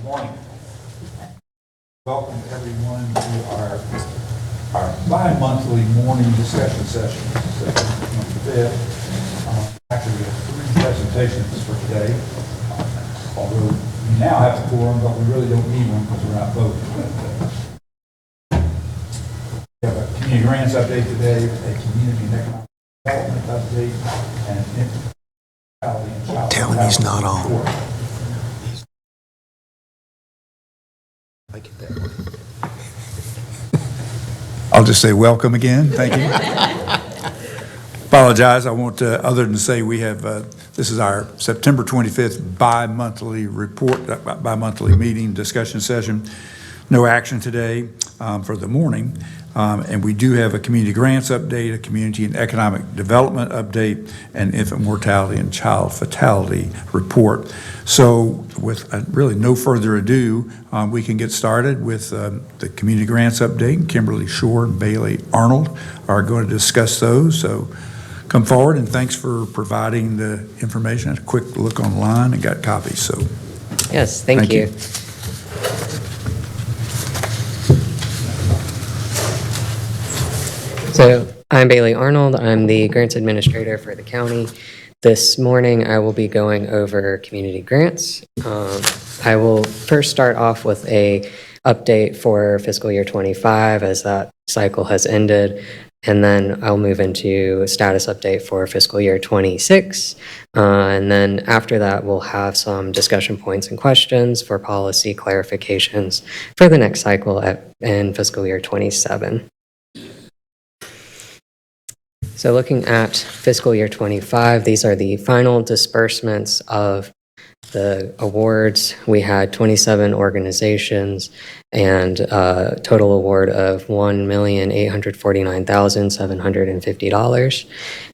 Morning. Welcome everyone to our bi-monthly morning discussion session. Actually, we have 3 presentations for today. Although we now have a quorum, but we really don't need one because we're not voting. We have a community grants update today, a community and economic development update, and an Tell him he's not on. I get that one. I'll just say welcome again. Thank you. Apologize. I want to, other than say we have, this is our September 25th bi-monthly report, bi-monthly meeting discussion session. No action today for the morning. And we do have a community grants update, a community and economic development update, and infant mortality and child fatality report. So with really no further ado, we can get started with the community grants update. Kimberly Shore and Bailey Arnold are going to discuss those. So come forward, and thanks for providing the information. I had a quick look online and got copies. So yes, thank you. So I'm Bailey Arnold. I'm the grants administrator for the county. This morning, I will be going over community grants. I will first start off with a update for fiscal year 25 as that cycle has ended. And then I'll move into a status update for fiscal year 26. And then after that, we'll have some discussion points and questions for policy clarifications for the next cycle in fiscal year 27. So looking at fiscal year 25, these are the final disbursements of the awards. We had 27 organizations and a total award of $1,849,750.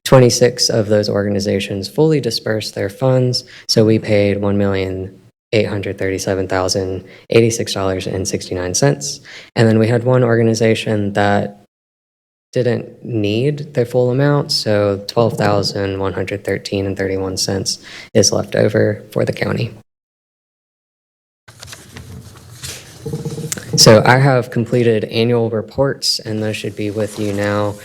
26 of those organizations fully dispersed their funds, so we paid $1,837,086.69. And then we had one organization that didn't need the full amount, so $12,113.31 is left over for the county. So I have completed annual reports, and those should be with you now.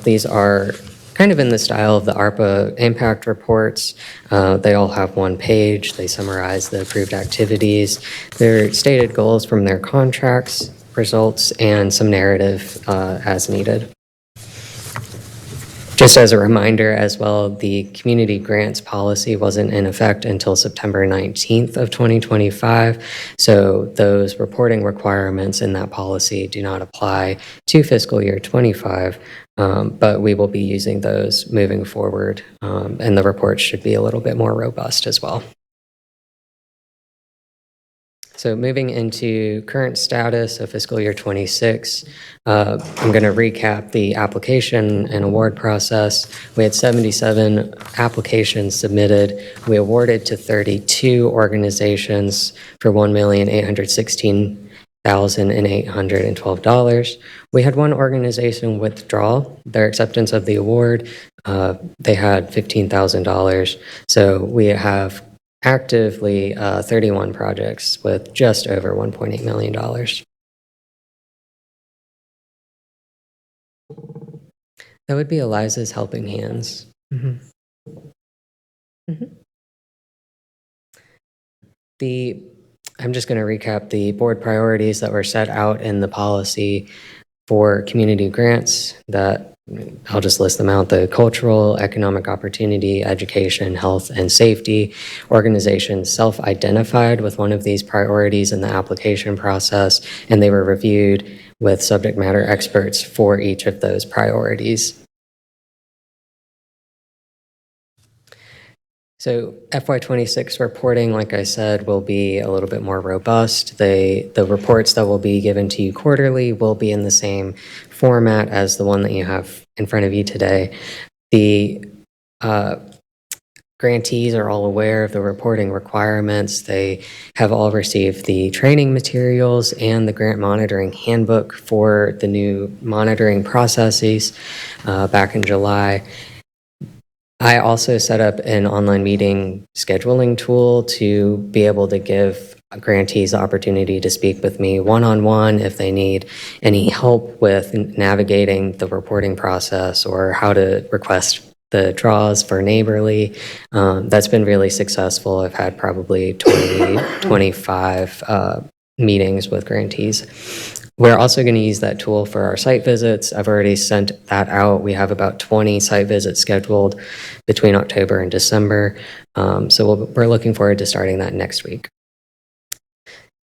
These are kind of in the style of the ARPA impact reports. They all have one page. They summarize the approved activities, their stated goals from their contracts, results, and some narrative as needed. Just as a reminder as well, the community grants policy wasn't in effect until September 19th of 2025. So those reporting requirements in that policy do not apply to fiscal year 25, but we will be using those moving forward. And the reports should be a little bit more robust as well. So moving into current status of fiscal year 26, I'm going to recap the application and award process. We had 77 applications submitted. We awarded to 32 organizations for $1,816,812. We had one organization withdraw their acceptance of the award. They had $15,000. So we have actively 31 projects with just over $1.8 million. That would be Eliza's Helping Hands. Mm-hmm. Mm-hmm. I'm just going to recap the board priorities that were set out in the policy for community grants that I'll just list them out. The cultural, economic opportunity, education, health, and safety organizations self-identified with one of these priorities in the application process, and they were reviewed with subject matter experts for each of those priorities. So FY26 reporting, like I said, will be a little bit more robust. The reports that will be given to you quarterly will be in the same format as the one that you have in front of you today. The grantees are all aware of the reporting requirements. They have all received the training materials and the grant monitoring handbook for the new monitoring processes back in July. I also set up an online meeting scheduling tool to be able to give grantees the opportunity to speak with me one-on-one if they need any help with navigating the reporting process or how to request the draws for Neighborly. That's been really successful. I've had probably 25 meetings with grantees. We're also going to use that tool for our site visits. I've already sent that out. We have about 20 site visits scheduled between October and December. So we're looking forward to starting that next week.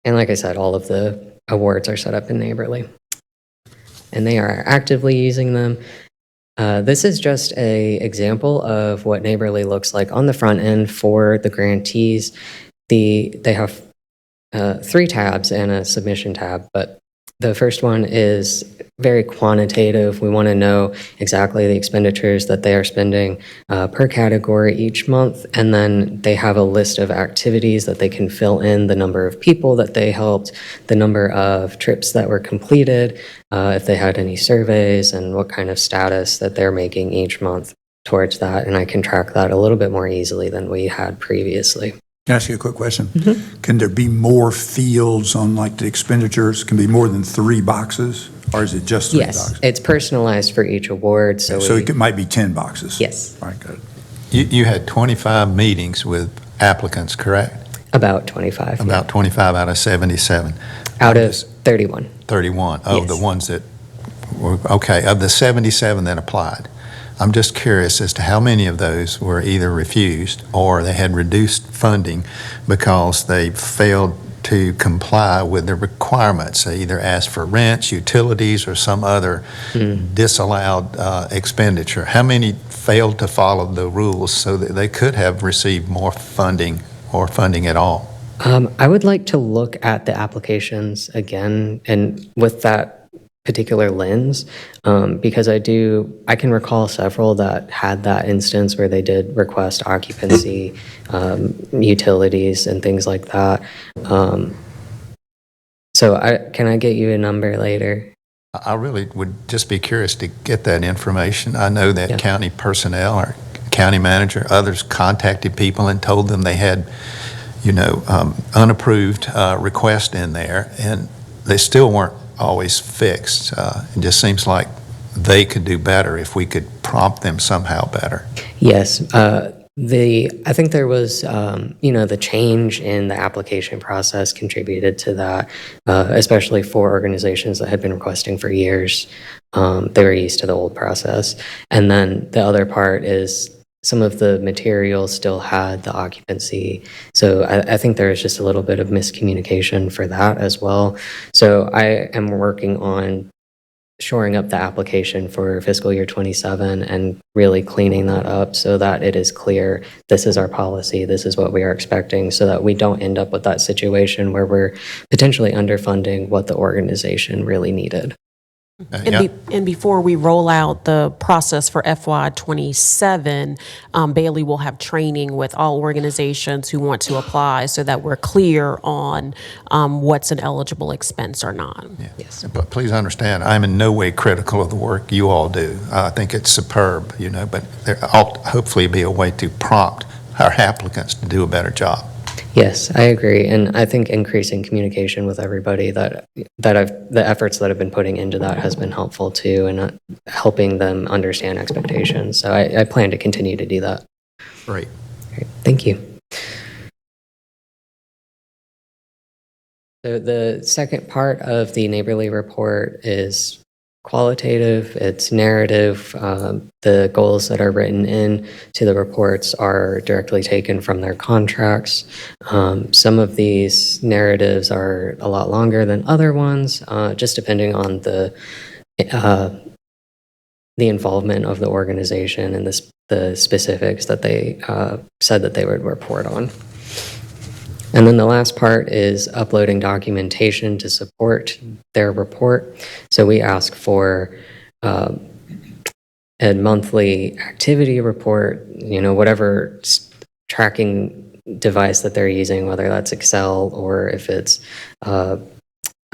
And like I said, all of the awards are set up in Neighborly. And they are actively using them. This is just an example of what Neighborly looks like on the front end for the grantees. They have 3 tabs and a submission tab, but the first one is very quantitative. We want to know exactly the expenditures that they are spending per category each month, and then they have a list of activities that they can fill in, the number of people that they helped, the number of trips that were completed, if they had any surveys, and what kind of status that they're making each month towards that, and I can track that a little bit more easily than we had previously. Can I ask you a quick question? Can there be more fields on like the expenditures? Can be more than 3 boxes? Or is it just 3 Yes, boxes? it's personalized for each award, so So it might be 10 boxes? Yes. All right, good. You had 25 meetings with applicants, correct? about 25. About 25 out of 77. Out of 31. 31 of Yes. the ones that were, okay, of the 77 that applied. I'm just curious as to how many of those were either refused or they had reduced funding because they failed to comply with the requirements. They either asked for rents, utilities, or some other disallowed expenditure. How many failed to follow the rules so that they could have received more funding or funding at all? I would like to look at the applications again and with that particular lens, because I can recall several that had that instance where they did request occupancy, utilities, and things like that. So can I get you a number later? I really would just be curious to get that information. I know that Yeah. county personnel or county manager, others contacted people and told them they had, unapproved request in there, and they still weren't always fixed. It just seems like they could do better if we could prompt them somehow better. Yes. I think there was, the change in the application process contributed to that, especially for organizations that had been requesting for years. They were used to the old process. And then the other part is some of the materials still had the occupancy. So I think there is just a little bit of miscommunication for that as well. So I am working on shoring up the application for fiscal year 27 and really cleaning that up so that it is clear, this is our policy, this is what we are expecting, so that we don't end up with that situation where we're potentially underfunding what the organization really needed. And before we roll out the process for FY '27, Bailey will have training with all organizations who want to apply so that we're clear on what's an eligible expense or not. Yes. But please understand, I'm in no way critical of the work you all do. I think it's superb, but there ought to hopefully be a way to prompt our applicants to do a better job. Yes, I agree. And I think increasing communication with everybody the efforts that I've been putting into that has been helpful too, and helping them understand expectations. So I plan to continue to do that. Great. Great. Thank you. So the second part of the Neighborly report is qualitative, it's narrative. The goals that are written in to the reports are directly taken from their contracts. Some of these narratives are a lot longer than other ones, just depending on the involvement of the organization and the specifics that they said that they would report on. And then the last part is uploading documentation to support their report. So we ask for a monthly activity report, whatever tracking device that they're using, whether that's Excel or if it's a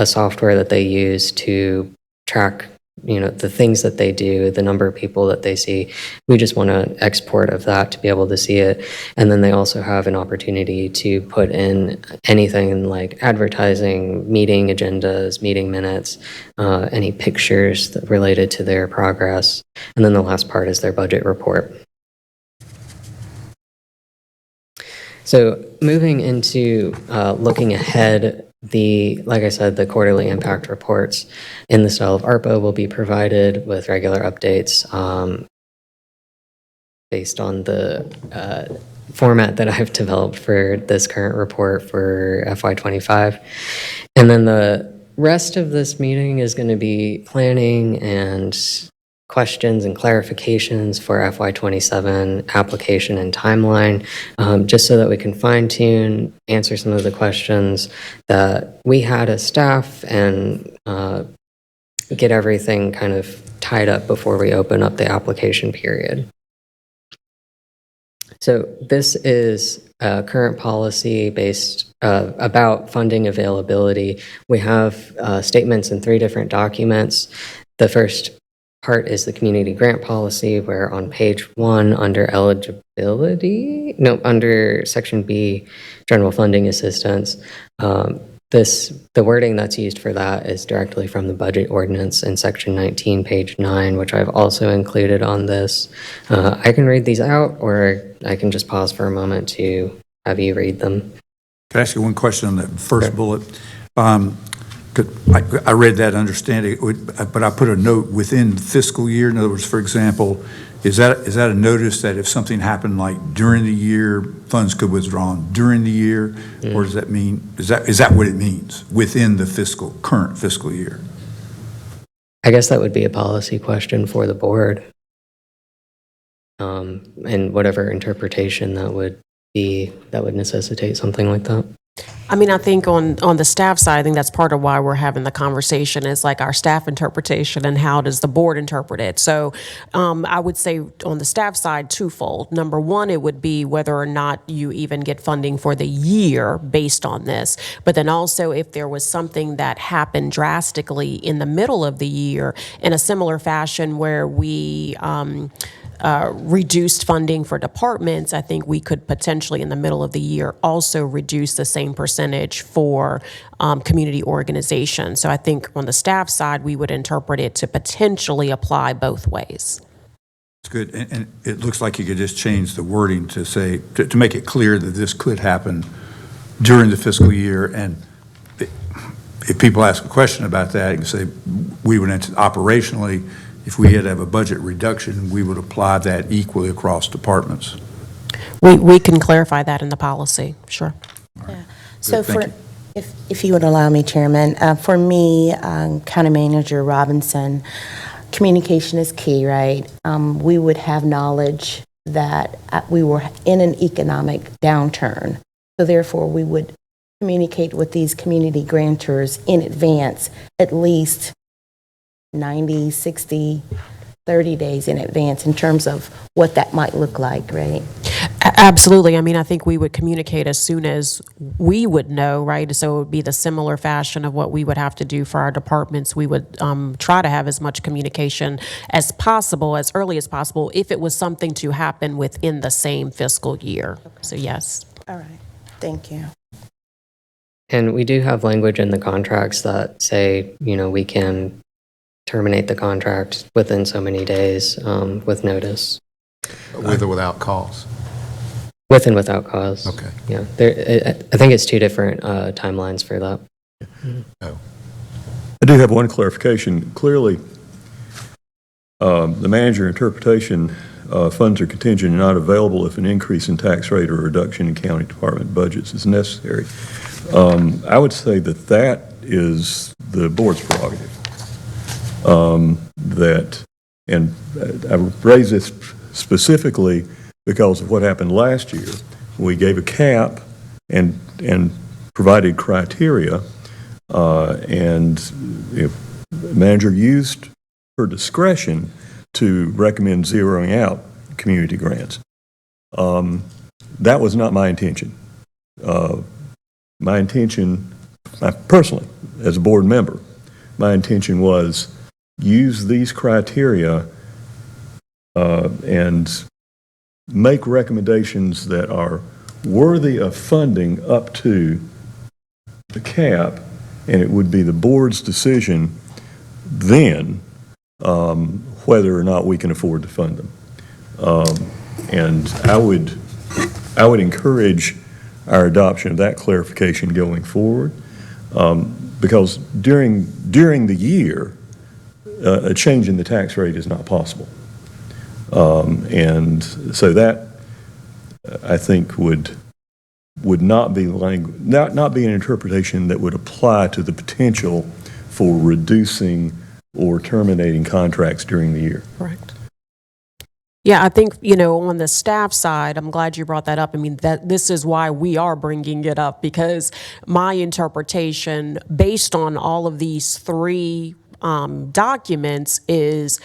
software that they use to track the things that they do, the number of people that they see. We just want an export of that to be able to see it. And then they also have an opportunity to put in anything like advertising, meeting agendas, meeting minutes, any pictures that related to their progress. And then the last part is their budget report. So moving into looking ahead, like I said, the quarterly impact reports in the style of ARPA will be provided with regular updates based on the format that I've developed for this current report for FY25. And then the rest of this meeting is going to be planning and questions and clarifications for FY27 application and timeline, just so that we can fine tune, answer some of the questions that we had as staff, and get everything kind of tied up before we open up the application period. So this is a current policy based about funding availability. We have statements in 3 different documents. The first part is the community grant policy, where on page 1 under under section B, general funding assistance, the wording that's used for that is directly from the budget ordinance in section 19, page 9, which I've also included on this. I can read these out, or I can just pause for a moment to have you read them. Can I ask you one question on that first bullet? I read that, understand it, but I put a note within fiscal year. In other words, for example, is that a notice that if something happened like during the year, funds could withdraw during the year, or does that mean, is that what it means within the current fiscal year? I guess that would be a policy question for the board, and whatever interpretation that would necessitate something like that. I mean, I think on the staff side, I think that's part of why we're having the conversation, is like our staff interpretation and how does the board interpret it. So I would say on the staff side, twofold. Number one, it would be whether or not you even get funding for the year based on this. But then also if there was something that happened drastically in the middle of the year in a similar fashion where we reduced funding for departments, I think we could potentially in the middle of the year also reduce the same percentage for community organizations. So I think on the staff side, we would interpret it to potentially apply both ways. It's good, and it looks like you could just change the wording to say, to make it clear that this could happen during the fiscal year, and if people ask a question about that, you can say, we would operationally, if we had to have a budget reduction, we would apply that equally across departments. We can clarify that in the policy, sure. Yeah. So Good, thank if you would allow me, Chairman, for me, County Manager Robinson, communication is key, right? We would have knowledge that we were in an economic downturn. So therefore, we would communicate with these community grantors in advance, at least 90, 60, 30 days in advance in terms of what that might look like, right? Absolutely. I mean, I think we would communicate as soon as we would know, right? So it would be the similar fashion of what we would have to do for our departments. We would try to have as much communication as possible, as early as possible, if it was something to happen within the same fiscal year. Okay. So yes. All right. Thank you. And we do have language in the contracts that say, we can terminate the contract within so many days with notice. With or without cause? With and without cause. Okay. Yeah, I think it's 2 different timelines for that. Oh. I do have one clarification. Clearly, the manager interpretation, funds are contingent and not available if an increase in tax rate or reduction in county department budgets is necessary. I would say that is the board's prerogative. And I raise this specifically because of what happened last year. We gave a cap and provided criteria, and the manager used her discretion to recommend zeroing out community grants. That was not my intention. My intention, personally, as a board member, my intention was use these criteria and make recommendations that are worthy of funding up to the cap, and it would be the board's decision then whether or not we can afford to fund them. And I would encourage our adoption of that clarification going forward, because during the year, a change in the tax rate is not possible. And so that, I think, would not be not be an interpretation that would apply to the potential for reducing or terminating contracts during the year. Correct. Yeah, I think, on the staff side, I'm glad you brought that up. I mean, that this is why we are bringing it up, because my interpretation, based on all of these three documents, is,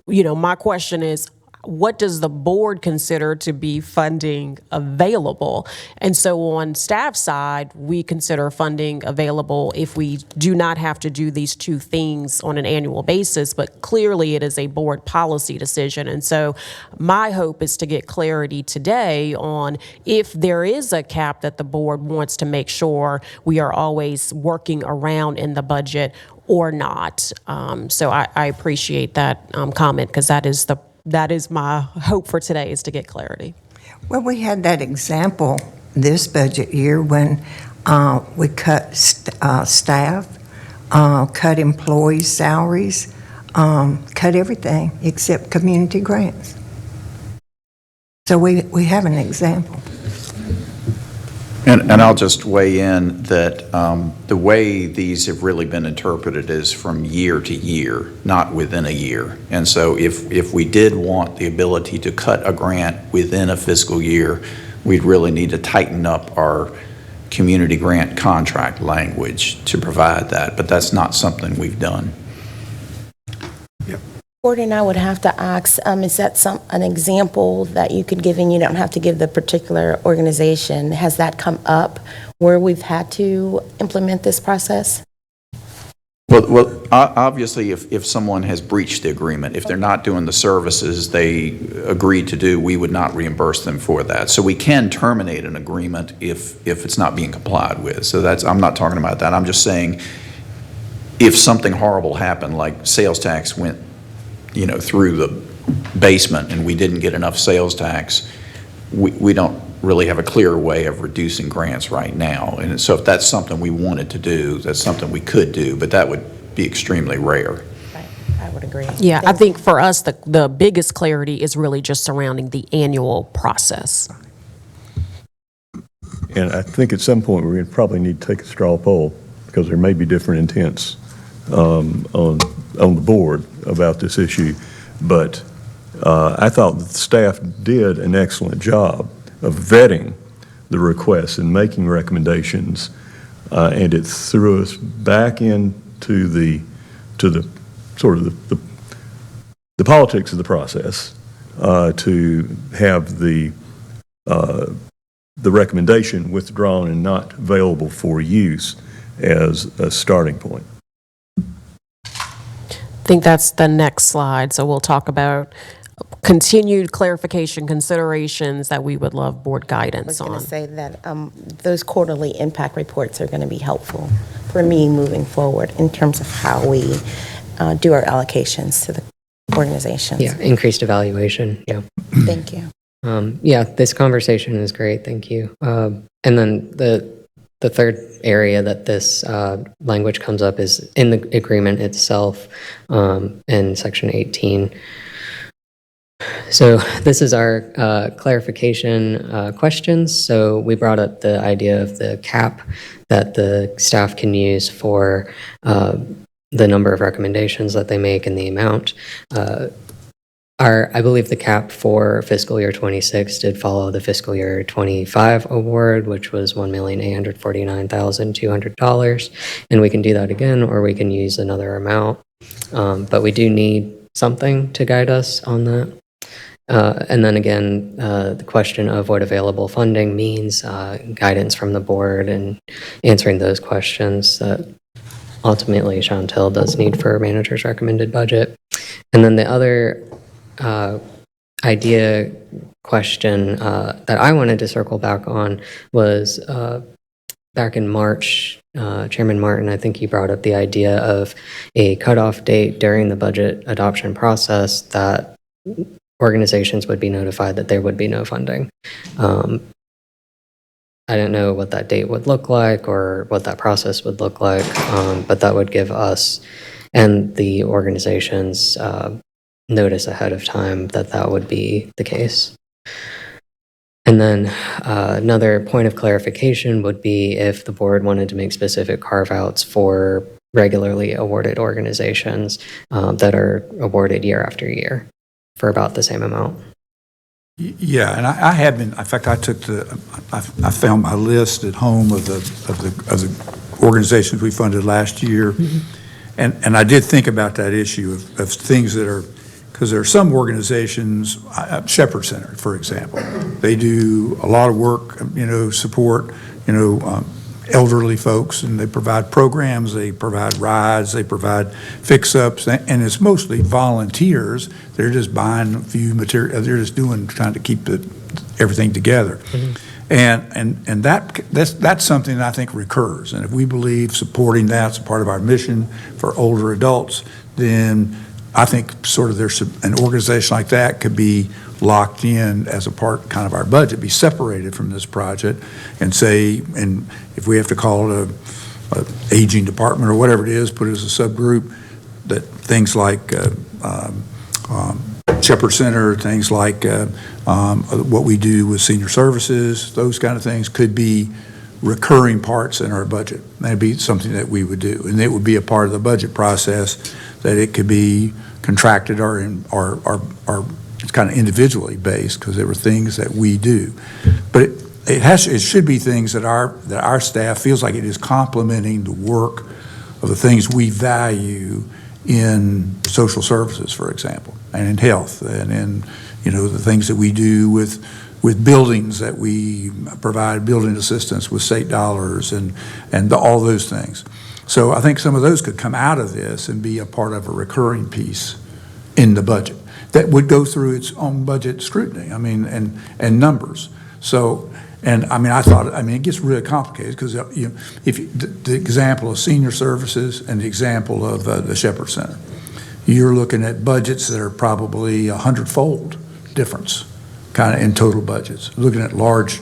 my question is, what does the board consider to be funding available? And so on staff side, we consider funding available if we do not have to do these two things on an annual basis, but clearly it is a board policy decision. And so my hope is to get clarity today on if there is a cap that the board wants to make sure we are always working around in the budget or not. So I appreciate that comment, because that is my hope for today, is to get clarity. Well, we had that example this budget year when we cut staff, cut employees' salaries, cut everything except community grants. So we have an example. And I'll just weigh in that the way these have really been interpreted is from year to year, not within a year. And so if we did want the ability to cut a grant within a fiscal year, we'd really need to tighten up our community grant contract language to provide that. But that's not something we've done. Gordon, and I would have to ask, is that an example that you could give, and you don't have to give the particular organization? Has that come up where we've had to implement this process? Well, obviously, if someone has breached the agreement, if they're not doing the services they agreed to do, we would not reimburse them for that. So we can terminate an agreement if it's not being complied with. So I'm not talking about that. I'm just saying, if something horrible happened, like sales tax went through the basement and we didn't get enough sales tax, we don't really have a clear way of reducing grants right now. And so if that's something we wanted to do, that's something we could do, but that would be extremely rare. Right, I would agree. Yeah, I think for us, the biggest clarity is really just surrounding the annual process. And I think at some point, we're going to probably need to take a straw poll, because there may be different intents on the board about this issue. But I thought that the staff did an excellent job of vetting the requests and making recommendations, and it threw us back into the sort of the politics of the process to have the recommendation withdrawn and not available for use as a starting point. I think that's the next slide. So we'll talk about continued clarification considerations that we would love board I was guidance going on. to say that those quarterly impact reports are going to be helpful for me moving forward in terms of how we do our allocations to the organizations. Yeah, increased evaluation, yeah. Thank you. Yeah, this conversation is great, thank you. And then the third area that this language comes up is in the agreement itself, in section 18. So this is our clarification questions. So we brought up the idea of the cap that the staff can use for the number of recommendations that they make and the amount. I believe the cap for fiscal year 26 did follow the fiscal year 25 award, which was $1,849,200. And we can do that again, or we can use another amount. But we do need something to guide us on that. And then again, the question of what available funding means, guidance from the board and answering those questions that ultimately Chantel does need for a manager's recommended budget. And then the other idea question that I wanted to circle back on was back in March, Chairman Martin, I think he brought up the idea of a cutoff date during the budget adoption process that organizations would be notified that there would be no funding. I don't know what that date would look like or what that process would look like, but that would give us and the organizations notice ahead of time that that would be the case. And then another point of clarification would be if the board wanted to make specific carve-outs for regularly awarded organizations that are awarded year after year for about the same amount. Yeah, and I have been, in fact, I found my list at home of the organizations we funded last year. And I did think about that issue of things that are, because there are some organizations, Shepherd Center, for example, they do a lot of work, support, elderly folks, and they provide programs, they provide rides, they provide fix-ups, and it's mostly volunteers. They're just buying a few material, they're just trying to keep everything together. And that's something that I think recurs. And if we believe supporting that's a part of our mission for older adults, then I think sort of there's an organization like that could be locked in as a part kind of our budget, be separated from this project and say, and if we have to call it a aging department or whatever it is, put it as a subgroup, that things like Shepherd Center, things like what we do with senior services, those kind of things could be recurring parts in our budget. That'd be something that we would do. And it would be a part of the budget process that it could be contracted or it's kind of individually based because there were things that we do. But it should be things that our staff feels like it is complementing the work of the things we value in social services, for example, and in health, and in the things that we do with buildings that we provide building assistance with state dollars and all those things. So I think some of those could come out of this and be a part of a recurring piece in the budget that would go through its own budget scrutiny, and numbers. So, it gets really complicated because the example of senior services and the example of the Shepherd Center, you're looking at budgets that are probably 100-fold difference kind of in total budgets. Looking at large,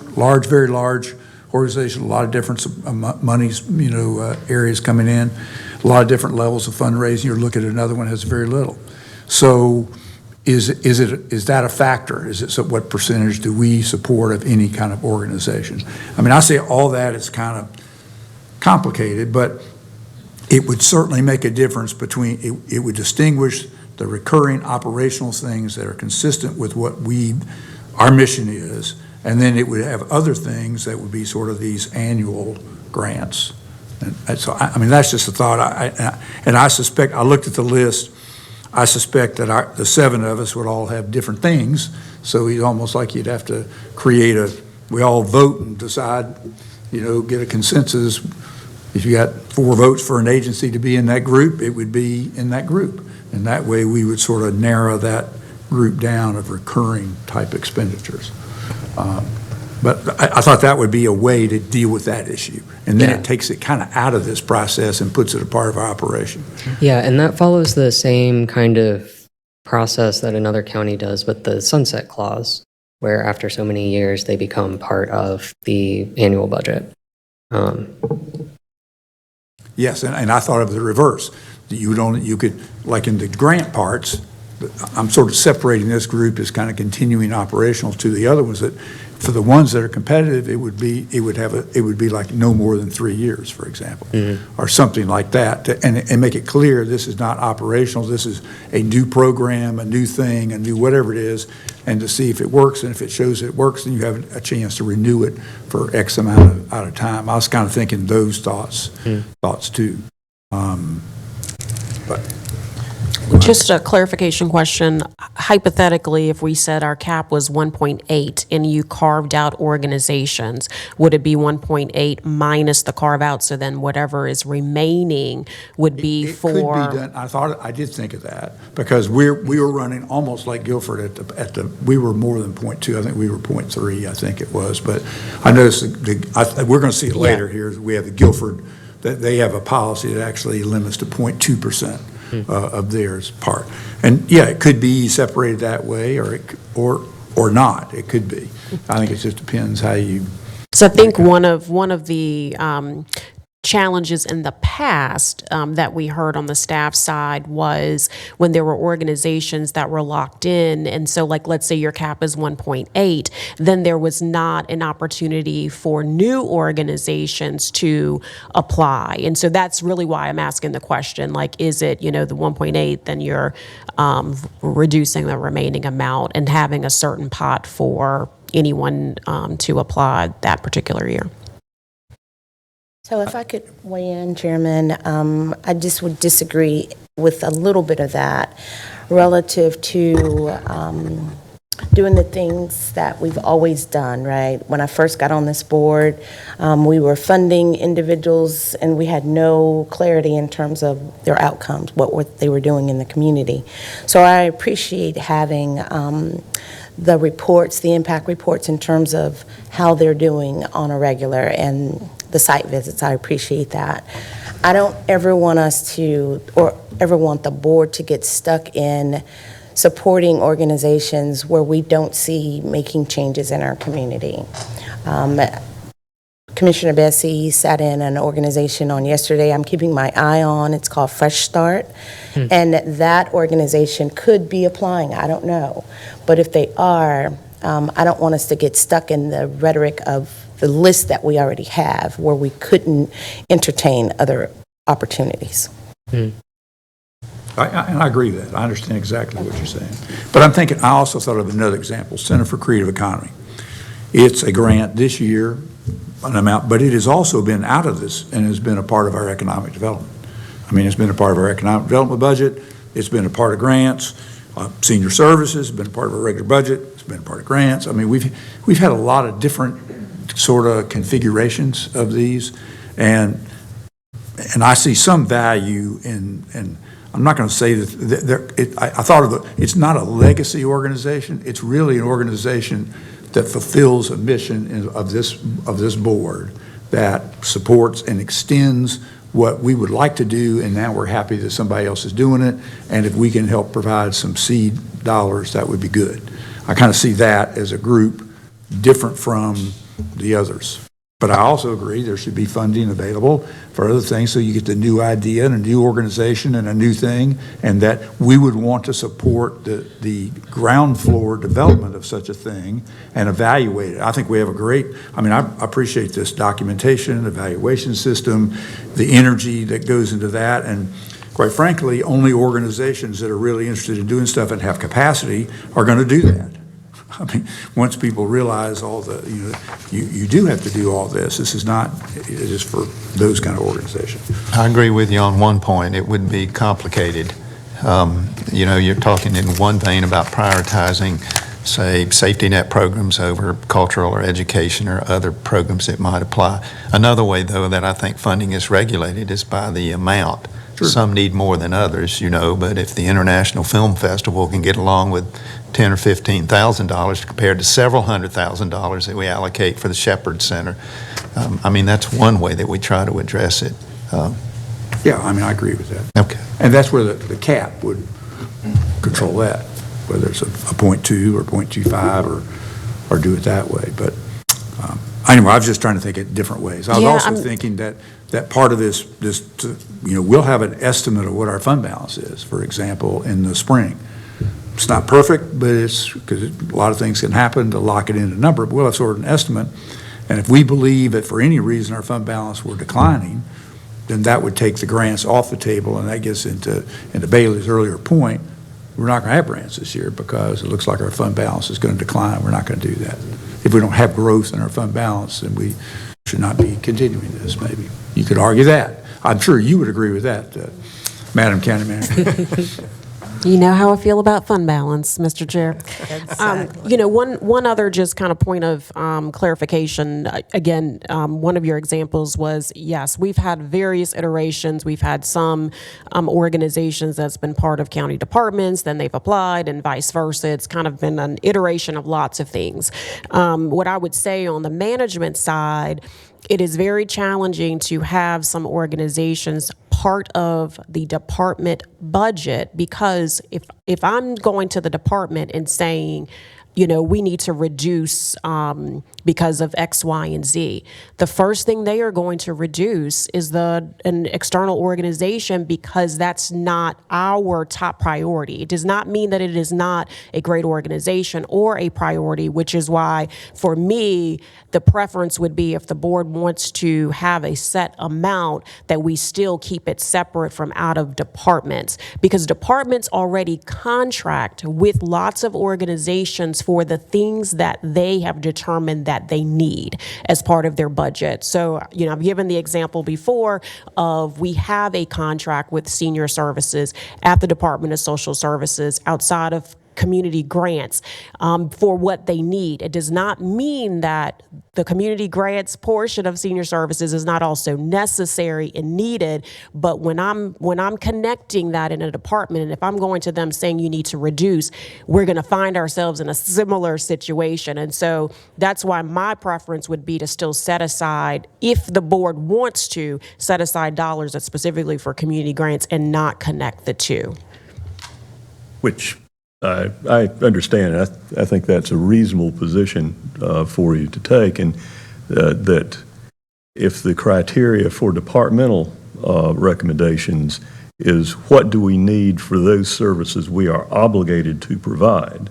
very large organization, a lot of different monies, areas coming in, a lot of different levels of fundraising. You're looking at another one that has very little. So is that a factor? What percentage do we support of any kind of organization? I say all that is kind of complicated, but it would certainly make a difference between, it would distinguish the recurring operational things that are consistent with what our mission is, and then it would have other things that would be sort of these annual grants. And so, that's just a thought. I suspect, I looked at the list, I suspect that the seven of us would all have different things, so it's almost like you'd have to create we all vote and decide, get a consensus. If you got 4 votes for an agency to be in that group, it would be in that group. And that way we would sort of narrow that group down of recurring type expenditures. But I thought that would be a way to deal with that issue. And then it takes it kind of out of this process and puts it a part of our operation. Yeah, and that follows the same kind of process that another county does with the sunset clause, where after so many years they become part of the annual budget. Yes, and I thought of the reverse. You could, like in the grant parts, I'm sort of separating this group as kind of continuing operational to the other ones that, for the ones that are competitive, it would be like no more than 3 years, for example, or something like that, and make it clear this is not operational. This is a new program, a new thing, a new whatever it is, and to see if it works. And if it shows it works, then you have a chance to renew it for X amount of time. I was kind of thinking those thoughts too. But Just a clarification question. Hypothetically, if we said our cap was 1.8 and you carved out organizations, would it be 1.8 minus the carve out? So then whatever is remaining would be It could be for, done, I did think of that, because we were running almost like Guilford we were more than .2, I think we were .3, I think it was, but I noticed, we're going to see it later here, is we have the Guilford, that they have a policy that actually limits to 0.2%. Of theirs part. And yeah, it could be separated that way or not. It could be. I think it just depends how you. so I think one of the challenges in the past that we heard on the staff side was when there were organizations that were locked in. And so like, let's say your cap is 1.8, then there was not an opportunity for new organizations to apply. And so that's really why I'm asking the question, like, is it, the 1.8, then you're reducing the remaining amount and having a certain pot for anyone to apply that particular year. So if I could weigh in, Chairman, I just would disagree with a little bit of that relative to doing the things that we've always done, right? When I first got on this board, we were funding individuals and we had no clarity in terms of their outcomes, they were doing in the community. So I appreciate having the reports, the impact reports in terms of how they're doing on a regular, and the site visits. I appreciate that. I don't ever want us to, or ever want the board to get stuck in supporting organizations where we don't see making changes in our community. Commissioner Bessie sat in an organization on yesterday I'm keeping my eye on. It's called Fresh Start. And that organization could be applying, I don't know. But if they are, I don't want us to get stuck in the rhetoric of the list that we already have where we couldn't entertain other opportunities. And I agree with that. I understand exactly what you're saying. But I'm thinking, I also thought of another example, Center for Creative Economy. It's a grant this year, an amount, but it has also been out of this and has been a part of our economic development. I mean, it's been a part of our economic development budget. It's been a part of grants. Senior services has been a part of our regular budget. It's been a part of grants. I mean, we've had a lot of different sort of configurations of these, and I see some value in, and I'm not going to say that I thought of it's not a legacy organization. It's really an organization that fulfills a mission of this board that supports and extends what we would like to do, and now we're happy that somebody else is doing it, and if we can help provide some seed dollars, that would be good. I kind of see that as a group different from the others. But I also agree there should be funding available for other things, so you get the new idea and a new organization and a new thing, and that we would want to support the ground floor development of such a thing and evaluate it. I think we have I appreciate this documentation, evaluation system, the energy that goes into that, and quite frankly, only organizations that are really interested in doing stuff and have capacity are going to do that. I mean, once people realize all the, you do have to do all this. This is not, it is for those kind of organizations. I agree with you on one point. It would be complicated. You're talking in one vein about prioritizing, say, safety net programs over cultural or education or other programs that might apply. Another way, though, that I think funding is regulated is by the amount. Sure. Some need more than others, but if the International Film Festival can get along with $10,000 or $15,000 compared to several $100,000 that we allocate for the Shepherd Center, that's one way that we try to address it. Yeah, I agree with that. Okay. And that's where the cap would control that, whether it's a 0.2 or 0.25 or do it that way. But anyway, I was just trying to think of different ways. I was also thinking that part of this, we'll have an estimate of what our fund balance is, for example, in the spring. It's not perfect, but it's because a lot of things can happen to lock it in a number, but we'll have sort of an estimate. And if we believe that for any reason our fund balance were declining, then that would take the grants off the table, and that gets into Bailey's earlier point. We're not going to have grants this year because it looks like our fund balance is going to decline. We're not going to do that. If we don't have growth in our fund balance, then we should not be continuing this, maybe. You could argue that. I'm sure you would agree with that, Madam County Manager. You know how I feel about fund balance, Mr. Chair. You know, one other just kind of point of clarification, again, one of your examples was, yes, we've had various iterations. We've had some organizations that's been part of county departments, then they've applied and vice versa. It's kind of been an iteration of lots of things. What I would say on the management side, it is very challenging to have some organizations part of the department budget, because if I'm going to the department and saying, you know, we need to reduce because of X, Y, and Z. The first thing they are going to reduce is an external organization, because that's not our top priority. It does not mean that it is not a great organization or a priority, which is why, for me, the preference would be, if the board wants to have a set amount, that we still keep it separate from out of departments, because departments already contract with lots of organizations for the things that they have determined that they need as part of their budget. So, you know, I've given the example before of, we have a contract with senior services at the Department of Social Services outside of community grants for what they need. It does not mean that the community grants portion of senior services is not also necessary and needed, but when I'm connecting that in a department, and if I'm going to them saying you need to reduce, we're going to find ourselves in a similar situation. And so that's why my preference would be to still set aside, if the board wants to, set aside dollars that's specifically for community grants and not connect the two. Which I understand. I think that's a reasonable position for you to take, and that if the criteria for departmental recommendations is what do we need for those services we are obligated to provide,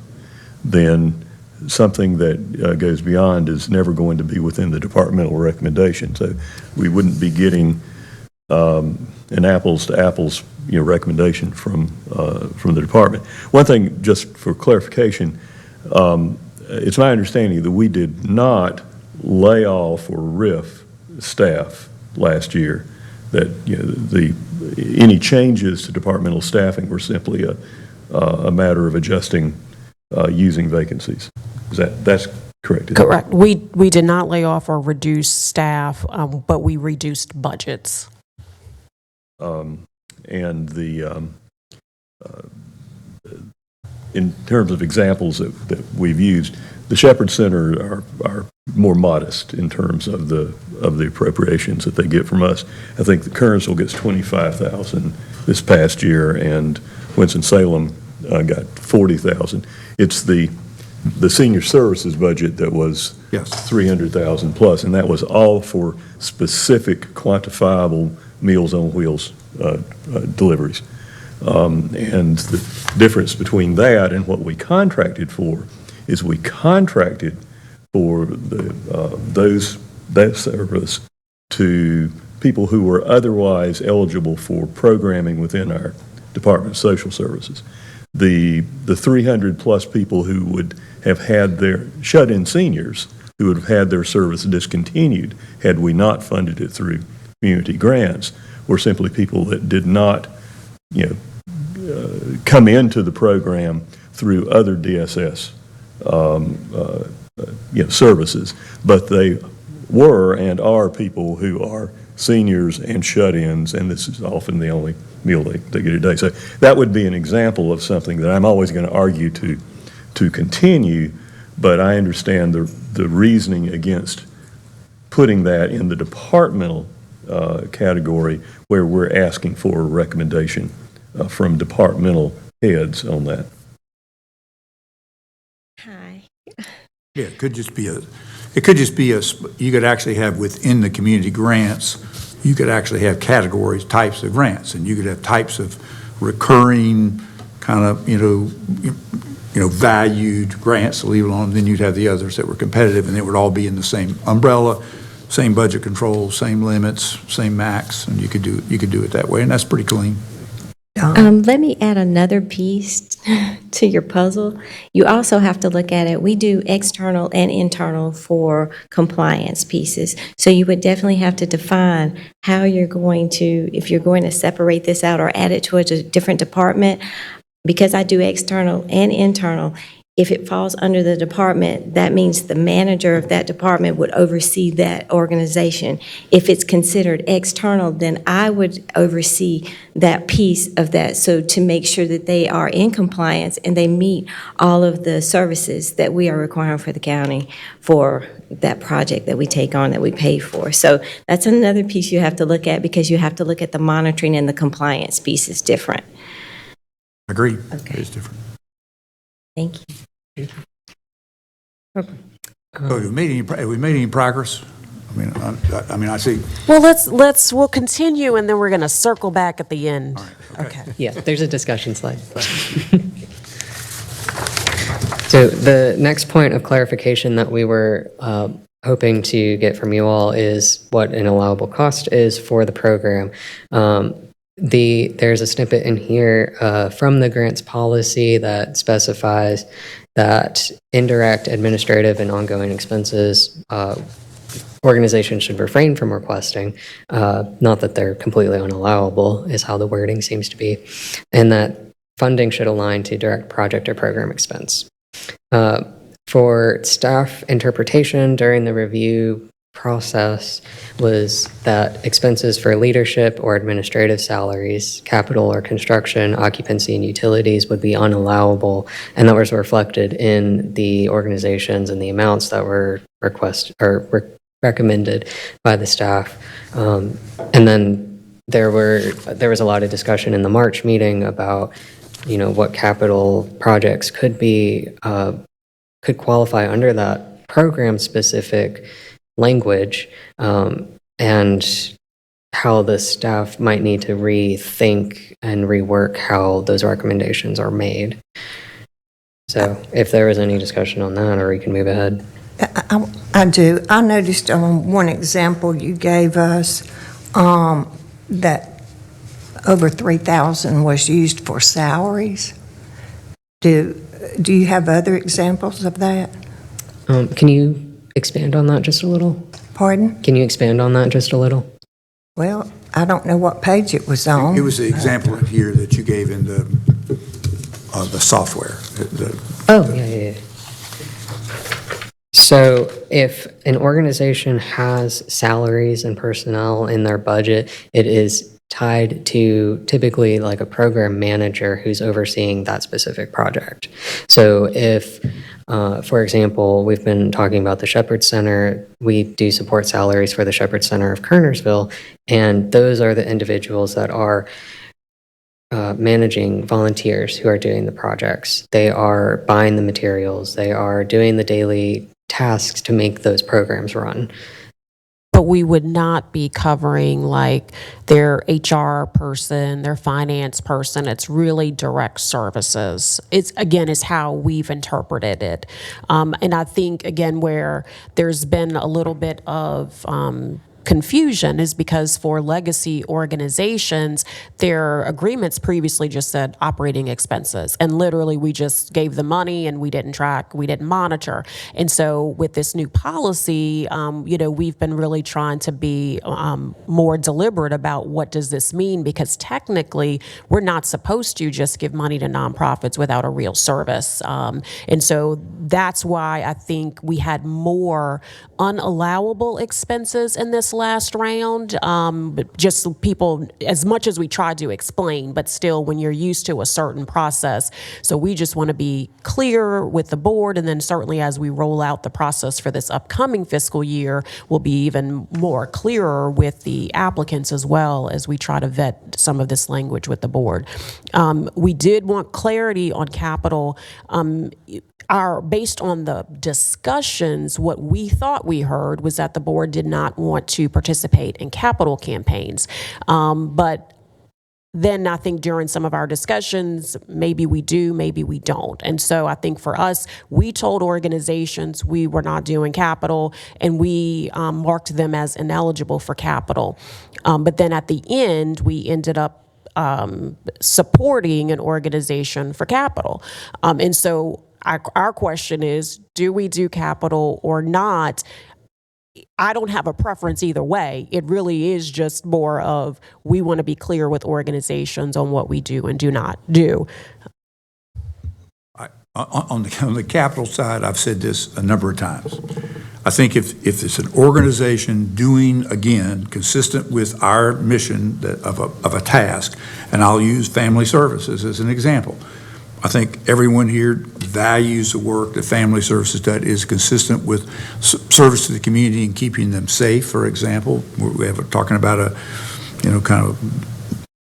then something that goes beyond is never going to be within the departmental recommendation. So we wouldn't be getting an apples to apples, you know, recommendation from the department. One thing, just for clarification, it's my understanding that we did not lay off or RIF staff last year. That, you know, any changes to departmental staffing were simply a matter of adjusting using vacancies. That's correct? Correct. We did not lay off or reduce staff, but we reduced budgets. And in terms of examples that we've used, the Shepherd Center are more modest in terms of the appropriations that they get from us. I think the Kernersville gets $25,000 this past year, and Winston-Salem got $40,000. It's the senior services budget that was $300,000 plus, and that was all for specific quantifiable Meals on Wheels deliveries. And the difference between that and what we contracted for is we contracted for that service to people who were otherwise eligible for programming within our Department of Social Services. The 300 plus people who would have had their shut-in seniors who would have had their service discontinued had we not funded it through community grants were simply people that did not, you know, come into the program through other DSS services, but they were and are people who are seniors and shut-ins, and this is often the only meal they get a day. So that would be an example of something that I'm always going to argue to continue, but I understand the reasoning against putting that in the departmental category where we're asking for a recommendation from departmental heads on that. Hi. Yeah, it could just be you could actually have within the community grants, you could actually have categories, types of grants, and you could have types of recurring kind of, valued grants to leave alone. Then you'd have the others that were competitive, and they would all be in the same umbrella, same budget control, same limits, same max, and you could do it that way, and that's pretty clean. Let me add another piece to your puzzle. You also have to look at it. We do external and internal for compliance pieces. So you would definitely have to define how you're going to, if you're going to separate this out or add it to a different department. because I do external and internal, if it falls under the department, that means the manager of that department would oversee that organization. If it's considered external, then I would oversee that piece of that, so to make sure that they are in compliance and they meet all of the services that we are requiring for the county for that project that we take on, that we pay for. So that's another piece you have to look at, because you have to look at the monitoring and the compliance piece is different. Agreed. Okay. It's different. Thank you. So have we made any progress? I mean, I see. Well, we'll continue, and then we're going to circle back at the end. Okay. Yeah, there's a discussion slide. So the next point of clarification that we were hoping to get from you all is what an allowable cost is for the program. There's a snippet in here from the grants policy that specifies that indirect administrative and ongoing expenses organizations should refrain from requesting, not that they're completely unallowable, is how the wording seems to be, and that funding should align to direct project or program expense. For staff interpretation during the review process was that expenses for leadership or administrative salaries, capital or construction, occupancy, and utilities would be unallowable, and that was reflected in the organizations and the amounts that were recommended by the staff. And then there was a lot of discussion in the March meeting about, what capital projects could qualify under that program-specific language, and how the staff might need to rethink and rework how those recommendations are made. So if there was any discussion on that, or we can move ahead. I do. I noticed one example you gave us that over 3,000 was used for salaries. Do you have other examples of that? Can you expand on that just a little? Pardon? Can you expand on that just a little? Well, I don't know what page it was on. It was the example in here that you gave in the software. Yeah. So if an organization has salaries and personnel in their budget, it is tied to typically like a program manager who's overseeing that specific project. So if, for example, we've been talking about the Shepherd Center, we do support salaries for the Shepherd Center of Kernersville, and those are the individuals that are managing volunteers who are doing the projects. They are buying the materials, they are doing the daily tasks to make those programs run. But we would not be covering like their HR person, their finance person. It's really direct services. It's how we've interpreted it. And I think, again, where there's been a little bit of confusion is because for legacy organizations, their agreements previously just said operating expenses. And literally we just gave the money and we didn't track, we didn't monitor. And so with this new policy, we've been really trying to be more deliberate about what does this mean, because technically we're not supposed to just give money to nonprofits without a real service. And so that's why I think we had more unallowable expenses in this last round. Just people, as much as we tried to explain, but still when you're used to a certain process. So we just want to be clear with the board, and then certainly as we roll out the process for this upcoming fiscal year, we'll be even more clearer with the applicants as well as we try to vet some of this language with the board. We did want clarity on capital. Based on the discussions, what we thought we heard was that the board did not want to participate in capital campaigns. But then I think during some of our discussions, maybe we do, maybe we don't. And so I think for us, we told organizations we were not doing capital, and we marked them as ineligible for capital. But then at the end, we ended up supporting an organization for capital. And so our question is, do we do capital or not? I don't have a preference either way. It really is just more of we want to be clear with organizations on what we do and do not do. On the capital side, I've said this a number of times. I think if it's an organization doing, again, consistent with our mission of a task, and I'll use family services as an example. I think everyone here values the work that family services does, is consistent with service to the community and keeping them safe, for example. We have talking about a, kind of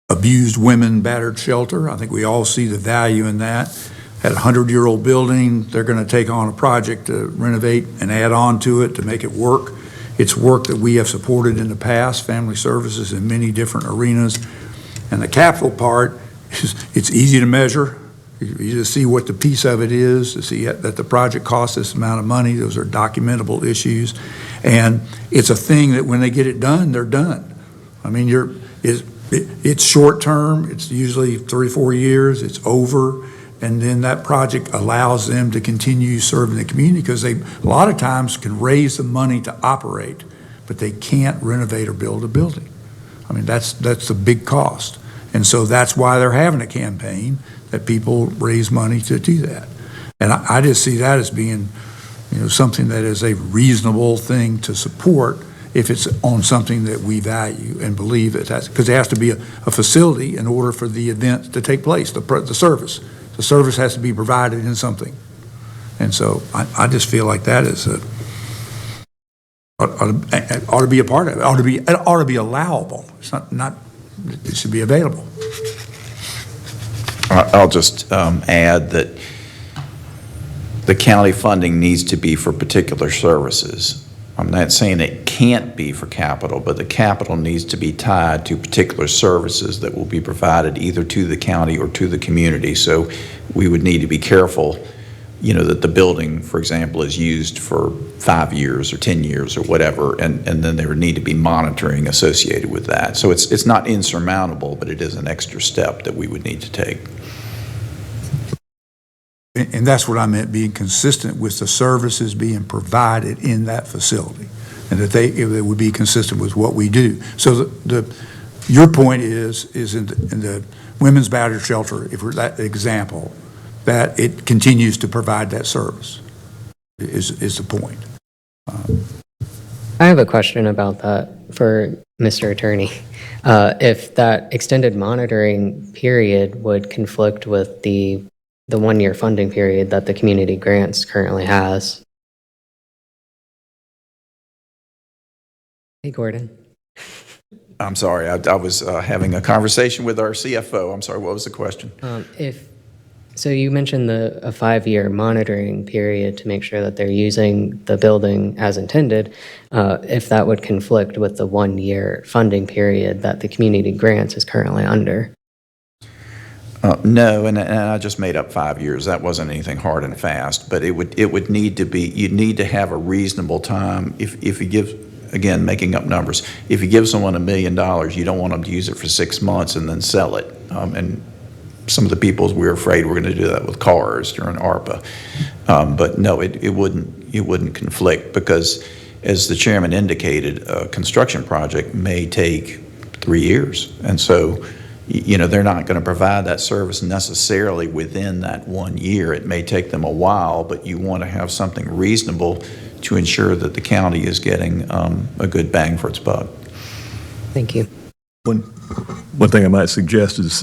abused women battered shelter. I think we all see the value in that. At a 100-year-old building, they're going to take on a project to renovate and add on to it to make it work. It's work that we have supported in the past, family services in many different arenas. And the capital part, it's easy to measure. You just see what the piece of it is, to see that the project costs this amount of money. Those are documentable issues. And it's a thing that when they get it done, they're done. I mean, it's short term. It's usually 3 or 4 years. It's over. And then that project allows them to continue serving the community because they, a lot of times, can raise the money to operate, but they can't renovate or build a building. I mean, that's the big cost. And so that's why they're having a campaign that people raise money to do that. And I just see that as being, something that is a reasonable thing to support if it's on something that we value and believe that that's, because there has to be a facility in order for the event to take place, the service. The service has to be provided in something. And so I just feel like that is ought to be a part of it. It ought to be allowable. It's not it should be available. I'll just add that the county funding needs to be for particular services. I'm not saying it can't be for capital, but the capital needs to be tied to particular services that will be provided either to the county or to the community. So we would need to be careful, that the building, for example, is used for 5 years or 10 years or whatever, and then there would need to be monitoring associated with that. So it's not insurmountable, but it is an extra step that we would need to take. And that's what I meant, being consistent with the services being provided in that facility, and that they would be consistent with what we do. So your point is in the women's battered shelter, if we're that example, that it continues to provide that service is the point. I have a question about that for Mr. Attorney. If that extended monitoring period would conflict with the 1-year funding period that the community grants currently has. Hey, Gordon. I'm sorry, I was having a conversation with our CFO. I'm sorry, what was the question? So you mentioned a 5-year monitoring period to make sure that they're using the building as intended. If that would conflict with the 1-year funding period that the community grants is currently under. No, and I just made up 5 years. That wasn't anything hard and fast, but it would need to be, you'd need to have a reasonable time. If you give, again, making up numbers, if you give someone $1 million, you don't want them to use it for 6 months and then sell it. And some of the people, we're afraid we're going to do that with cars during ARPA. But no, it wouldn't conflict, because as the chairman indicated, a construction project may take 3 years. And so, they're not going to provide that service necessarily within that 1 year. It may take them a while, but you want to have something reasonable to ensure that the county is getting a good bang for its buck. Thank you. One thing I might suggest is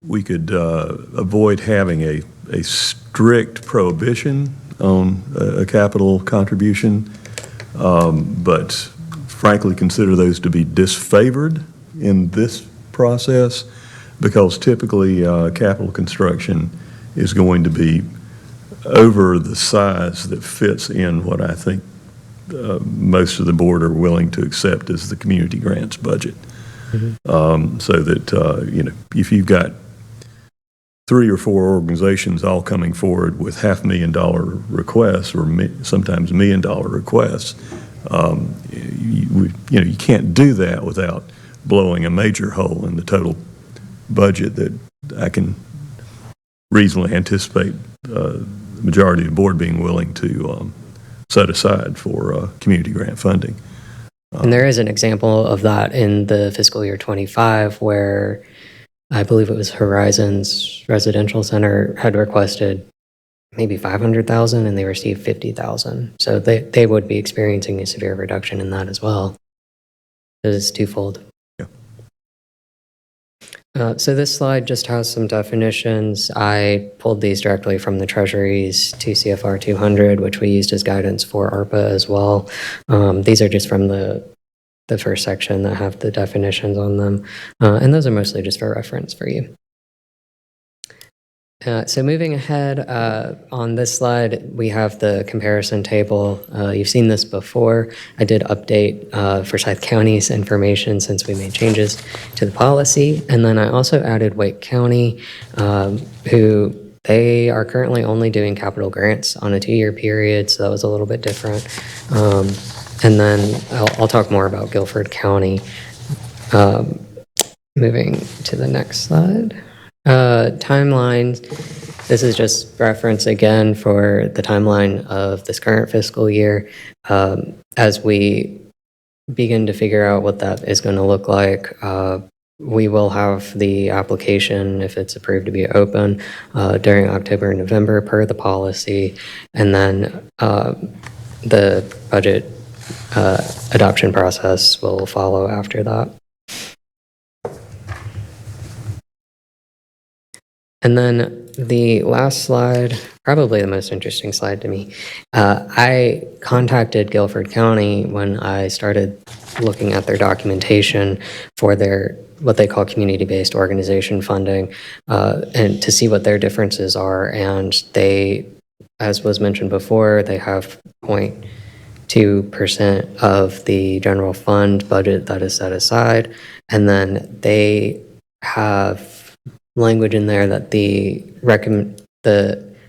we could avoid having a strict prohibition on a capital contribution, but frankly consider those to be disfavored in this process, because typically capital construction is going to be over the size that fits in what I think most of the board are willing to accept as the community grants budget. Mm-hmm. So that, if you've got 3 or 4 organizations all coming forward with $500,000 requests, or sometimes $1 million requests, you can't do that without blowing a major hole in the total budget that I can reasonably anticipate the majority of the board being willing to set aside for community grant funding. And there is an example of that in the fiscal year 25, where I believe it was Horizons Residential Center had requested maybe 500,000 and they received 50,000. So they would be experiencing a severe reduction in that as well. It is twofold. So this slide just has some definitions. I pulled these directly from the Treasury's 2 CFR 200, which we used as guidance for ARPA as well. These are just from the first section that have the definitions on them. And those are mostly just for reference for you. So moving ahead, on this slide, we have the comparison table. You've seen this before. I did update Forsyth County's information since we made changes to the policy. And then I also added Wake County, who they are currently only doing capital grants on a 2-year period, so that was a little bit different. And then I'll talk more about Guilford County. Moving to the next slide. Timelines. This is just reference again for the timeline of this current fiscal year. As we begin to figure out what that is going to look like, we will have the application, if it's approved, to be open during October and November per the policy. And then the budget adoption process will follow after that. And then the last slide, probably the most interesting slide to me. I contacted Guilford County when I started looking at their documentation for their what they call community-based organization funding, and to see what their differences are. And they, as was mentioned before, they have 0.2% of the general fund budget that is set aside. And then they have language in there that the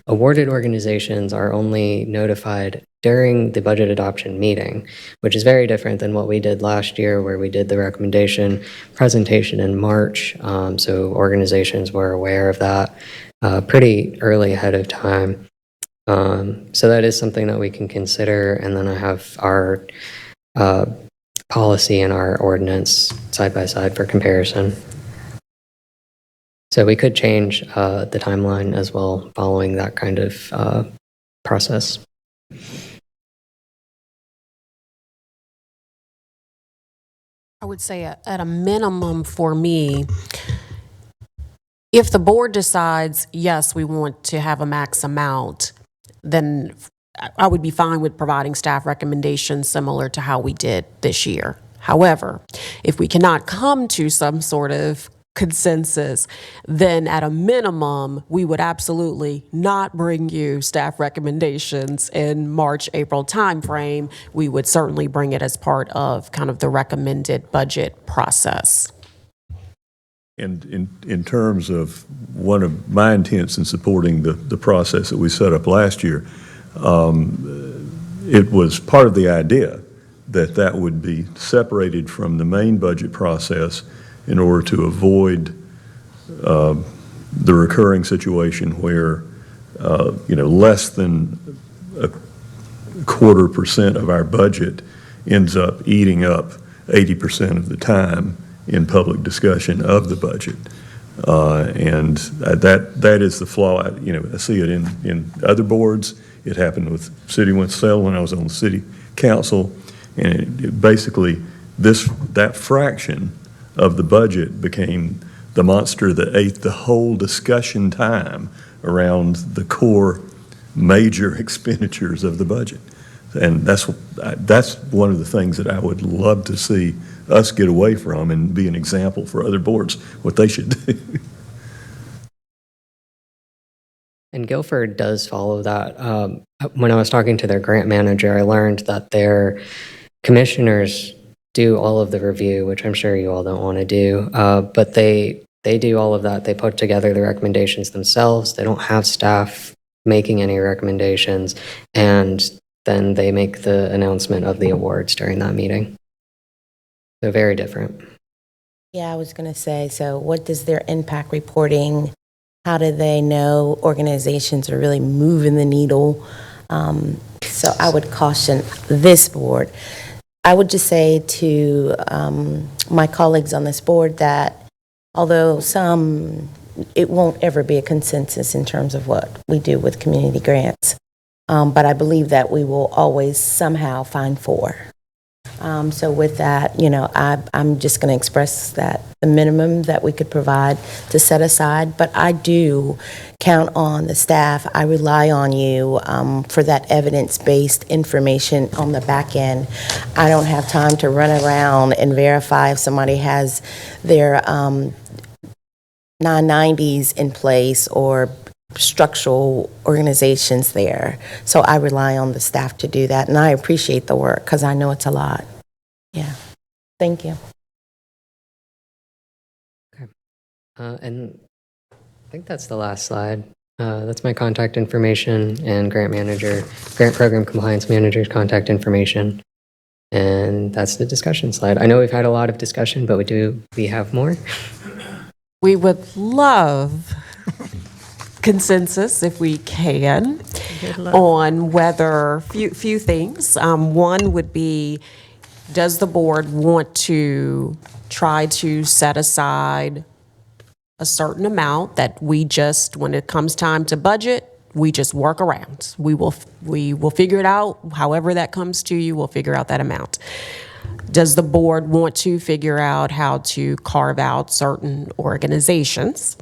awarded organizations are only notified during the budget adoption meeting, which is very different than what we did last year, where we did the recommendation presentation in March. So organizations were aware of that pretty early ahead of time. So that is something that we can consider. And then I have our policy and our ordinance side by side for comparison. So we could change the timeline as well following that kind of process. I would say at a minimum for me, if the board decides, yes, we want to have a max amount, then I would be fine with providing staff recommendations similar to how we did this year. However, if we cannot come to some sort of consensus, then at a minimum, we would absolutely not bring you staff recommendations in March, April timeframe. We would certainly bring it as part of kind of the recommended budget process. And in terms of one of my intents in supporting the process that we set up last year, it was part of the idea that would be separated from the main budget process in order to avoid the recurring situation where, less than 0.25% of our budget ends up eating up 80% of the time in public discussion of the budget. And that is the flaw. I see it in other boards. It happened with City of Winston-Salem when I was on the city council. And basically, that fraction of the budget became the monster that ate the whole discussion time around the core major expenditures of the budget. And that's one of the things that I would love to see us get away from and be an example for other boards, what they should do. And Guilford does follow that. When I was talking to their grant manager, I learned that their commissioners do all of the review, which I'm sure you all don't want to do, but they do all of that. They put together the recommendations themselves. They don't have staff making any recommendations, and then they make the announcement of the awards during that meeting. So very different. Yeah, I was going to say, so what does their impact reporting, how do they know organizations are really moving the needle? So I would caution this board. I would just say to my colleagues on this board that Although it won't ever be a consensus in terms of what we do with community grants. But I believe that we will always somehow find 4. So with that, I'm just going to express that the minimum that we could provide to set aside, but I do count on the staff. I rely on you for that evidence-based information on the back end. I don't have time to run around and verify if somebody has their 990s in place or structural organizations there. So I rely on the staff to do that, and I appreciate the work because I know it's a lot. Yeah. Thank you. And I think that's the last slide. That's my contact information and grant program compliance manager's contact information. And that's the discussion slide. I know we've had a lot of discussion, but we have more. We would love consensus, if we can, on whether, few things. One would be, does the board want to try to set aside a certain amount that we just, when it comes time to budget, we just work around? We will figure it out. However that comes to you, we'll figure out that amount. Does the board want to figure out how to carve out certain organizations?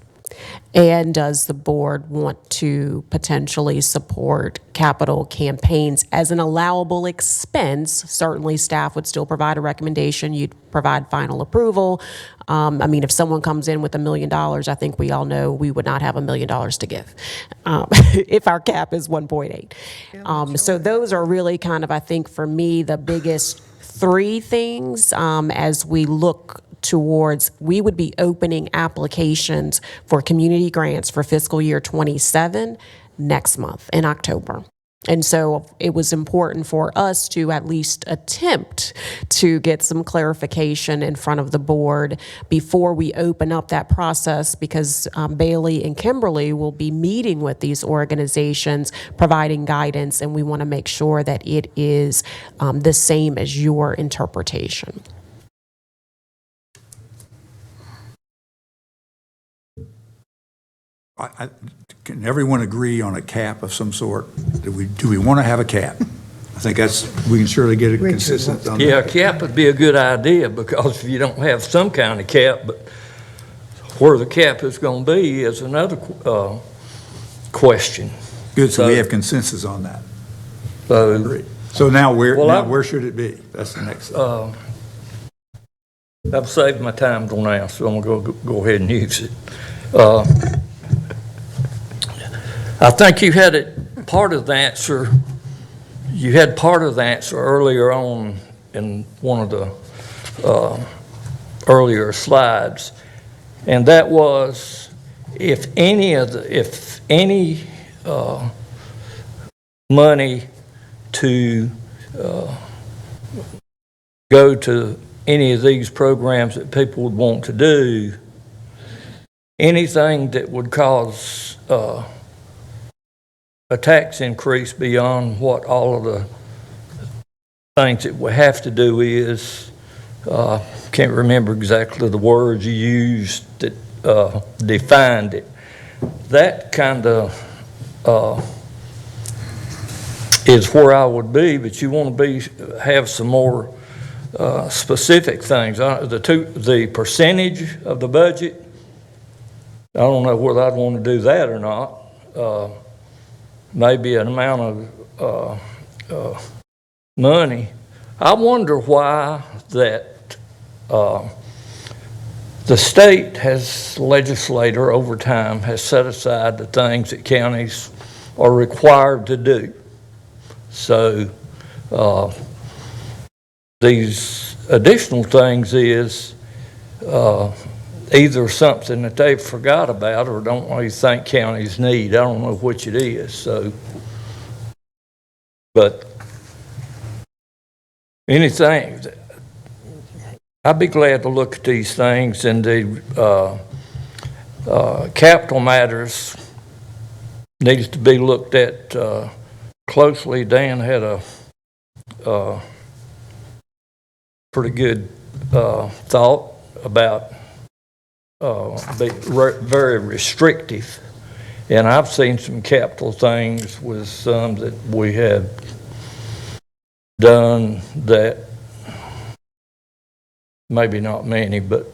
And does the board want to potentially support capital campaigns as an allowable expense? Certainly, staff would still provide a recommendation. You'd provide final approval. If someone comes in with $1 million, I think we all know we would not have $1 million to give if our cap is 1.8. So those are really kind of, I think, for me, the biggest 3 things as we look towards, we would be opening applications for community grants for fiscal year 27 next month in October. And so it was important for us to at least attempt to get some clarification in front of the board before we open up that process, because Bailey and Kimberly will be meeting with these organizations, providing guidance, and we want to make sure that it is the same as your interpretation. Can everyone agree on a cap of some sort? Do we want to have a cap? I think we can surely get a consensus on that. Yeah, a cap would be a good idea, because if you don't have some kind of cap, but where the cap is going to be is another question. Good, so we have consensus on that. So, Great. So now Well, where should it be? That's the next thing. I've saved my time till now, so I'm going to go ahead and use it. I think you had part of the answer. You had part of the answer earlier on in one of the earlier slides, and that was if any money to go to any of these programs that people would want to do, anything that would cause a tax increase beyond what all of the things that we have to do is, can't remember exactly the words you used that defined it. That kind of is where I would be, but you want to have some more specific things. The percentage of the budget, I don't know whether I'd want to do that or not. Maybe an amount of money. I wonder why that the state legislator over time has set aside the things that counties are required to do. So these additional things is either something that they've forgot about or don't really think counties need. I don't know which it is. So, but anything, I'd be glad to look at these things, and the capital matters needs to be looked at closely. Dan had a pretty good thought about be very restrictive. And I've seen some capital things with some that we have done that, maybe not many, but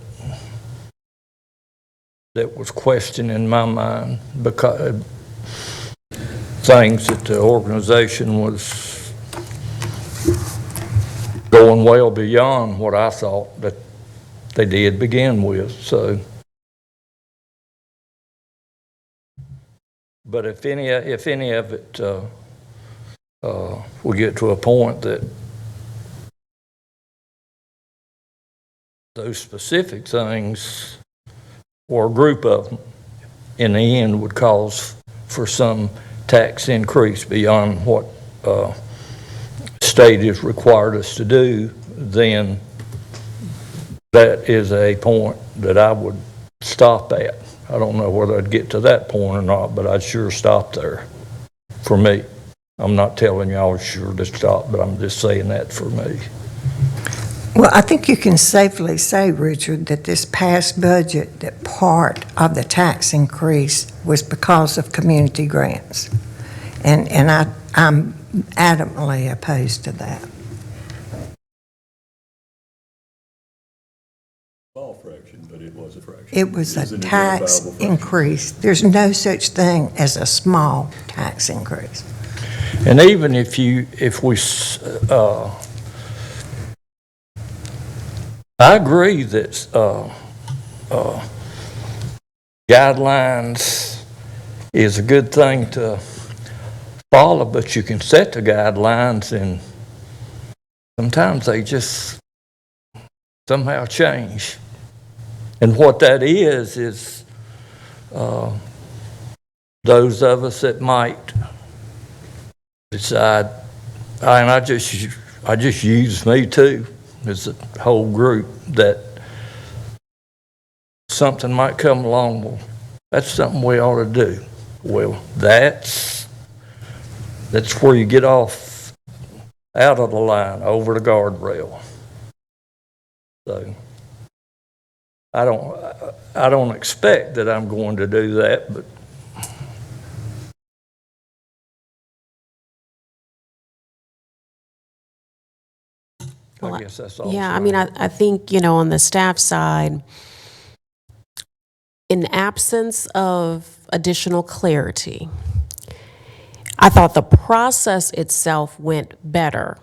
that was questioned in my mind because things that the organization was going well beyond what I thought that they did begin with, so. But if any of it, we get to a point that those specific things, or a group of them, in the end would cause for some tax increase beyond what state has required us to do, then that is a point that I would stop at. I don't know whether I'd get to that point or not, but I'd sure stop there for me. I'm not telling y'all sure to stop, but I'm just saying that for me. Well, I think you can safely say, Richard, that this past budget, that part of the tax increase was because of community grants. And I'm adamantly opposed to that. Small fraction, but it was a fraction. It was Isn't a it tax verifiable fraction? increase. There's no such thing as a small tax increase. And even if we, I agree that guidelines is a good thing to follow, but you can set the guidelines and sometimes they just somehow change. And what that is those of us that might decide, and I just use me too, as a whole group, that something might come along, well, that's something we ought to do. Well, that's where you get off out of the line, over the guardrail. So I don't expect that I'm going to do that, but I guess that's all. Yeah, I mean, I think, you know, on the staff side, in absence of additional clarity, I thought the process itself went better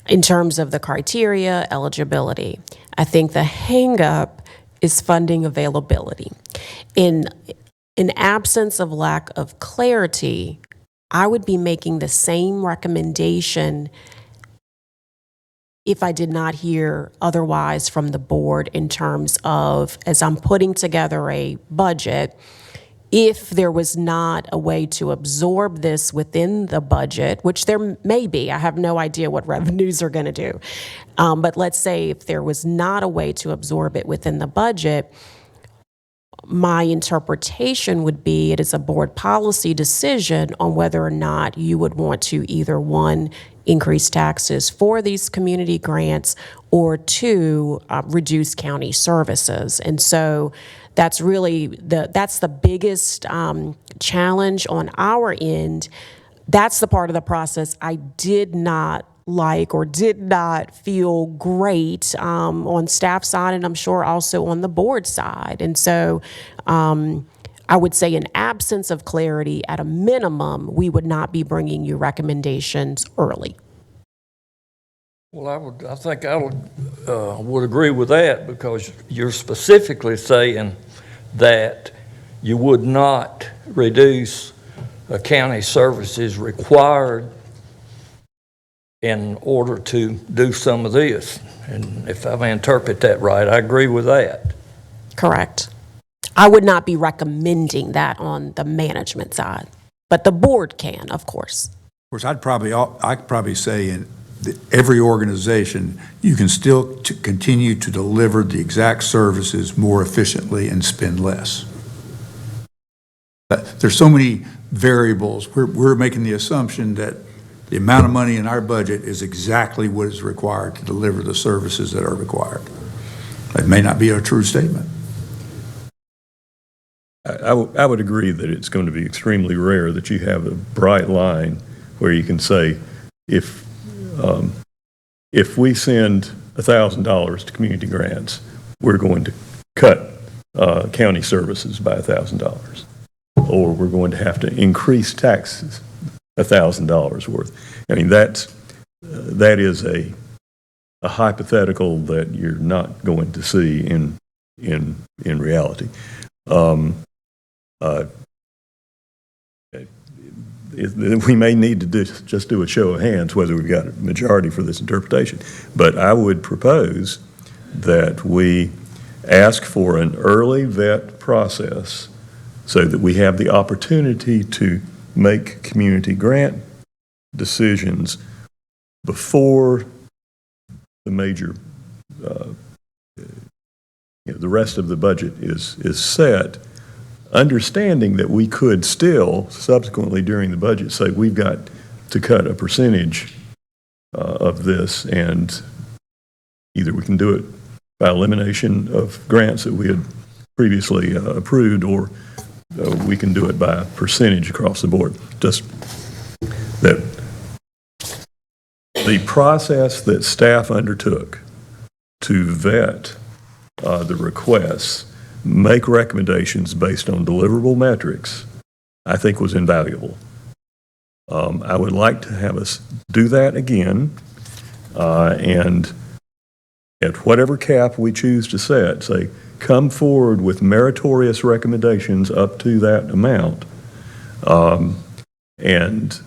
in terms of the criteria, eligibility. I think the hangup is funding availability. In absence of lack of clarity, I would be making the same recommendation if I did not hear otherwise from the board in terms of, as I'm putting together a budget, if there was not a way to absorb this within the budget, which there may be, I have no idea what revenues are going to do. But let's say if there was not a way to absorb it within the budget, my interpretation would be it is a board policy decision on whether or not you would want to either, one, increase taxes for these community grants, or two, reduce county services. And so that's really that's the biggest challenge on our end. That's the part of the process I did not like or did not feel great on staff side, and I'm sure also on the board side. And so I would say in absence of clarity, at a minimum, we would not be bringing you recommendations early. Well, I think I would agree with that, because you're specifically saying that you would not reduce county services required in order to do some of this. And if I interpret that right, I agree with that. Correct. I would not be recommending that on the management side, but the board can, of course. Of course, I'd probably say in every organization, you can still continue to deliver the exact services more efficiently and spend less. There's so many variables. We're making the assumption that the amount of money in our budget is exactly what is required to deliver the services that are required. That may not be a true statement. I would agree that it's going to be extremely rare that you have a bright line where you can say, if we send $1,000 to community grants, we're going to cut county services by $1,000, or we're going to have to increase taxes $1,000 worth. I mean, that is a hypothetical that you're not going to see in reality. We may need to just do a show of hands whether we've got a majority for this interpretation. But I would propose that we ask for an early vet process so that we have the opportunity to make community grant decisions before the major, the rest of the budget is set, understanding that we could still subsequently during the budget say we've got to cut a percentage of this, and either we can do it by elimination of grants that we had previously approved, or we can do it by percentage across the board. Just that the process that staff undertook to vet the requests, make recommendations based on deliverable metrics, I think was invaluable. I would like to have us do that again, and at whatever cap we choose to set, say, come forward with meritorious recommendations up to that amount, and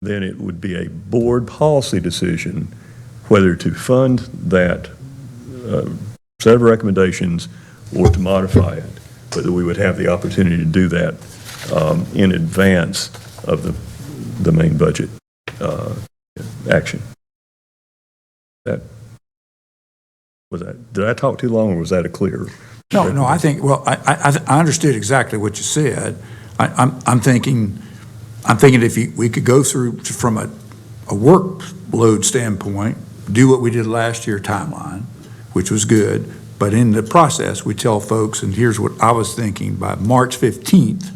then it would be a board policy decision whether to fund that set of recommendations or to modify it, but that we would have the opportunity to do that in advance of the main budget action. Did I talk too long, or was that a clear? No, I think, well, I understood exactly what you said. I'm thinking if we could go through from a workload standpoint, do what we did last year timeline, which was good, but in the process, we tell folks, and here's what I was thinking, by March 15th,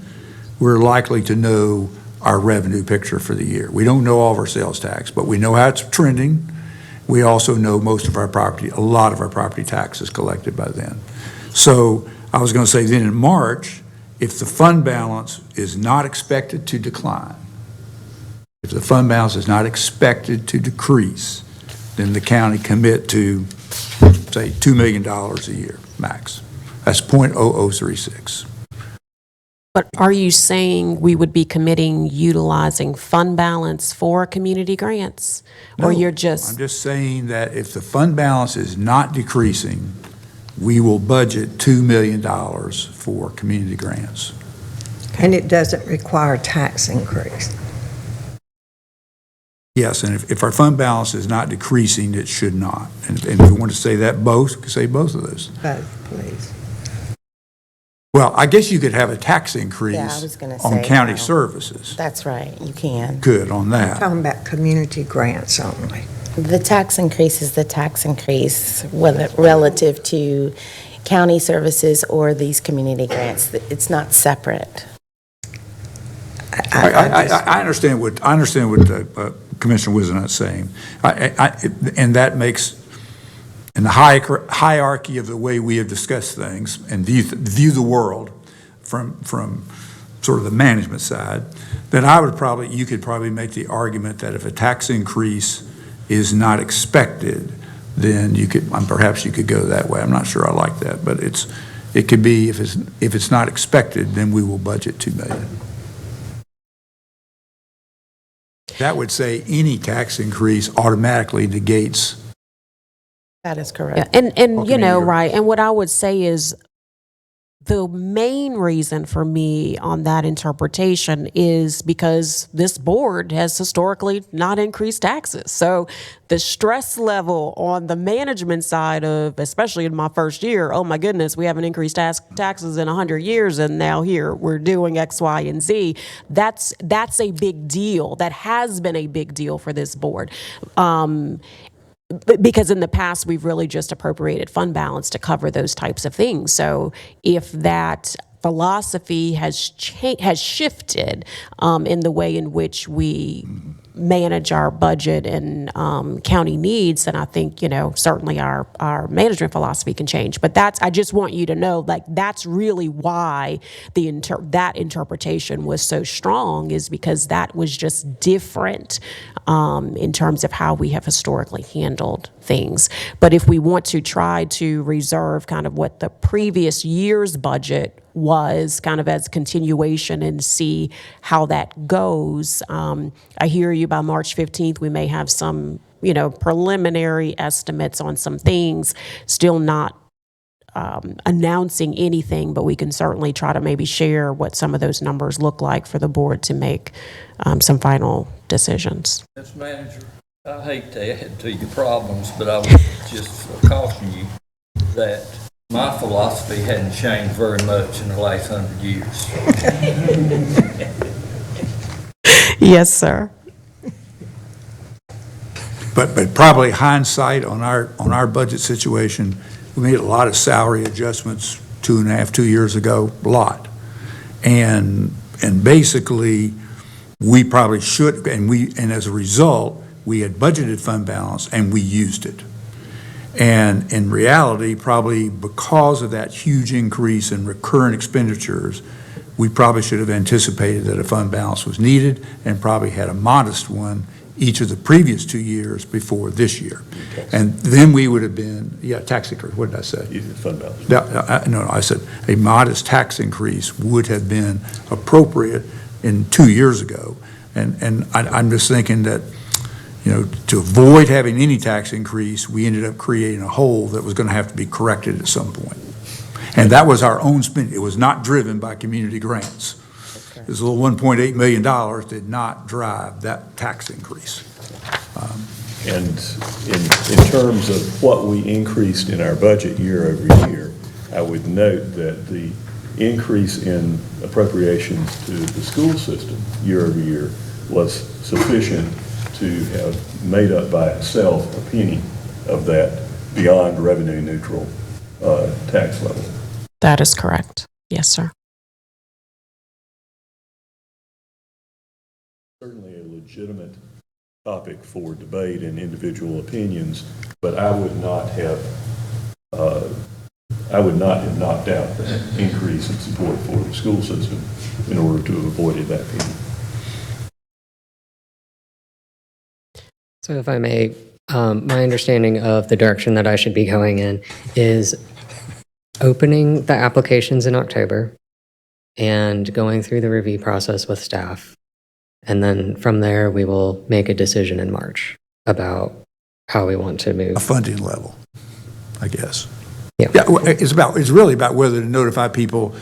we're likely to know our revenue picture for the year. We don't know all of our sales tax, but we know how it's trending. We also know most of our property, a lot of our property tax is collected by then. So I was going to say then in March, if the fund balance is not expected to decline, if the fund balance is not expected to decrease, then the county commit to, say, $2 million a year, max. That's 0.0036. But are you saying we would be committing utilizing fund balance for community grants? Or No, you're just, I'm just saying that if the fund balance is not decreasing, we will budget $2 million for community grants. And it doesn't require tax increase. Yes, and if our fund balance is not decreasing, it should not. And if you want to say that both, you can say both of those. Both, please. Well, I guess you could have a tax increase Yeah, I was gonna on say, county no. services. That's right, you can. Good on that. Talking about community grants only. The tax increase is the tax increase, whether relative to county services or these community grants. It's not separate. I understand what Commissioner Wisenhut's saying. And that makes, in the hierarchy of the way we have discussed things and view the world from sort of the management side, then you could probably make the argument that if a tax increase is not expected, then perhaps you could go that way. I'm not sure I like that, but it could be if it's not expected, then we will budget $2 million. That would say any tax increase automatically negates. That is correct. yeah, and you know, community right, and what I would say is the main reason for me on that interpretation is because this board has historically not increased taxes. So the stress level on the management side of, especially in my first year, oh my goodness, we haven't increased taxes in 100 years, and now here we're doing X, Y, and Z. That's a big deal. That has been a big deal for this board. because in the past, we've really just appropriated fund balance to cover those types of things. So if that philosophy has shifted in the way in which we manage our budget and county needs, then I think, certainly our management philosophy can change. But I just want you to know, like, that's really why that interpretation was so strong, is because that was just different in terms of how we have historically handled things. But if we want to try to reserve kind of what the previous year's budget was kind of as continuation and see how that goes. I hear you, by March 15th, we may have some, preliminary estimates on some things, still not announcing anything, but we can certainly try to maybe share what some of those numbers look like for the board to make some final decisions. Mr. Manager, I hate to add to your problems, but I would just caution you that my philosophy hadn't changed very much in the last 100 years. Yes, sir. But probably hindsight on our budget situation, we made a lot of salary adjustments 2 years ago, a lot. And basically, we probably should, and as a result, we had budgeted fund balance and we used it. And in reality, probably because of that huge increase in recurrent expenditures, we probably should have anticipated that a fund balance was needed and probably had a modest one each of the previous 2 years before this year. And then we would have been, tax increase, what did I say? Fund balance. No, I said a modest tax increase would have been appropriate in 2 years ago. And I'm just thinking that, to avoid having any tax increase, we ended up creating a hole that was going to have to be corrected at some point. And that was our own spending. It was not driven by community grants. This little $1.8 million did not drive that tax increase. And in terms of what we increased in our budget year over year, I would note that the increase in appropriations to the school system year over year was sufficient to have made up by itself a penny of that beyond revenue neutral tax level. That is correct. Yes, sir. Certainly a legitimate topic for debate and individual opinions, but I would not have knocked out the increase in support for the school system in order to have avoided that penny. So if I may, my understanding of the direction that I should be going in is opening the applications in October and going through the review process with staff. And then from there, we will make a decision in March about how we want to move. A funding level, I guess. Yeah. It's really about whether to notify people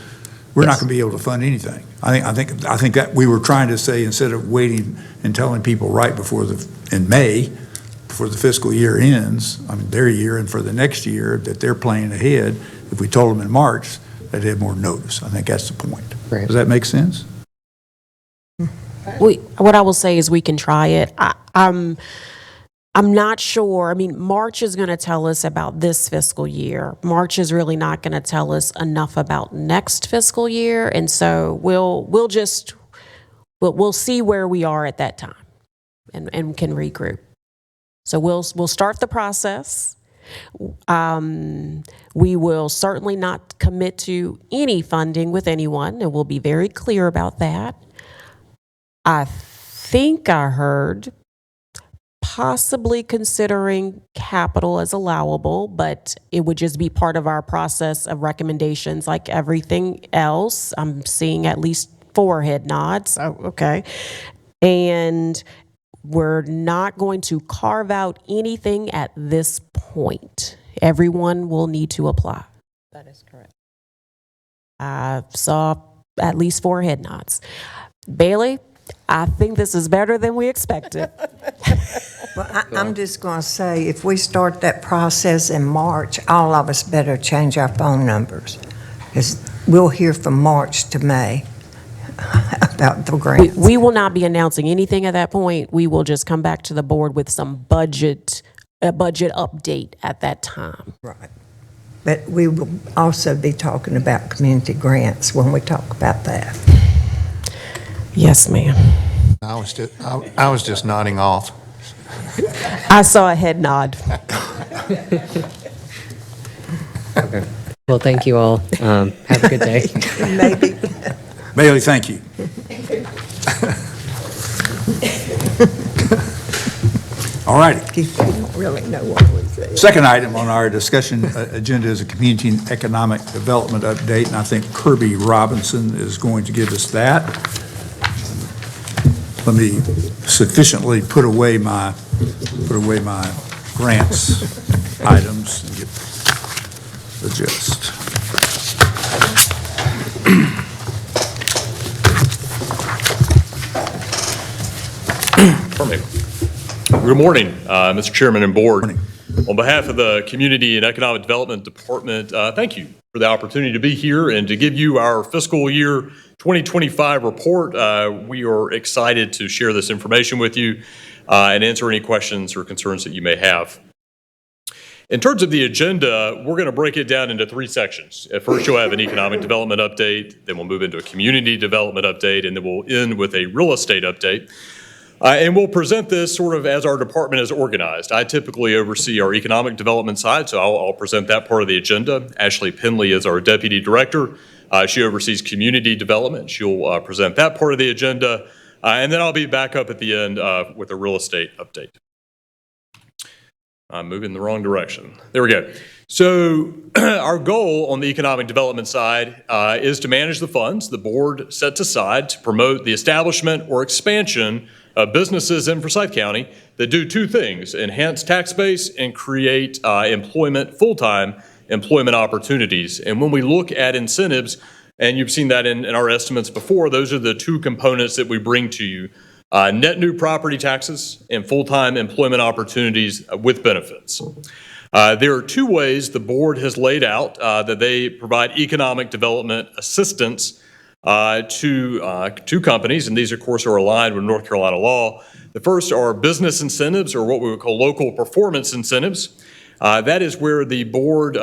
we're not going to be able to fund anything. I think that we were trying to say, instead of waiting and telling people right before in May, before the fiscal year ends, their year, and for the next year that they're planning ahead, if we told them in March, they'd have more notice. I think that's the point. Right. Does that make sense? What I will say is we can try it. I'm not sure. March is going to tell us about this fiscal year. March is really not going to tell us enough about next fiscal year, and so we'll see where we are at that time, and can regroup. So we'll start the process. We will certainly not commit to any funding with anyone, and we'll be very clear about that. I think I heard possibly considering capital as allowable, but it would just be part of our process of recommendations like everything else. I'm seeing at least 4 head nods. Oh, okay. And we're not going to carve out anything at this point. Everyone will need to apply. That is correct. I saw at least 4 head nods. Bailey, I think this is better than we expected. Well, I'm just going to say, if we start that process in March, all of us better change our phone numbers, because we'll hear from March to May about the grants. We will not be announcing anything at that point. We will just come back to the board with some budget a budget update at that time. Right. But we will also be talking about community grants when we talk about that. Yes, ma'am. I was just nodding off. I saw a head nod. Well, thank you all. Have a good day. Maybe. Bailey, thank you. All righty. You don't really know what we say. Second item on our discussion agenda is a community and economic development update, and I think Kirby Robinson is going to give us that. Let me sufficiently put away my grants items and get adjust. Good morning, Mr. Chairman and Board. On behalf of the Community and Economic Development Department, thank you for the opportunity to be here and to give you our fiscal year 2025 report. We are excited to share this information with you and answer any questions or concerns that you may have. In terms of the agenda, we're going to break it down into 3 sections. At first, you'll have an economic development update, then we'll move into a community development update, and then we'll end with a real estate update. And we'll present this sort of as our department is organized. I typically oversee our economic development side, so I'll present that part of the agenda. Ashley Penley is our deputy director. She oversees community development. She'll present that part of the agenda. And then I'll be back up at the end with a real estate update. I'm moving in the wrong direction. There we go. So our goal on the economic development side is to manage the funds the board sets aside to promote the establishment or expansion of businesses in Forsyth County that do 2 things: enhance tax base and create full-time employment opportunities. And when we look at incentives, and you've seen that in our estimates before, those are the 2 components that we bring to you: net new property taxes and full-time employment opportunities with benefits. There are 2 ways the board has laid out that they provide economic development assistance to companies, and these, of course, are aligned with North Carolina law. The first are business incentives, or what we would call local performance incentives. That is where the board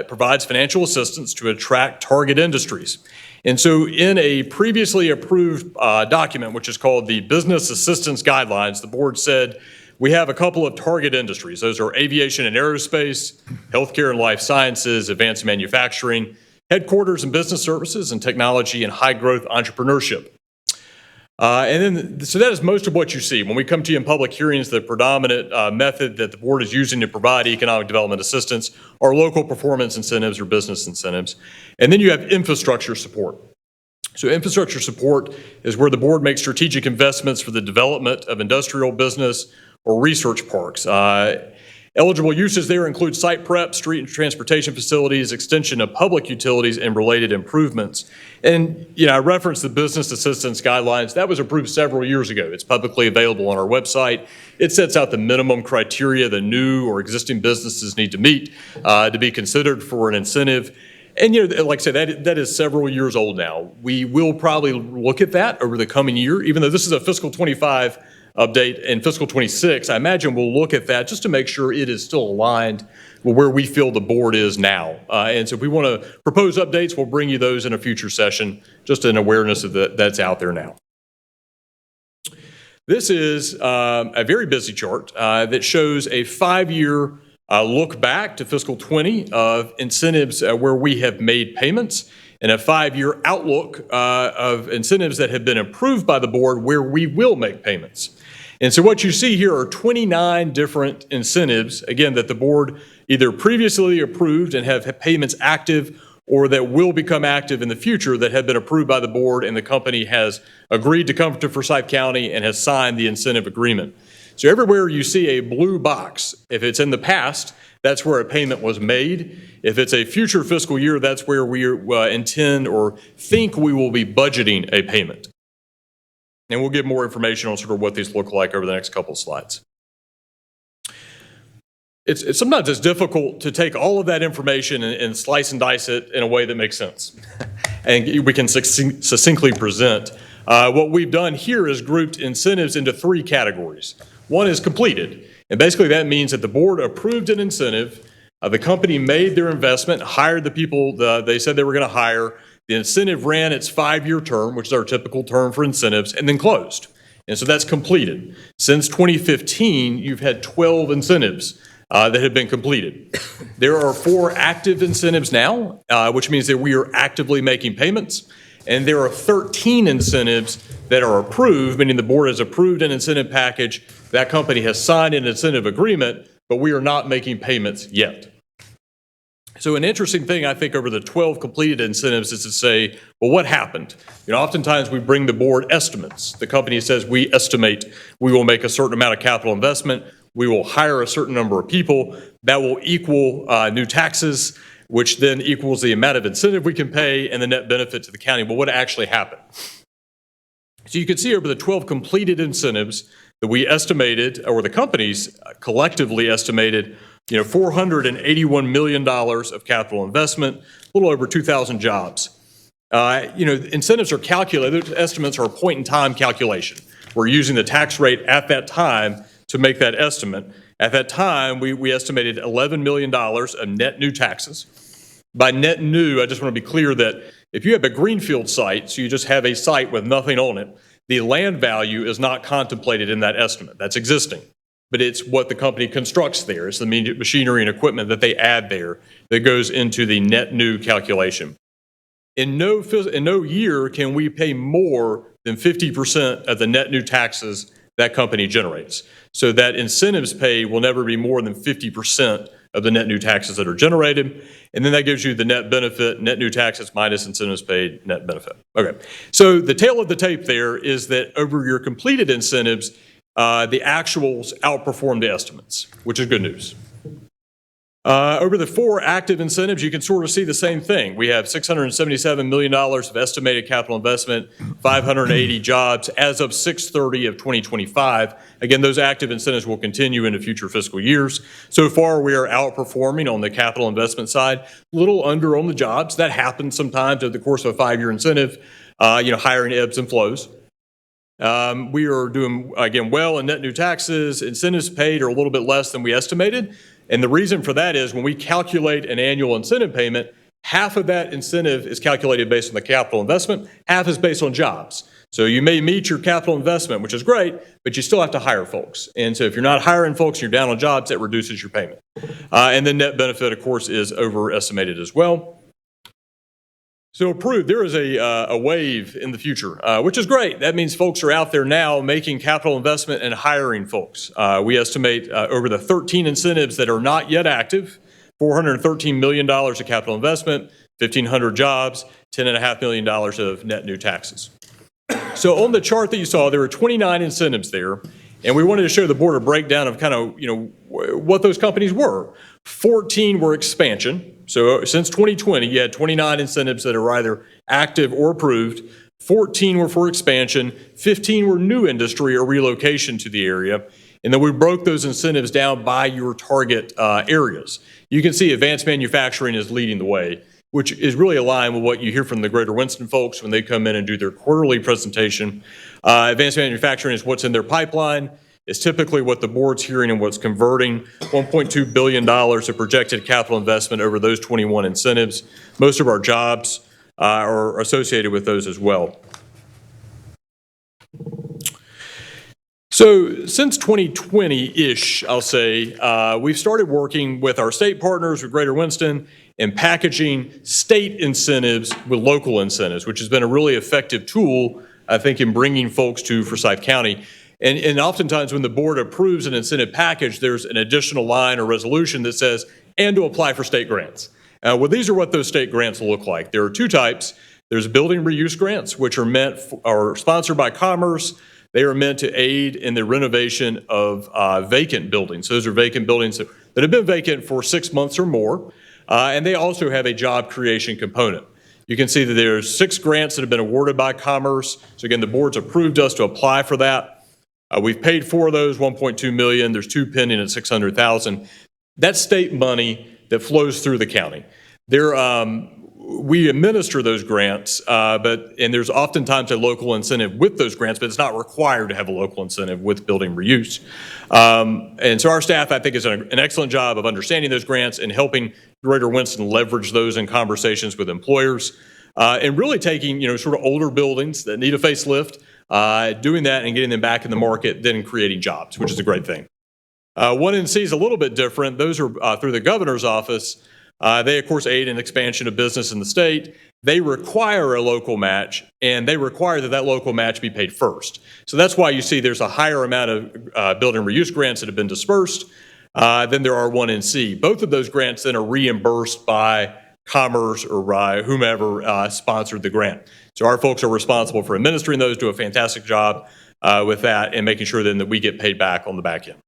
provides financial assistance to attract target industries. And so in a previously approved document, which is called the Business Assistance Guidelines, the board said, we have a couple of target industries. Those are aviation and aerospace, healthcare and life sciences, advanced manufacturing, headquarters and business services, and technology and high growth entrepreneurship. So that is most of what you see. When we come to you in public hearings, the predominant method that the board is using to provide economic development assistance are local performance incentives or business incentives. And then you have infrastructure support. So infrastructure support is where the board makes strategic investments for the development of industrial, business, or research parks. Eligible uses there include site prep, street and transportation facilities, extension of public utilities, and related improvements. And, I referenced the business assistance guidelines. That was approved several years ago. It's publicly available on our website. It sets out the minimum criteria that new or existing businesses need to meet to be considered for an incentive. And, like I said, that is several years old now. We will probably look at that over the coming year, even though this is a fiscal 25 update in fiscal 26. I imagine we'll look at that just to make sure it is still aligned with where we feel the board is now. And so if we want to propose updates, we'll bring you those in a future session, just an awareness of that's out there now. This is a very busy chart that shows a 5-year look back to fiscal 20 of incentives where we have made payments, and a 5-year outlook of incentives that have been approved by the board where we will make payments. And so what you see here are 29 different incentives, again, that the board either previously approved and have payments active, or that will become active in the future that have been approved by the board and the company has agreed to come to Forsyth County and has signed the incentive agreement. So everywhere you see a blue box, if it's in the past, that's where a payment was made. If it's a future fiscal year, that's where we intend or think we will be budgeting a payment. And we'll give more information on sort of what these look like over the next couple of slides. Sometimes it's difficult to take all of that information and slice and dice it in a way that makes sense. And we can succinctly present. What we've done here is grouped incentives into 3 categories. One is completed, And basically that means that the board approved an incentive, the company made their investment, hired the people they said they were going to hire, the incentive ran its 5-year term, which is our typical term for incentives, and then closed. And so that's completed. Since 2015, you've had 12 incentives that have been completed. There are 4 active incentives now, which means that we are actively making payments. And there are 13 incentives that are approved, meaning the board has approved an incentive package. That company has signed an incentive agreement, but we are not making payments yet. So an interesting thing, I think, over the 12 completed incentives is to say, well, what happened? Oftentimes we bring the board estimates. The company says we estimate we will make a certain amount of capital investment. We will hire a certain number of people. That will equal new taxes, which then equals the amount of incentive we can pay and the net benefit to the county. But what actually happened? So you can see over the 12 completed incentives that we estimated, or the companies collectively estimated, $481 million of capital investment, a little over 2,000 jobs. Incentives are calculated, those estimates are a point-in-time calculation. We're using the tax rate at that time to make that estimate. At that time, we estimated $11 million of net new taxes. By net new, I just want to be clear that if you have a greenfield site, so you just have a site with nothing on it, the land value is not contemplated in that estimate. That's existing. But it's what the company constructs there. It's the machinery and equipment that they add there that goes into the net new calculation. In no year can we pay more than 50% of the net new taxes that company generates. So that incentives paid will never be more than 50% of the net new taxes that are generated. And then that gives you the net benefit, net new taxes minus incentives paid, net benefit. Okay, so the tail of the tape there is that over your completed incentives, the actuals outperform the estimates, which is good news. Over the 4 active incentives, you can sort of see the same thing. We have $677 million of estimated capital investment, 580 jobs as of 6/30 of 2025. Again, those active incentives will continue into future fiscal years. So far, we are outperforming on the capital investment side, a little under on the jobs. That happens sometimes over the course of a 5-year incentive. Hiring ebbs and flows. We are doing, again, well in net new taxes. Incentives paid are a little bit less than we estimated. And the reason for that is when we calculate an annual incentive payment, half of that incentive is calculated based on the capital investment, half is based on jobs. So you may meet your capital investment, which is great, but you still have to hire folks. And so if you're not hiring folks, you're down on jobs, that reduces your payment. And then net benefit, of course, is overestimated as well. So approved, there is a wave in the future, which is great. That means folks are out there now making capital investment and hiring folks. We estimate over the 13 incentives that are not yet active, $413 million of capital investment, 1,500 jobs, $10.5 million of net new taxes. So on the chart that you saw, there were 29 incentives there, and we wanted to show the board a breakdown of kind of, what those companies were. 14 were expansion. So since 2020, you had 29 incentives that are either active or approved. 14 were for expansion. 15 were new industry or relocation to the area. And then we broke those incentives down by your target areas. You can see advanced manufacturing is leading the way, which is really aligned with what you hear from the Greater Winston folks when they come in and do their quarterly presentation. Advanced manufacturing is what's in their pipeline. It's typically what the board's hearing and what's converting. $1.2 billion of projected capital investment over those 21 incentives. Most of our jobs are associated with those as well. So since 2020-ish, I'll say, we've started working with our state partners with Greater Winston and packaging state incentives with local incentives, which has been a really effective tool, I think, in bringing folks to Forsyth County. And oftentimes when the board approves an incentive package, there's an additional line or resolution that says, and to apply for state grants. Well, these are what those state grants look like. There are 2 types. There's building reuse grants, which are sponsored by Commerce. They are meant to aid in the renovation of vacant buildings. Those are vacant buildings that have been vacant for 6 months or more. And they also have a job creation component. You can see that there's 6 grants that have been awarded by Commerce. So again, the board's approved us to apply for that. We've paid 4 of those, $1.2 million. There's 2 pending at $600,000. That's state money that flows through the county. we administer those grants, and there's oftentimes a local incentive with those grants, but it's not required to have a local incentive with building reuse. And so our staff, I think, has done an excellent job of understanding those grants and helping Greater Winston leverage those in conversations with employers, and really taking, sort of older buildings that need a facelift, doing that and getting them back in the market, then creating jobs, which is a great thing. 1NC is a little bit different. Those are through the governor's office. They, of course, aid in expansion of business in the state. They require a local match, and they require that local match be paid first. So that's why you see there's a higher amount of building reuse grants that have been dispersed than there are 1NC. Both of those grants then are reimbursed by Commerce or by whomever sponsored the grant. So our folks are responsible for administering those, do a fantastic job with that, and making sure then that we get paid back on the back end.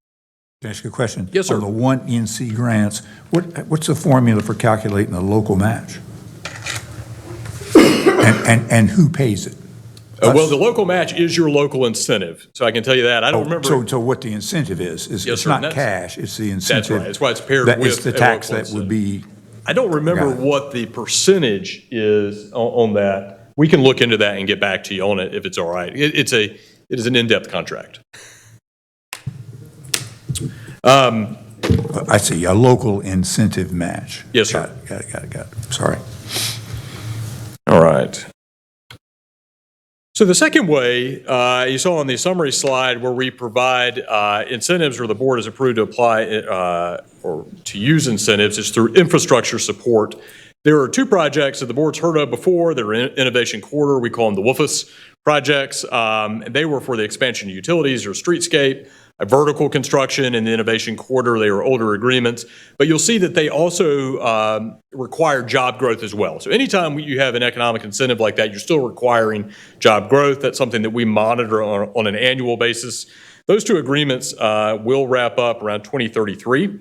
Can I ask you a question? Yes, sir. On the 1NC grants, what's the formula for calculating a local match? And who pays it? Well, the local match is your local incentive, so I can tell you that. I don't remember. So what the incentive is Yes, it's sir, not that's- cash, it's the That's incentive. right. That's why it's paired That with is the a tax local that would incentive. be, I don't remember Got it. what the percentage is on that. We can look into that and get back to you on it if it's all right. It is an in-depth contract. I see, a local incentive match. Yes, sir. Got it. Sorry. All right. So the second way, you saw on the summary slide where we provide incentives or the board has approved to apply or to use incentives is through infrastructure support. There are two projects that the board's heard of before. They're in Innovation Corridor. We call them the WUFUS projects. They were for the expansion of utilities or streetscape, a vertical construction, and the Innovation Corridor. They were older agreements. But you'll see that they also require job growth as well. So anytime you have an economic incentive like that, you're still requiring job growth. That's something that we monitor on an annual basis. Those two agreements will wrap up around 2033.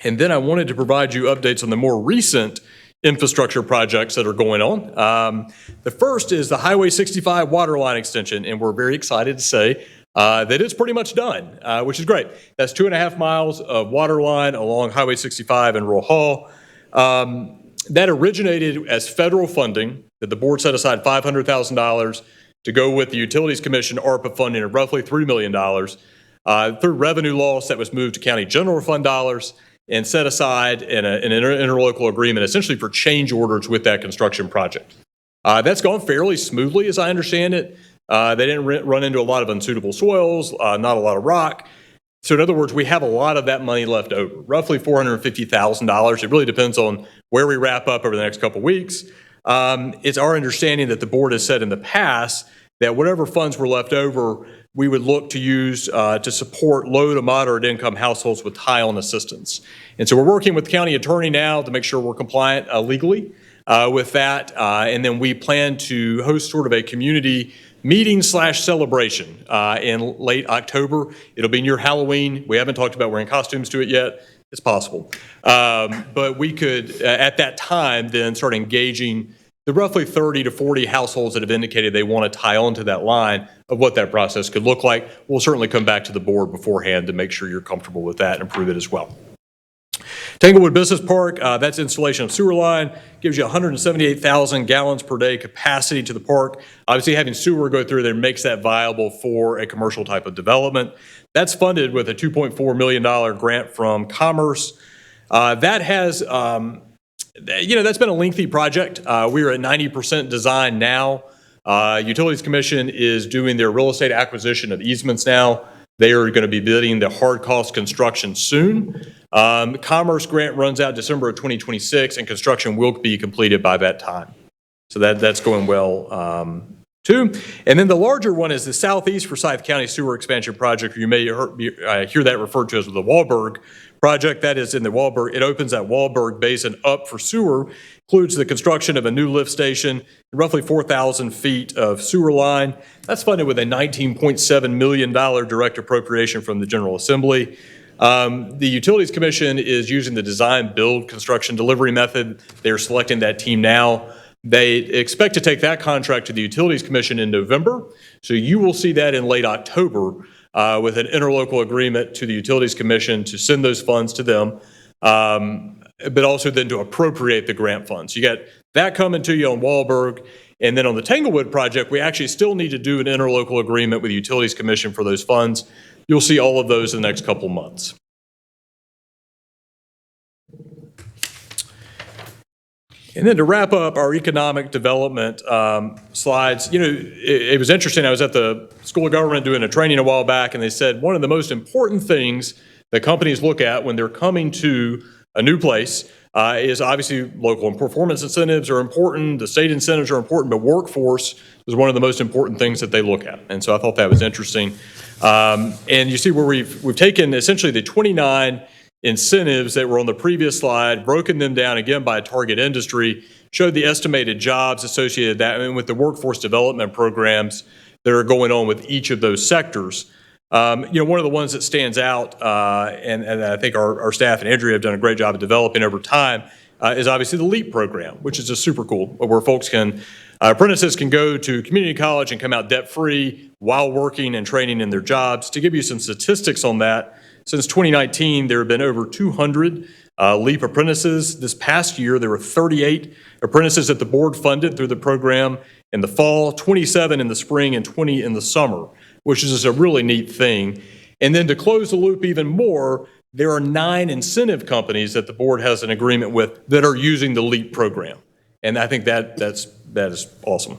And then I wanted to provide you updates on the more recent infrastructure projects that are going on. The first is the Highway 65 water line extension, and we're very excited to say that it's pretty much done, which is great. That's 2.5 miles of water line along Highway 65 in Rural Hall. That originated as federal funding that the board set aside $500,000 to go with the Utilities Commission ARPA funding of roughly $3 million. Through revenue loss, that was moved to county general fund dollars and set aside in an interlocal agreement essentially for change orders with that construction project. That's gone fairly smoothly as I understand it. They didn't run into a lot of unsuitable soils, not a lot of rock. So in other words, we have a lot of that money left over, roughly $450,000. It really depends on where we wrap up over the next couple of weeks. It's our understanding that the board has said in the past that whatever funds were left over, we would look to use to support low to moderate income households with Tile assistance. And so we're working with the county attorney now to make sure we're compliant legally with that. And then we plan to host sort of a community meeting / celebration in late October. It'll be near Halloween. We haven't talked about wearing costumes to it yet. It's possible. But we could, at that time, then start engaging the roughly 30 to 40 households that have indicated they want to tie onto that line of what that process could look like. We'll certainly come back to the board beforehand to make sure you're comfortable with that and approve it as well. Tanglewood Business Park, that's installation of sewer line, gives you 178,000 gallons per day capacity to the park. Obviously, having sewer go through there makes that viable for a commercial type of development. That's funded with a $2.4 million grant from Commerce. That has, that's been a lengthy project. We're at 90% design now. Utilities Commission is doing their real estate acquisition of easements now. They are going to be bidding the hard cost construction soon. Commerce grant runs out December of 2026, and construction will be completed by that time. So that's going well too. And then the larger one is the Southeast Forsyth County Sewer Expansion Project. You may hear that referred to as the Wahlberg project. That is in the Wahlberg. It opens that Wahlberg Basin up for sewer, includes the construction of a new lift station, roughly 4,000 feet of sewer line. That's funded with a $19.7 million direct appropriation from the General Assembly. The Utilities Commission is using the design, build, construction, delivery method. They're selecting that team now. They expect to take that contract to the Utilities Commission in November. So you will see that in late October with an interlocal agreement to the Utilities Commission to send those funds to them. but also then to appropriate the grant funds. You got that coming to you on Wahlberg. And then on the Tanglewood project, we actually still need to do an interlocal agreement with the Utilities Commission for those funds. You'll see all of those in the next couple months. And then to wrap up our economic development slides, it was interesting. I was at the School of Government doing a training a while back, and they said one of the most important things that companies look at when they're coming to a new place is obviously local and performance incentives are important, the state incentives are important, but workforce is one of the most important things that they look at. And so I thought that was interesting. And you see where we've taken essentially the 29 incentives that were on the previous slide, broken them down again by target industry, showed the estimated jobs associated with the workforce development programs that are going on with each of those sectors. One of the ones that stands out, and I think our staff and Andrea have done a great job of developing over time, is obviously the LEAP program, which is just super cool, where apprentices can go to community college and come out debt-free while working and training in their jobs. To give you some statistics on that, since 2019, there have been over 200 LEAP apprentices. This past year, there were 38 apprentices that the board funded through the program in the fall, 27 in the spring, and 20 in the summer, which is just a really neat thing. And then to close the loop even more, there are 9 incentive companies that the board has an agreement with that are using the LEAP program. And I think that is awesome.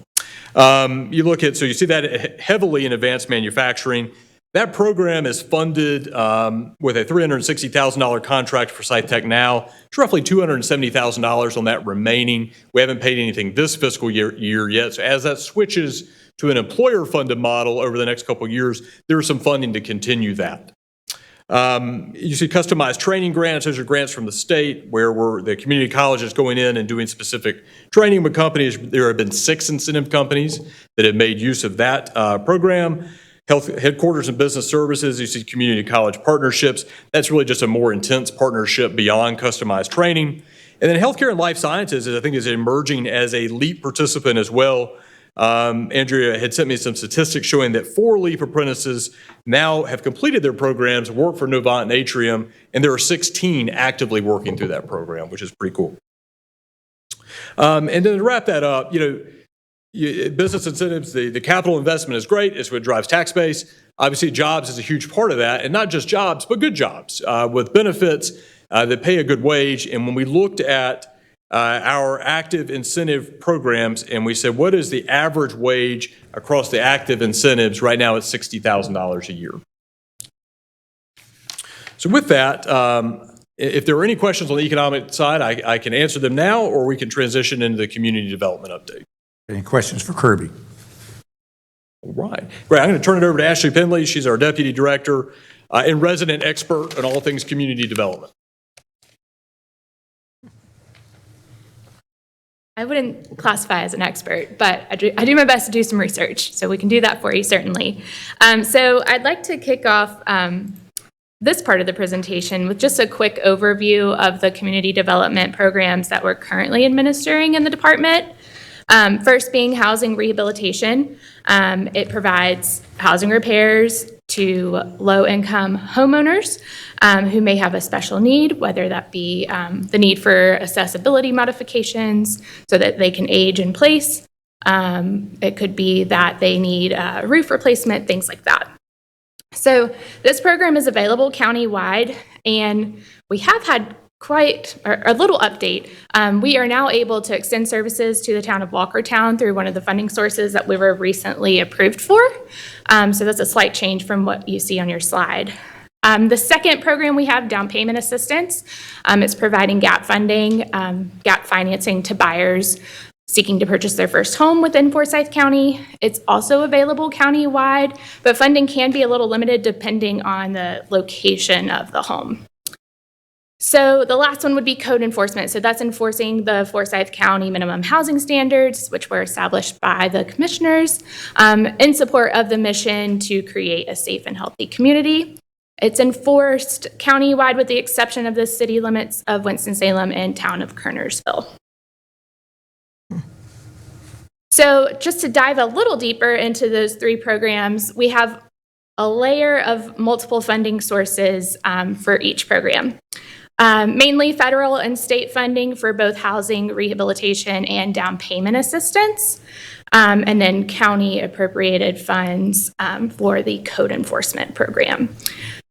So you see that heavily in advanced manufacturing. That program is funded with a $360,000 contract for SciTech Now. It's roughly $270,000 on that remaining. We haven't paid anything this fiscal year yet. So as that switches to an employer-funded model over the next couple of years, there's some funding to continue that. You see customized training grants. Those are grants from the state where the community colleges going in and doing specific training with companies. There have been 6 incentive companies that have made use of that program. Health headquarters and business services, you see community college partnerships. That's really just a more intense partnership beyond customized training. And then healthcare and life sciences, I think, is emerging as a LEAP participant as well. Andrea had sent me some statistics showing that 4 LEAP apprentices now have completed their programs, work for Novant and Atrium, and there are 16 actively working through that program, which is pretty cool. And then to wrap that up, business incentives, the capital investment is great. It's what drives tax base. Obviously, jobs is a huge part of that, and not just jobs, but good jobs with benefits that pay a good wage. And when we looked at our active incentive programs and we said, what is the average wage across the active incentives? Right now, it's $60,000 a year. So with that, if there are any questions on the economic side, I can answer them now, or we can transition into the community development update. Any questions for Kirby? All right. Great. I'm going to turn it over to Ashley Penley. She's our Deputy Director and resident expert on all things community development. I wouldn't classify as an expert, but I do my best to do some research, so we can do that for you, certainly. So I'd like to kick off this part of the presentation with just a quick overview of the community development programs that we're currently administering in the department. First being housing rehabilitation. It provides housing repairs to low-income homeowners who may have a special need, whether that be the need for accessibility modifications so that they can age in place. It could be that they need a roof replacement, things like that. So this program is available countywide, and we have had quite a little update. We are now able to extend services to the town of Walkertown through one of the funding sources that we were recently approved for. So that's a slight change from what you see on your slide. The second program we have, down payment assistance. It's providing gap funding, gap financing to buyers seeking to purchase their first home within Forsyth County. It's also available countywide, but funding can be a little limited depending on the location of the home. So the last one would be code enforcement. So that's enforcing the Forsyth County minimum housing standards, which were established by the commissioners in support of the mission to create a safe and healthy community. It's enforced countywide with the exception of the city limits of Winston-Salem and town of Kernersville. So just to dive a little deeper into those 3 programs, we have a layer of multiple funding sources for each program. Mainly federal and state funding for both housing rehabilitation and down payment assistance, and then county appropriated funds for the code enforcement program.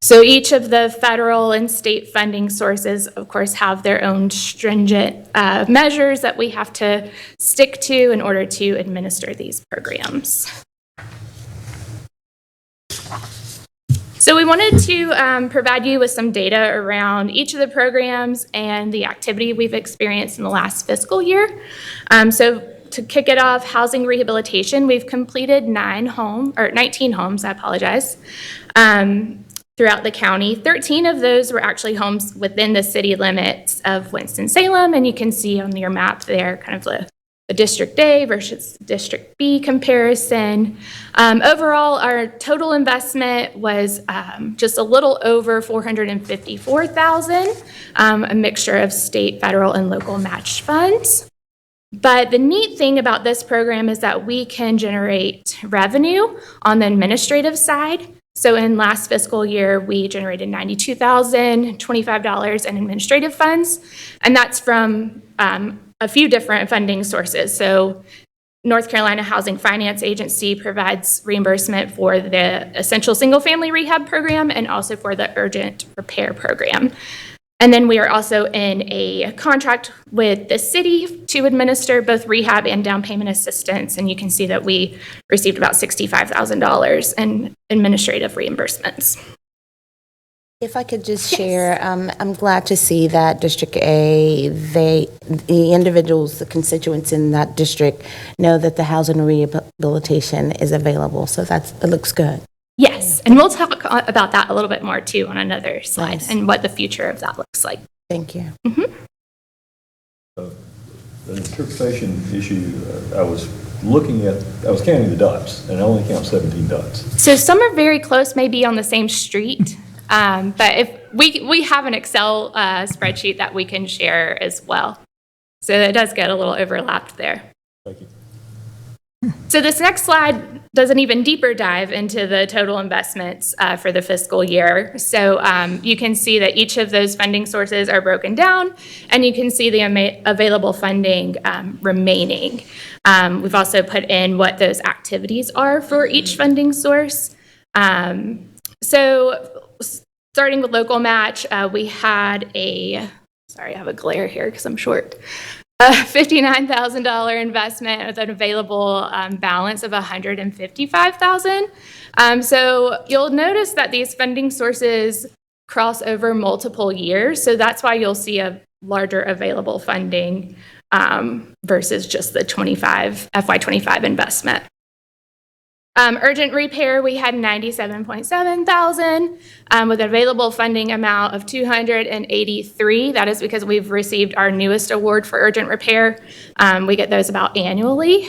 So each of the federal and state funding sources, of course, have their own stringent measures that we have to stick to in order to administer these programs. So we wanted to provide you with some data around each of the programs and the activity we've experienced in the last fiscal year. So to kick it off, housing rehabilitation, we've completed 19 homes, I apologize, throughout the county. 13 of those were actually homes within the city limits of Winston-Salem, and you can see on your map there kind of the District A versus District B comparison. Overall, our total investment was just a little over $454,000, a mixture of state, federal, and local matched funds. But the neat thing about this program is that we can generate revenue on the administrative side. So in last fiscal year, we generated $92,025 in administrative funds, and that's from a few different funding sources. So North Carolina Housing Finance Agency provides reimbursement for the Essential Single Family Rehab Program and also for the Urgent Repair Program. And then we are also in a contract with the city to administer both rehab and down payment assistance. And you can see that we received about $65,000 in administrative reimbursements. If I could just share, I'm glad to see that District A, the individuals, the constituents in that district know that the housing rehabilitation is available. So it looks good. Yes, and we'll talk about that a little bit more too on another slide and what the future of that looks like. Thank you. The interpretation issue, I was counting the dots, and I only count 17 dots. So some are very close, maybe on the same street, but if we have an Excel spreadsheet that we can share as well. So it does get a little overlapped there. Thank you. So this next slide does an even deeper dive into the total investments for the fiscal year. So you can see that each of those funding sources are broken down, and you can see the available funding remaining. We've also put in what those activities are for each funding source. So starting with local match, we had sorry, I have a glare here because I'm short. A $59,000 investment with an available balance of $155,000. So you'll notice that these funding sources cross over multiple years. So that's why you'll see a larger available funding versus just the FY25 investment. Urgent repair, we had $97,700 with an available funding amount of $283,000. That is because we've received our newest award for urgent repair. We get those about annually.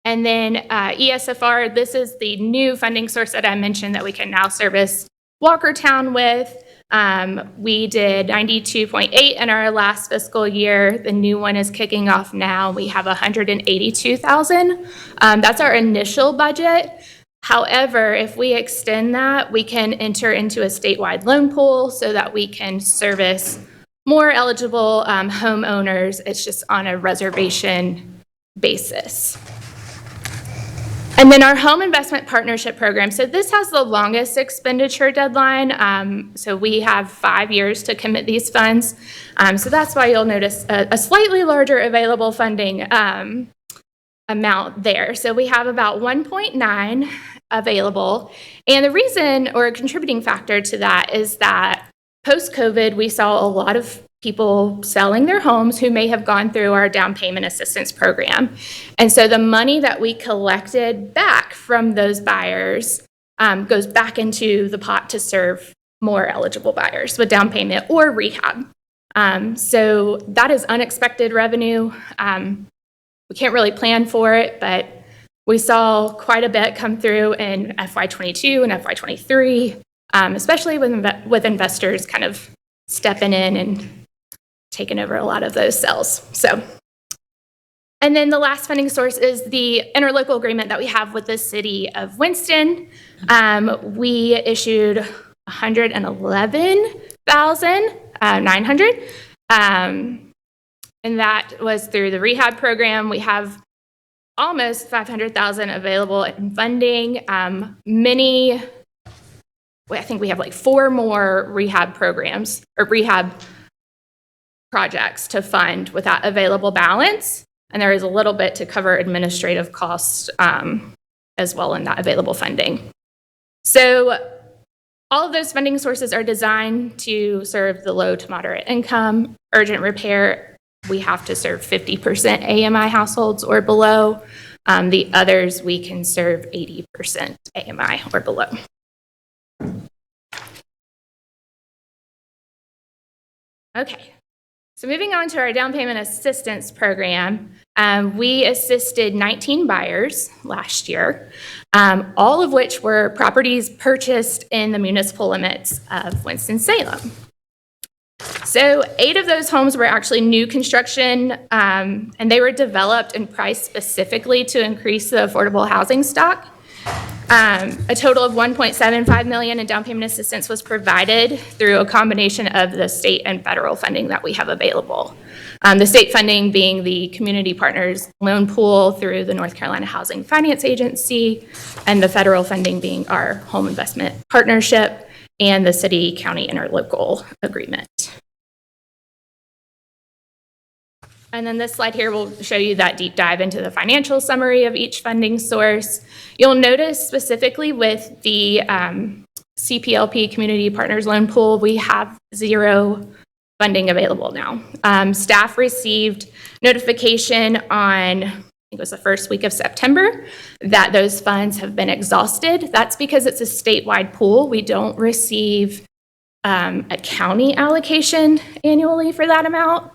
And then ESFR, this is the new funding source that I mentioned that we can now service Walkertown with. We did 92.8 in our last fiscal year. The new one is kicking off now. We have 182,000. That's our initial budget. However, if we extend that, we can enter into a statewide loan pool so that we can service more eligible homeowners. It's just on a reservation basis. And then our home investment partnership program. So this has the longest expenditure deadline. So we have 5 years to commit these funds. So that's why you'll notice a slightly larger available funding amount there. So we have about 1.9 available. And the reason or a contributing factor to that is that post-COVID, we saw a lot of people selling their homes who may have gone through our down payment assistance program. And so the money that we collected back from those buyers goes back into the pot to serve more eligible buyers with down payment or rehab. So that is unexpected revenue. We can't really plan for it, but we saw quite a bit come through in FY22 and FY23, especially with investors kind of stepping in and taken over a lot of those sales. So, and then the last funding source is the interlocal agreement that we have with the city of Winston. We issued $111,000 900. And that was through the rehab program. We have almost 500,000 available in funding. I think we have like 4 more rehab programs or rehab projects to fund with that available balance. And there is a little bit to cover administrative costs as well in that available funding. So all of those funding sources are designed to serve the low to moderate income. Urgent repair, we have to serve 50% AMI households or below. The others, we can serve 80% AMI or below. Okay, so moving on to our down payment assistance program, we assisted 19 buyers last year, all of which were properties purchased in the municipal limits of Winston-Salem. So 8 of those homes were actually new construction, and they were developed and priced specifically to increase the affordable housing stock. A total of $1.75 million in down payment assistance was provided through a combination of the state and federal funding that we have available. The state funding being the Community Partners Loan Pool through the North Carolina Housing Finance Agency, and the federal funding being our Home Investment Partnership and the city-county interlocal agreement. And then this slide here will show you that deep dive into the financial summary of each funding source. You'll notice specifically with the CPLP Community Partners Loan Pool, we have 0 funding available now. Staff received notification on, I think it was the first week of September, that those funds have been exhausted. That's because it's a statewide pool. We don't receive a county allocation annually for that amount.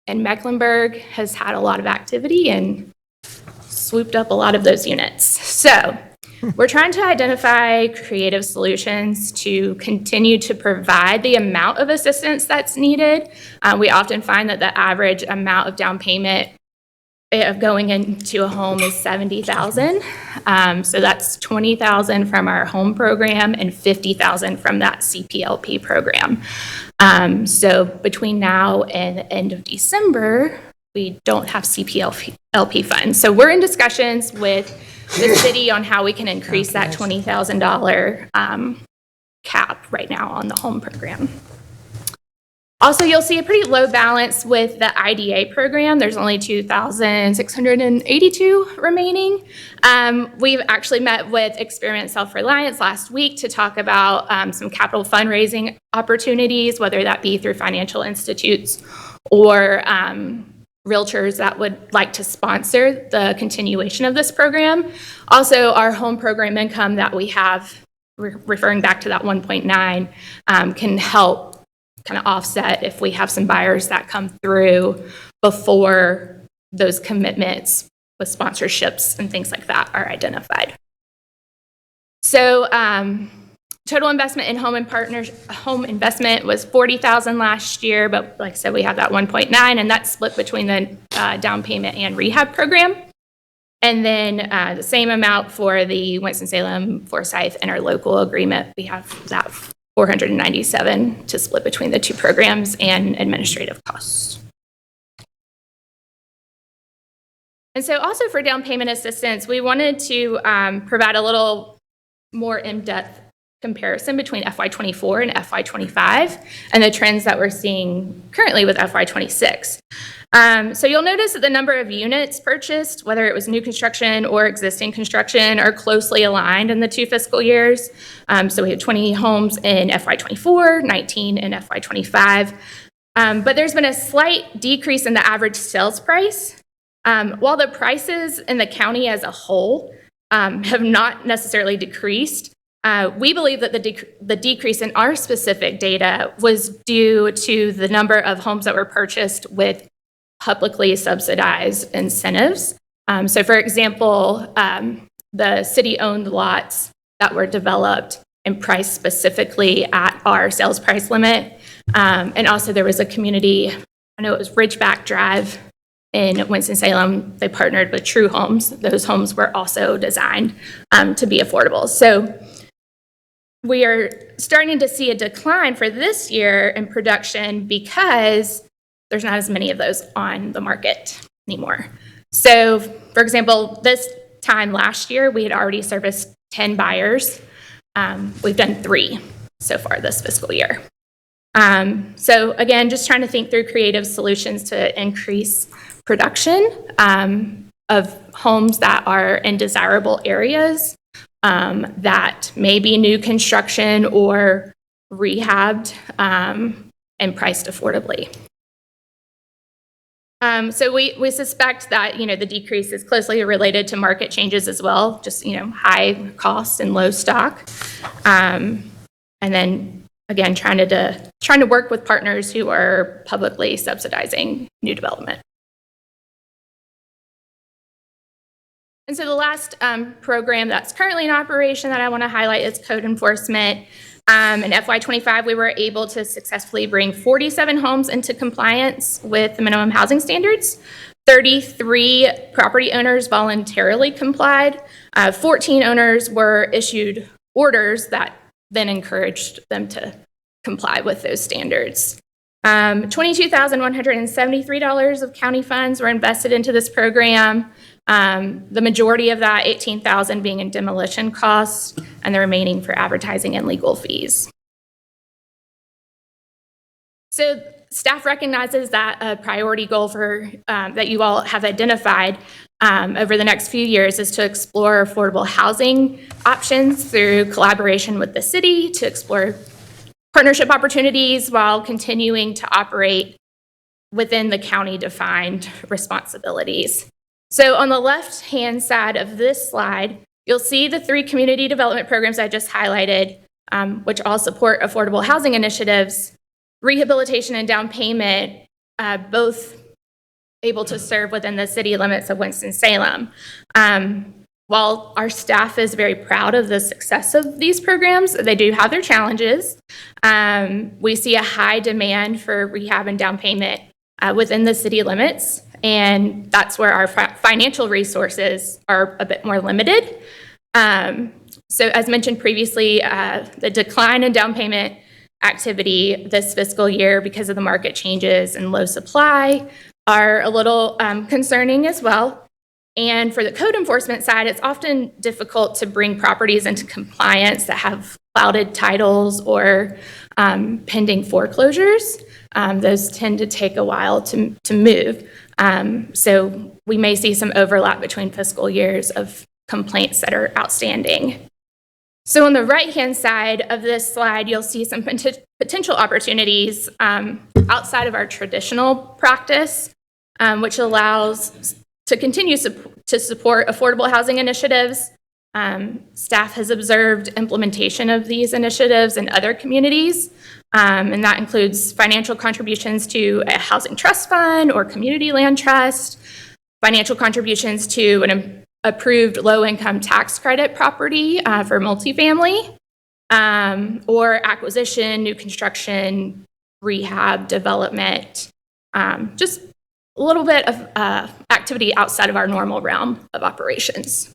And Mecklenburg has had a lot of activity and swooped up a lot of those units. So we're trying to identify creative solutions to continue to provide the amount of assistance that's needed. We often find that the average amount of down payment of going into a home is $70,000. So that's $20,000 from our home program and $50,000 from that CPLP program. So between now and the end of December, we don't have CPLP funds. So we're in discussions with the city on how we can increase that $20,000 cap right now on the home program. Also, you'll see a pretty low balance with the IDA program. There's only 2,682 remaining. We've actually met with Experiment Self-Reliance last week to talk about some capital fundraising opportunities, whether that be through financial institutes or realtors that would like to sponsor the continuation of this program. Also, our home program income that we have, referring back to that 1.9, can help kind of offset if we have some buyers that come through before those commitments with sponsorships and things like that are identified. So total investment in home investment was $40,000 last year, but like I said, we have that 1.9, and that's split between the down payment and rehab program. And then the same amount for the Winston-Salem Forsyth interlocal agreement. We have that 497 to split between the 2 programs and administrative costs. And so also for down payment assistance, we wanted to provide a little more in-depth comparison between FY24 and FY25 and the trends that we're seeing currently with FY26. So you'll notice that the number of units purchased, whether it was new construction or existing construction, are closely aligned in the 2 fiscal years. So we had 20 homes in FY24, 19 in FY25. But there's been a slight decrease in the average sales price. While the prices in the county as a whole have not necessarily decreased, we believe that the decrease in our specific data was due to the number of homes that were purchased with publicly subsidized incentives. So for example, the city-owned lots that were developed and priced specifically at our sales price limit. And also there was a community, I know it was Ridgeback Drive in Winston-Salem. They partnered with True Homes. Those homes were also designed to be affordable. So we are starting to see a decline for this year in production because there's not as many of those on the market anymore. So, for example, this time last year, we had already serviced 10 buyers. We've done 3 so far this fiscal year. So again, just trying to think through creative solutions to increase production of homes that are in desirable areas that may be new construction or rehabbed and priced affordably. So we suspect that, the decrease is closely related to market changes as well, just, high cost and low stock. And then, again, trying to work with partners who are publicly subsidizing new development. And so the last program that's currently in operation that I want to highlight is code enforcement. In FY25, we were able to successfully bring 47 homes into compliance with the minimum housing standards. 33 property owners voluntarily complied. 14 owners were issued orders that then encouraged them to comply with those standards. $22,173 of county funds were invested into this program. The majority of that, $18,000, being in demolition costs, and the remaining for advertising and legal fees. So staff recognizes that a priority goal for that you all have identified over the next few years is to explore affordable housing options through collaboration with the city, to explore partnership opportunities while continuing to operate within the county-defined responsibilities. So on the left-hand side of this slide, you'll see the 3 community development programs I just highlighted, which all support affordable housing initiatives, rehabilitation and down payment, both able to serve within the city limits of Winston-Salem. While our staff is very proud of the success of these programs, they do have their challenges. We see a high demand for rehab and down payment within the city limits, and that's where our financial resources are a bit more limited. So as mentioned previously, the decline in down payment activity this fiscal year because of the market changes and low supply are a little concerning as well. And for the code enforcement side, it's often difficult to bring properties into compliance that have clouded titles or pending foreclosures. Those tend to take a while to move. So we may see some overlap between fiscal years of complaints that are outstanding. So on the right-hand side of this slide, you'll see some potential opportunities outside of our traditional practice, which allows to continue to support affordable housing initiatives. Staff has observed implementation of these initiatives in other communities, and that includes financial contributions to a housing trust fund or community land trust, financial contributions to an approved low-income tax credit property for multifamily, or acquisition, new construction, rehab, development, just a little bit of activity outside of our normal realm of operations.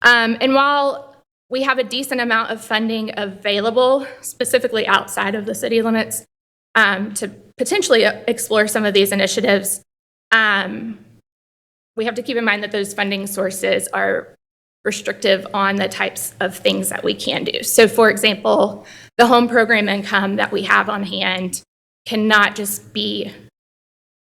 And while we have a decent amount of funding available, specifically outside of the city limits, to potentially explore some of these initiatives, we have to keep in mind that those funding sources are restrictive on the types of things that we can do. So for example, the home program income that we have on hand cannot just be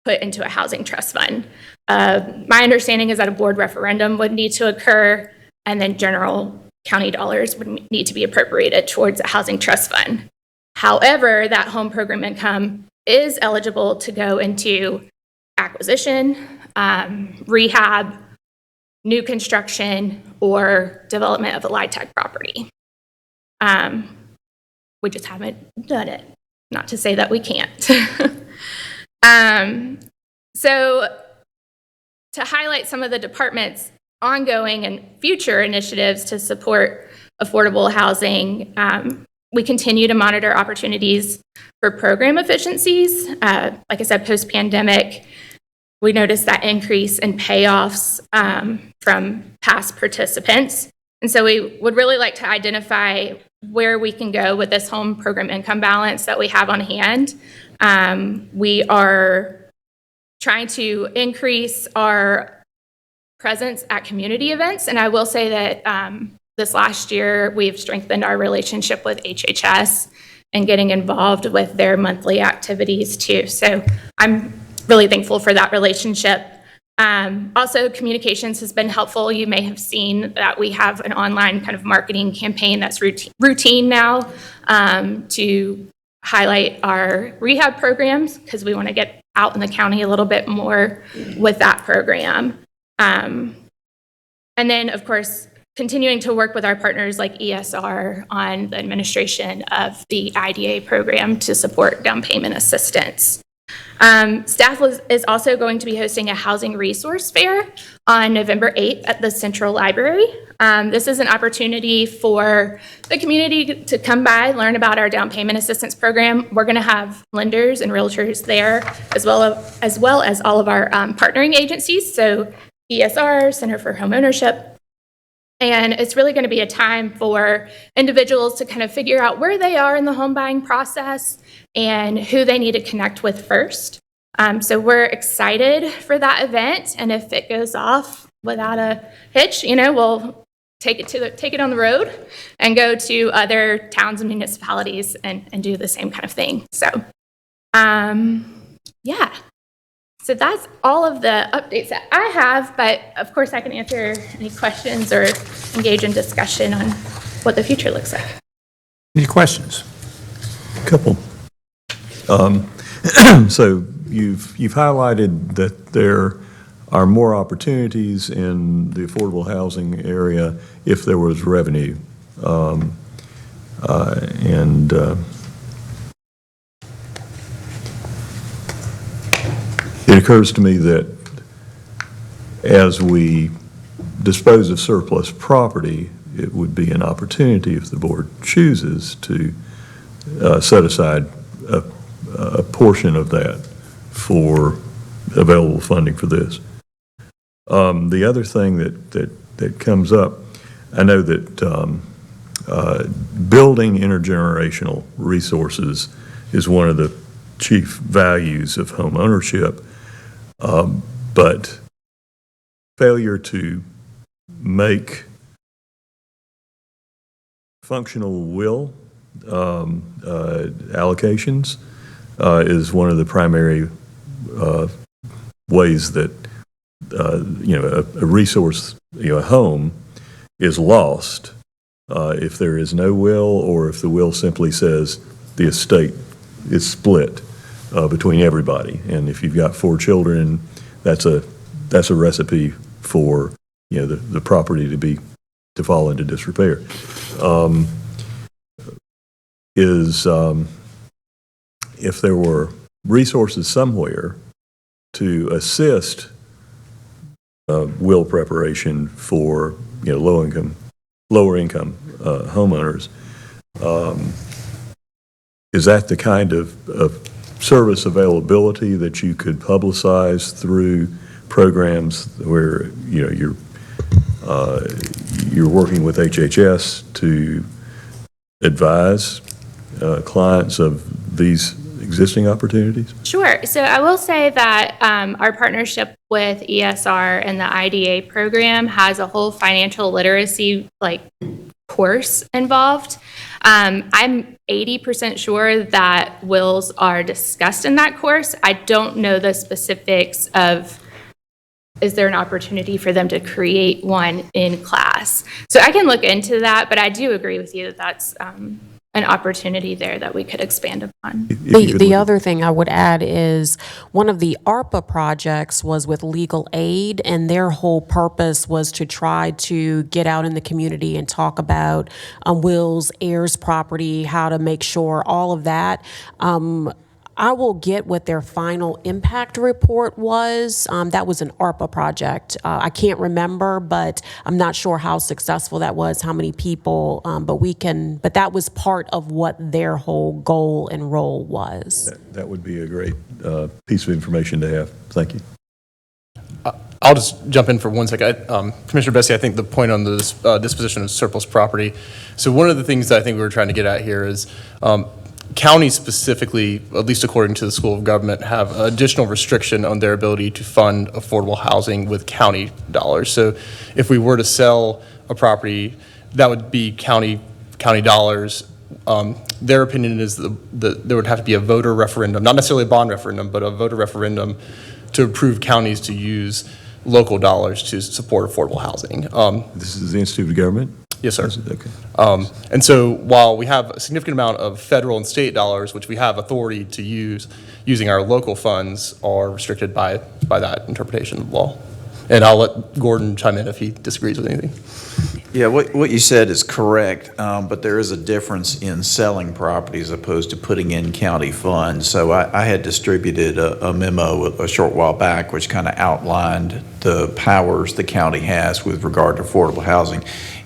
put into a housing trust fund. My understanding is that a board referendum would need to occur, and then general county dollars would need to be appropriated towards a housing trust fund. However, that home program income is eligible to go into acquisition, rehab, new construction, or development of a LIHTC property. We just haven't done it. Not to say that we can't. So to highlight some of the department's ongoing and future initiatives to support affordable housing, we continue to monitor opportunities for program efficiencies. Like I said, post-pandemic, we noticed that increase in payoffs from past participants. And so we would really like to identify where we can go with this home program income balance that we have on hand. We are trying to increase our presence at community events. And I will say that this last year, we've strengthened our relationship with HHS and getting involved with their monthly activities too. So I'm really thankful for that relationship. Also, communications has been helpful. You may have seen that we have an online kind of marketing campaign that's routine now to highlight our rehab programs, because we want to get out in the county a little bit more with that program. And then, of course, continuing to work with our partners like ESR on the administration of the IDA program to support down payment assistance. Staff is also going to be hosting a housing resource fair on November 8th at the Central Library. This is an opportunity for the community to come by, learn about our down payment assistance program. We're going to have lenders and realtors there, as well as all of our partnering agencies, so ESR, Center for Homeownership. And it's really going to be a time for individuals to kind of figure out where they are in the home buying process and who they need to connect with first. So we're excited for that event, and if it goes off without a hitch, we'll take it on the road and go to other towns and municipalities and do the same kind of thing. So, yeah. So that's all of the updates that I have, but of course I can answer any questions or engage in discussion on what the future looks like. Any questions? Couple. So you've highlighted that there are more opportunities in the affordable housing area if there was revenue. It occurs to me that as we dispose of surplus property, it would be an opportunity, if the board chooses, to set aside a portion of that for available funding for this. The other thing that comes up, I know that building intergenerational resources is one of the chief values of home ownership. But failure to make functional will allocations is one of the primary ways that a resource, a home, is lost if there is no will, or if the will simply says the estate is split between everybody. And if you've got 4 children, that's a recipe for the property to fall into disrepair. If there were resources somewhere to assist will preparation for lower income homeowners, is that the kind of service availability that you could publicize through programs where you're working with HHS to advise clients of these existing opportunities? Sure. So I will say that our partnership with ESR and the IDA program has a whole financial literacy course involved. I'm 80% sure that wills are discussed in that course. I don't know the specifics of, is there an opportunity for them to create one in class? So I can look into that, but I do agree with you that that's an opportunity there that we could expand upon. The other thing I would add is one of the ARPA projects was with legal aid, and their whole purpose was to try to get out in the community and talk about wills, heirs, property, how to make sure all of that. I will get what their final impact report was. That was an ARPA project. I can't remember, but I'm not sure how successful that was, how many people, but that was part of what their whole goal and role was. That would be a great piece of information to have. Thank you. I'll just jump in for 1 second. Commissioner Bessie, I think the point on the disposition of surplus property. So one of the things that I think we were trying to get at here is counties specifically, at least according to the School of Government, have additional restriction on their ability to fund affordable housing with county dollars. So if we were to sell a property, that would be county dollars. Their opinion is that there would have to be a voter referendum, not necessarily a bond referendum, but a voter referendum to approve counties to use local dollars to support affordable housing. This is the Institute of Government? Yes, sir. Okay. And so while we have a significant amount of federal and state dollars, which we have authority to use, using our local funds are restricted by that interpretation of law. And I'll let Gordon chime in if he disagrees with anything. Yeah, what you said is correct, but there is a difference in selling property as opposed to putting in county funds. So I had distributed a memo a short while back which kind of outlined the powers the county has with regard to affordable housing.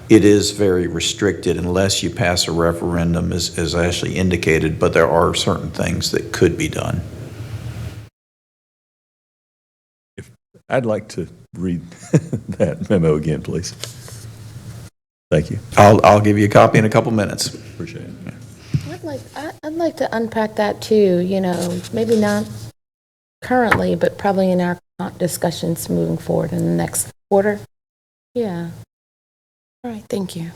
It is very restricted unless you pass a referendum, as Ashley indicated, but there are certain things that could be done. I'd like to read that memo again, please. Thank you. I'll give you a copy in a couple minutes. Appreciate it. I'd like to unpack that too, maybe not currently, but probably in our discussions moving forward in the next quarter. Yeah. All right, thank you.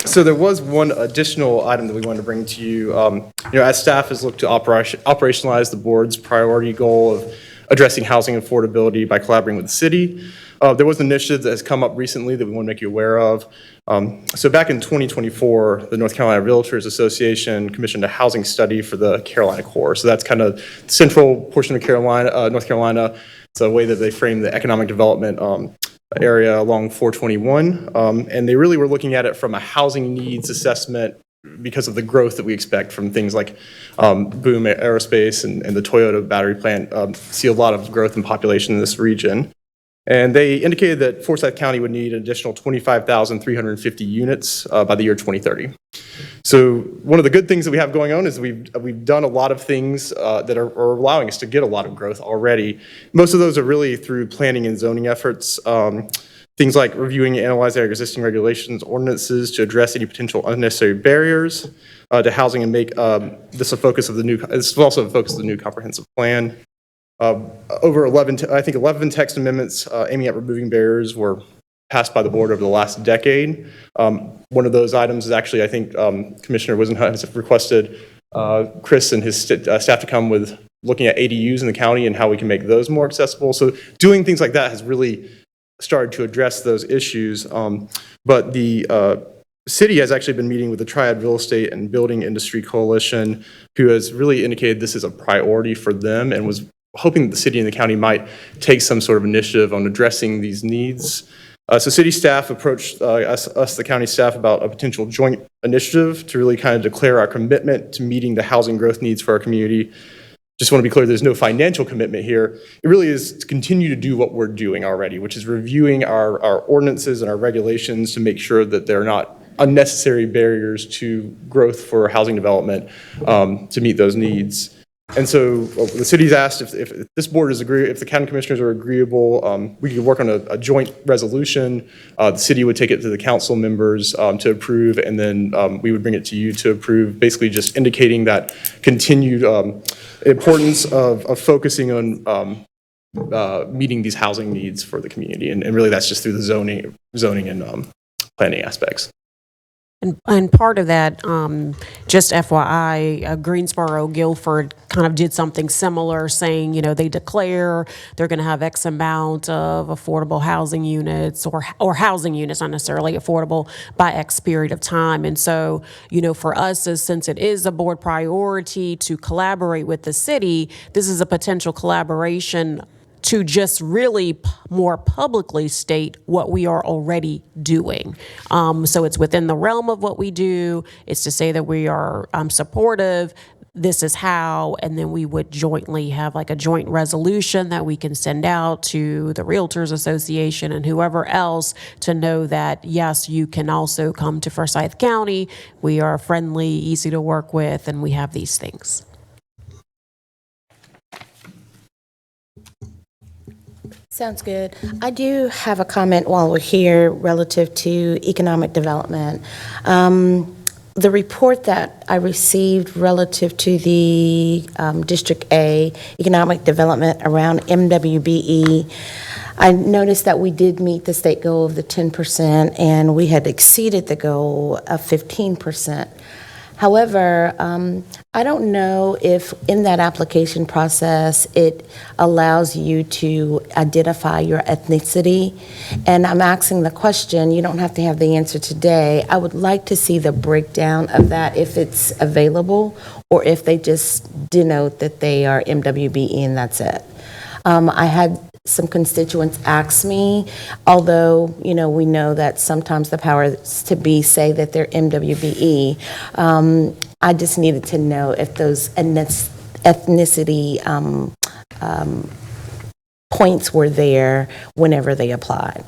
So there was one additional item that we wanted to bring to you. As staff has looked to operationalize the board's priority goal of addressing housing affordability by collaborating with the city. There was an initiative that has come up recently that we want to make you aware of. So back in 2024, the North Carolina Realtors Association commissioned a housing study for the Carolina core. So that's kind of the central portion of North Carolina. It's a way that they frame the economic development area along 421. And they really were looking at it from a housing needs assessment because of the growth that we expect from things like Boom Aerospace and the Toyota battery plant see a lot of growth in population in this region. And they indicated that Forsyth County would need an additional 25,350 units by the year 2030. So one of the good things that we have going on is we've done a lot of things that are allowing us to get a lot of growth already. Most of those are really through planning and zoning efforts. Things like reviewing and analyzing our existing regulations, ordinances to address any potential unnecessary barriers to housing and make this a focus of the new. This is also a focus of the new comprehensive plan. Over 11 text amendments aiming at removing barriers were passed by the board over the last decade. One of those items is actually, I think, Commissioner Wisenhunt has requested Chris and his staff to come with looking at ADUs in the county and how we can make those more accessible. So doing things like that has really started to address those issues. But the city has actually been meeting with the Triad Real Estate and Building Industry Coalition, who has really indicated this is a priority for them and was hoping that the city and the county might take some sort of initiative on addressing these needs. So city staff approached us, the county staff, about a potential joint initiative to really kind of declare our commitment to meeting the housing growth needs for our community. Just want to be clear, there's no financial commitment here. It really is to continue to do what we're doing already, which is reviewing our ordinances and our regulations to make sure that they're not unnecessary barriers to growth for housing development to meet those needs. And so the city's asked if this board is if the county commissioners are agreeable, we could work on a joint resolution. The city would take it to the council members to approve, and then we would bring it to you to approve, basically just indicating that continued importance of focusing on meeting these housing needs for the community. And really that's just through the zoning and planning aspects. And part of that, just FYI, Greensboro, Guilford kind of did something similar, saying, they declare they're going to have X amount of affordable housing units or housing units, not necessarily affordable, by X period of time. And so, for us, since it is a board priority to collaborate with the city, this is a potential collaboration to just really more publicly state what we are already doing. So it's within the realm of what we do. It's to say that we are supportive. this is how, and then we would jointly have like a joint resolution that we can send out to the Realtors Association and whoever else to know that, yes, you can also come to Forsyth County. We are friendly, easy to work with, and we have these things. Sounds good. I do have a comment while we're here relative to economic development. The report that I received relative to the District A economic development around MWBE, I noticed that we did meet the state goal of the 10%, and we had exceeded the goal of 15%. However, I don't know if in that application process, it allows you to identify your ethnicity. And I'm asking the question, you don't have to have the answer today. I would like to see the breakdown of that if it's available, or if they just denote that they are MWBE and that's it. I had some constituents ask me, although, you know, we know that sometimes the powers to be say that they're MWBE, I just needed to know if those ethnicity points were there whenever they applied.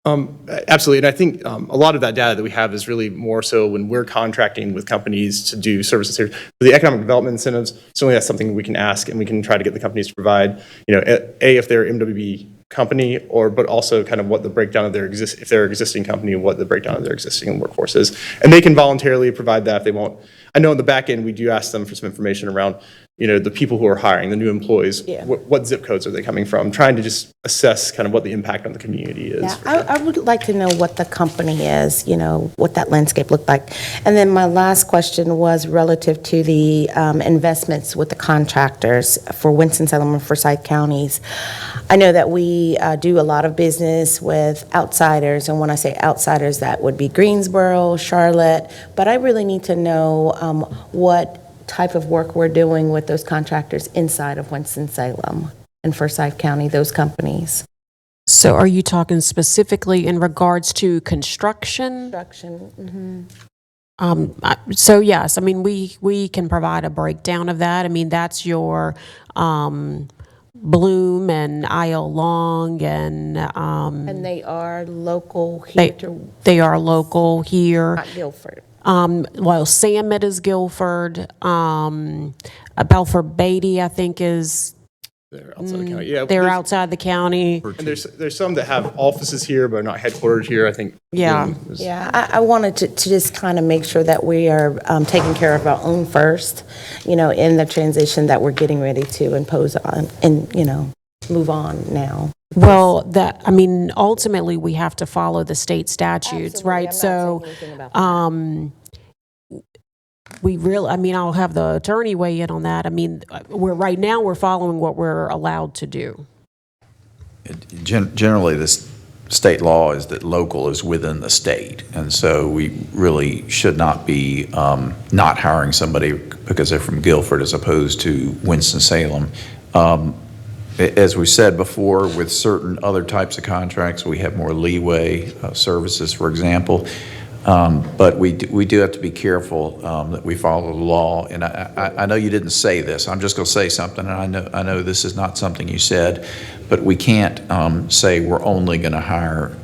Absolutely, and I think a lot of that data that we have is really more so when we're contracting with companies to do services here. For the economic development incentives, certainly that's something we can ask, and we can try to get the companies to provide, you know, if they're MWB company, but also kind of what the breakdown of if they're an existing company, what the breakdown of their existing workforce is. And they can voluntarily provide that if they won't. I know in the back end, we do ask them for some information around, you know, the people who are hiring, the new employees, Yeah. what zip codes are they coming from, trying to just assess kind of what the impact on the community is. Yeah, I would like to know what the company is, you know, what that landscape looked like. And then my last question was relative to the investments with the contractors for Winston-Salem and Forsyth counties. I know that we do a lot of business with outsiders, and when I say outsiders, that would be Greensboro, Charlotte, but I really need to know what type of work we're doing with those contractors inside of Winston-Salem and Forsyth County, those companies. So are you talking specifically in regards to construction? Construction, So yes, I mean, we can provide a breakdown of that. I mean, that's your Bloom and IL Long and And they are local here they are local here. not Guilford. Well, Samet is Guilford. Belford Beatty, I think, is They're outside the county. Yeah, they're there's- outside the county. And there's some that have offices here but are not headquartered here, I think. Yeah. Yeah, I wanted to just kind of make sure that we are taking care of our own first, you know, in the transition that we're getting ready to impose on and, you know, move on now. Well, I mean, ultimately, we have to follow the state statutes, Absolutely. right? I'm not So, saying anything about that. I mean, I'll have the attorney weigh in on that. I mean, right now, we're following what we're allowed to do. Generally, this state law is that local is within the state, and so we really should not be not hiring somebody because they're from Guilford as opposed to Winston-Salem. As we said before, with certain other types of contracts, we have more leeway, services, for example. But we do have to be careful that we follow the law. And I know you didn't say this. I'm just going to say something, and I know this is not something you said, but we can't say we're only going to hire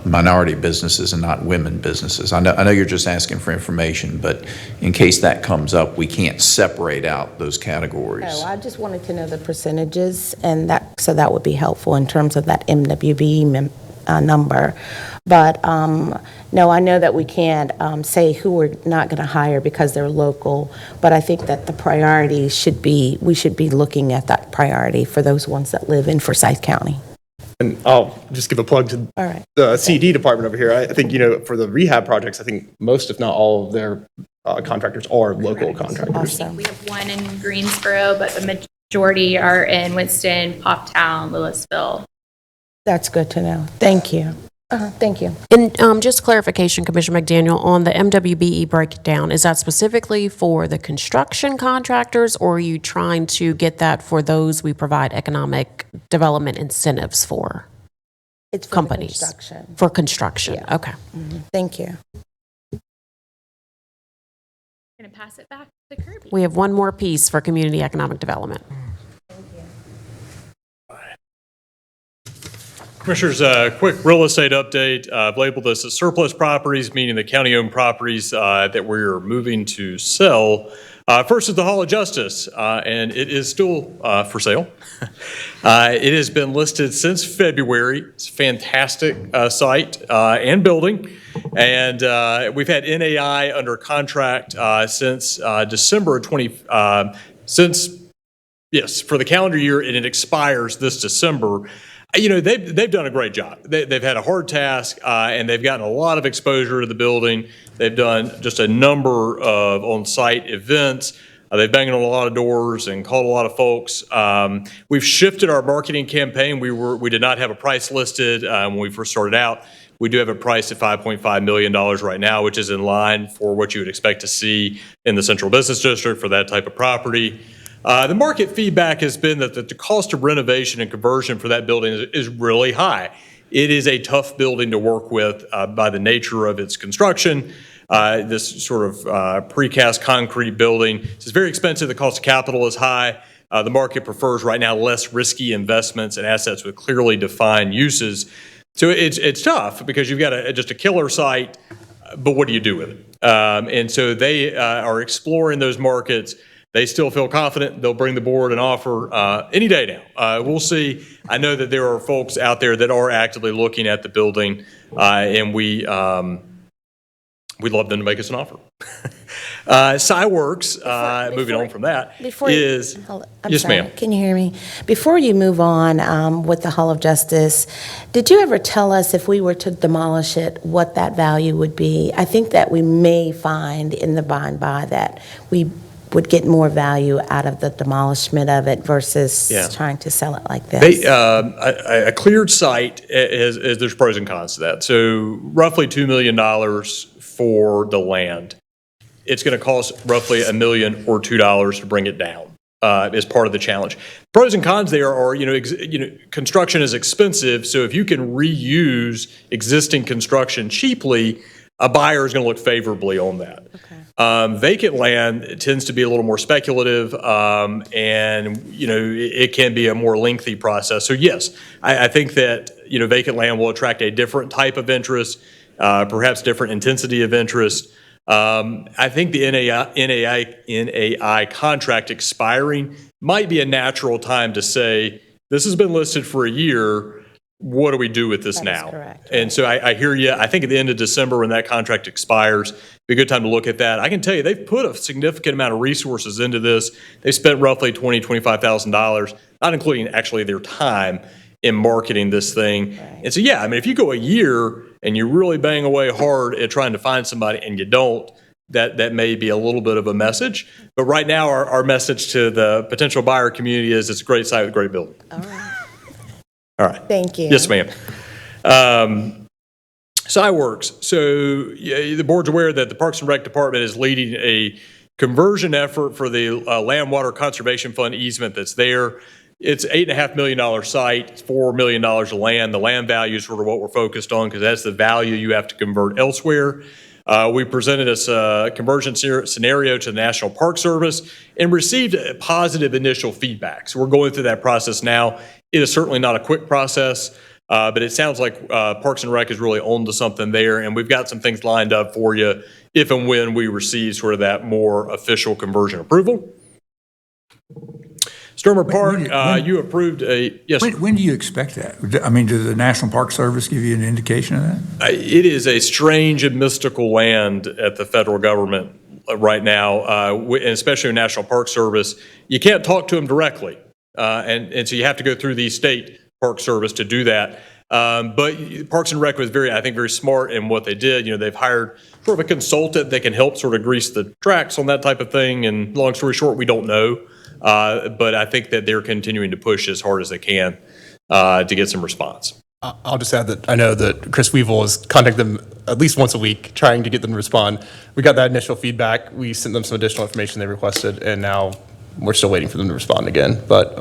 minority businesses and not women businesses. I know you're just asking for information, but in case that comes up, we can't separate out those categories. Oh, I just wanted to know the percentages, and that would be helpful in terms of that MWB number. But no, I know that we can't say who we're not going to hire because they're local, but I think that the priority we should be looking at that priority for those ones that live in Forsyth County. And I'll just give a plug to All right. the CD department over here. I think, you know, for the rehab projects, I think most, if not all of their contractors are local contractors. Awesome. We have one in Greensboro, but the majority are in Winston, Poptown, Louisville. That's good to know. Thank you. Thank you. And just clarification, Commissioner McDaniel, on the MWBE breakdown, is that specifically for the construction contractors, or are you trying to get that for those we provide economic development incentives for? It's for companies. the construction. For construction, Yeah. okay. Thank you. Going to pass it back to Kirby. We have one more piece for community economic development. Commissioners, a quick real estate update. I've labeled this as surplus properties, meaning the county-owned properties that we're moving to sell. First is the Hall of Justice, and it is still for sale. It has been listed since February. It's a fantastic site and building. And we've had NAI under contract since December 20, yes, for the calendar year, and it expires this December. You know, they've done a great job. They've had a hard task, and they've gotten a lot of exposure to the building. They've done just a number of on-site events. They've banged on a lot of doors and called a lot of folks. We've shifted our marketing campaign. We did not have a price listed when we first started out. We do have a price at $5.5 million right now, which is in line for what you would expect to see in the Central Business District for that type of property. The market feedback has been that the cost of renovation and conversion for that building is really high. It is a tough building to work with by the nature of its construction. This sort of precast concrete building. It's very expensive. The cost of capital is high. The market prefers right now less risky investments and assets with clearly defined uses. So it's tough because you've got just a killer site, but what do you do with it? And so they are exploring those markets. They still feel confident they'll bring the board an offer any day now. We'll see. I know that there are folks out there that are actively looking at the building, and we'd love them to make us an offer. SciWorks, moving on from that, is... Yes, ma'am. Can you hear me? Before you move on with the Hall of Justice, did you ever tell us if we were to demolish it, what that value would be? I think that we may find in the by and by that we would get more value out of the demolishment of it versus trying to sell it like this. A cleared site, there's pros and cons to that. So roughly $2 million for the land. It's going to cost roughly $1 million or $2 to bring it down as part of the challenge. Pros and cons there are, construction is expensive. So if you can reuse existing construction cheaply, a buyer is going to look favorably on that. Okay. Vacant land tends to be a little more speculative, and it can be a more lengthy process. So yes, I think that vacant land will attract a different type of interest, perhaps different intensity of interest. I think the NAI contract expiring might be a natural time to say, this has been listed for a year. What do we do with this now? Correct. And so I hear you. I think at the end of December when that contract expires, be a good time to look at that. I can tell you they've put a significant amount of resources into this. They spent roughly $20,000, $25,000, not including actually their time in marketing this thing. Right. And so, if you go a year and you really bang away hard at trying to find somebody and you don't, that may be a little bit of a message. But right now, our message to the potential buyer community is it's a great site with a great building. All right. All right. Thank you. Yes, ma'am. SciWorks. So the board's aware that the Parks and Rec Department is leading a conversion effort for the Land Water Conservation Fund easement that's there. It's an $8.5 million site, it's $4 million of land. The land value is sort of what we're focused on because that's the value you have to convert elsewhere. We presented a conversion scenario to the National Park Service and received positive initial feedback. So we're going through that process now. It is certainly not a quick process, but it sounds like Parks and Rec is really on to something there, and we've got some things lined up for you if and when we receive sort of that more official conversion approval. Sturmer Park, you approved a, yes. When do you expect that? I mean, does the National Park Service give you an indication of that? It is a strange and mystical land at the federal government right now, and especially the National Park Service. You can't talk to them directly, and so you have to go through the state Park Service to do that. But Parks and Rec was very smart in what they did. They've hired sort of a consultant that can help sort of grease the tracks on that type of thing. And long story short, we don't know. But I think that they're continuing to push as hard as they can to get some response. I'll just add that I know that Chris Weevil has contacted them at least once a week trying to get them to respond. We got that initial feedback. We sent them some additional information they requested, and now we're still waiting for them to respond again. But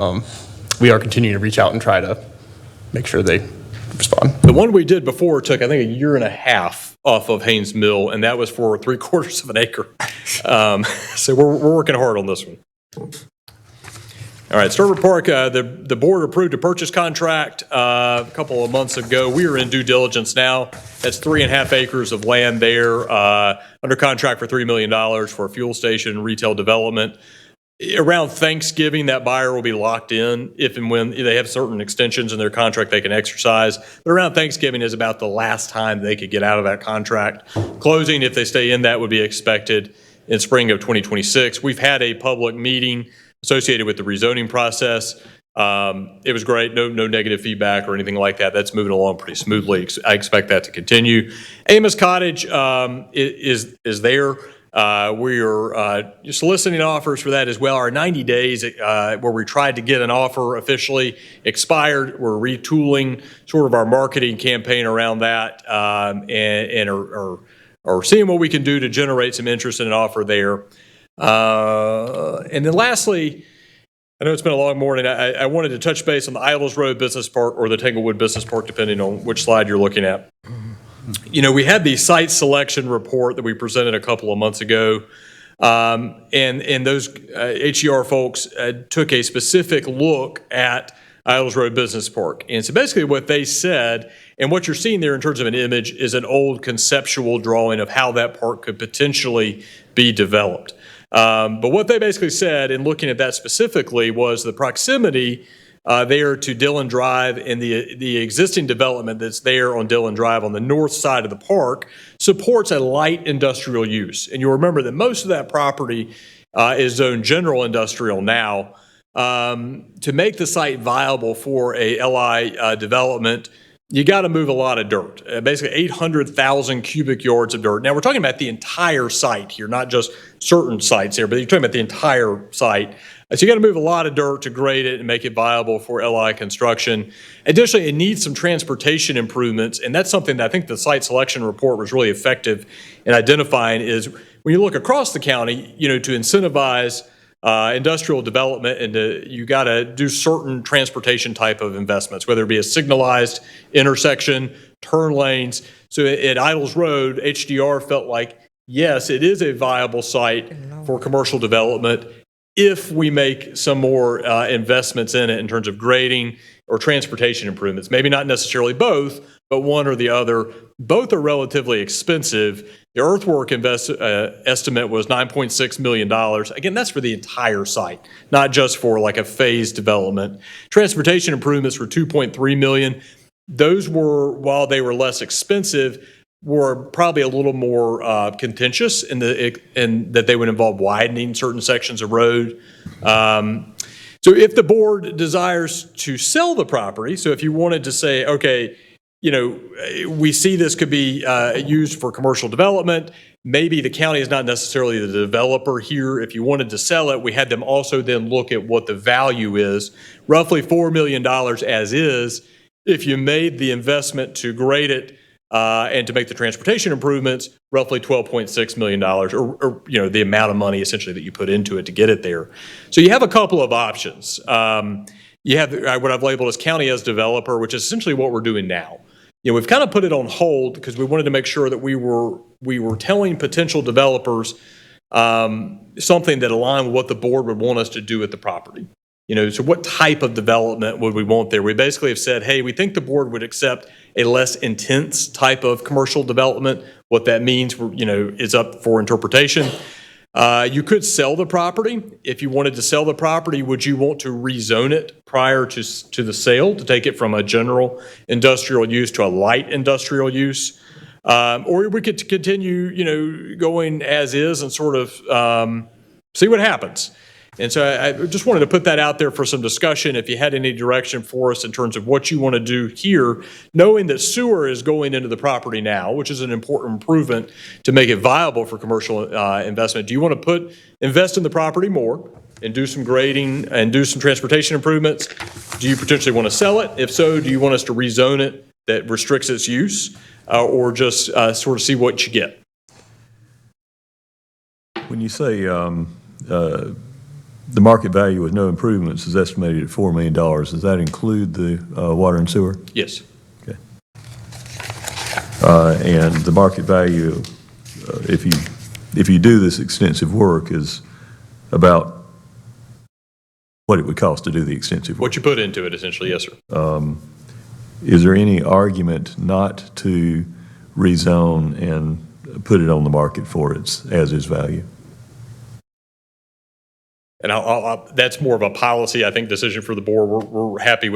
we are continuing to reach out and try to make sure they respond. The one we did before took, I think, a year and a half off of Haynes Mill, and that was for 3/4 of an acre. So we're working hard on this one. All right, Sturbridge Park, the board approved a purchase contract a couple of months ago. We are in due diligence now. That's 3.5 acres of land there, under contract for $3 million for a fuel station retail development. Around Thanksgiving, that buyer will be locked in if and when they have certain extensions in their contract they can exercise. But around Thanksgiving is about the last time they could get out of that contract. Closing, if they stay in that, would be expected in spring of 2026. We've had a public meeting associated with the rezoning process. It was great. No negative feedback or anything like that. That's moving along pretty smoothly. I expect that to continue. Amos Cottage is there. We are soliciting offers for that as well. Our 90 days where we tried to get an offer officially expired. We're retooling sort of our marketing campaign around that and are seeing what we can do to generate some interest in an offer there. And then lastly, I know it's been a long morning. I wanted to touch base on the Idols Road Business Park or the Tanglewood Business Park, depending on which slide you're looking at. You know, we had the site selection report that we presented a couple of months ago, and those HDR folks took a specific look at Idols Road Business Park. And so basically what they said, and what you're seeing there in terms of an image, is an old conceptual drawing of how that park could potentially be developed. But what they basically said in looking at that specifically was the proximity there to Dillon Drive and the existing development that's there on Dillon Drive on the north side of the park supports a light industrial use. And you'll remember that most of that property is zoned general industrial now. To make the site viable for a LI development, you got to move a lot of dirt, basically 800,000 cubic yards of dirt. Now, we're talking about the entire site here, not just certain sites here, but you're talking about the entire site. So you got to move a lot of dirt to grade it and make it viable for LI construction. Additionally, it needs some transportation improvements, and that's something that I think the site selection report was really effective in identifying is when you look across the county, you know, to incentivize industrial development, and you got to do certain transportation type of investments, whether it be a signalized intersection, turn lanes. So at Idols Road, HDR felt like, yes, it is a viable site for commercial development if we make some more investments in it in terms of grading or transportation improvements. Maybe not necessarily both, but one or the other. Both are relatively expensive. The earthwork estimate was $9.6 million. Again, that's for the entire site, not just for like a phased development. Transportation improvements were $2.3 million. Those were, while they were less expensive, were probably a little more contentious in that they would involve widening certain sections of road. So if the board desires to sell the property, so if you wanted to say, okay, you know, we see this could be used for commercial development. Maybe the county is not necessarily the developer here. If you wanted to sell it, we had them also then look at what the value is. Roughly $4 million as is. If you made the investment to grade it and to make the transportation improvements, roughly $12.6 million, or you know, the amount of money essentially that you put into it to get it there. So you have a couple of options. You have what I've labeled as county as developer, which is essentially what we're doing now. You know, we've kind of put it on hold because we wanted to make sure that we were telling potential developers something that aligned with what the board would want us to do with the property. You know, so what type of development would we want there? We basically have said, hey, we think the board would accept a less intense type of commercial development. What that means, you know, is up for interpretation. You could sell the property. If you wanted to sell the property, would you want to rezone it prior to the sale to take it from a general industrial use to a light industrial use? Or we could continue, you know, going as is and sort of see what happens. And so I just wanted to put that out there for some discussion. If you had any direction for us in terms of what you want to do here, knowing that sewer is going into the property now, which is an important improvement to make it viable for commercial investment. Do you want to invest in the property more and do some grading and do some transportation improvements? Do you potentially want to sell it? If so, do you want us to rezone it that restricts its use or just sort of see what you get? When you say the market value with no improvements is estimated at $4 million. Does that include the water and sewer? Yes. Okay. And the market value, if you do this extensive work, is about what it would cost to do the extensive work. What you put into it, essentially, yes, sir. Is there any argument not to rezone and put it on the market for its as-is value? And that's more of a policy, I think, decision for the board. We're happy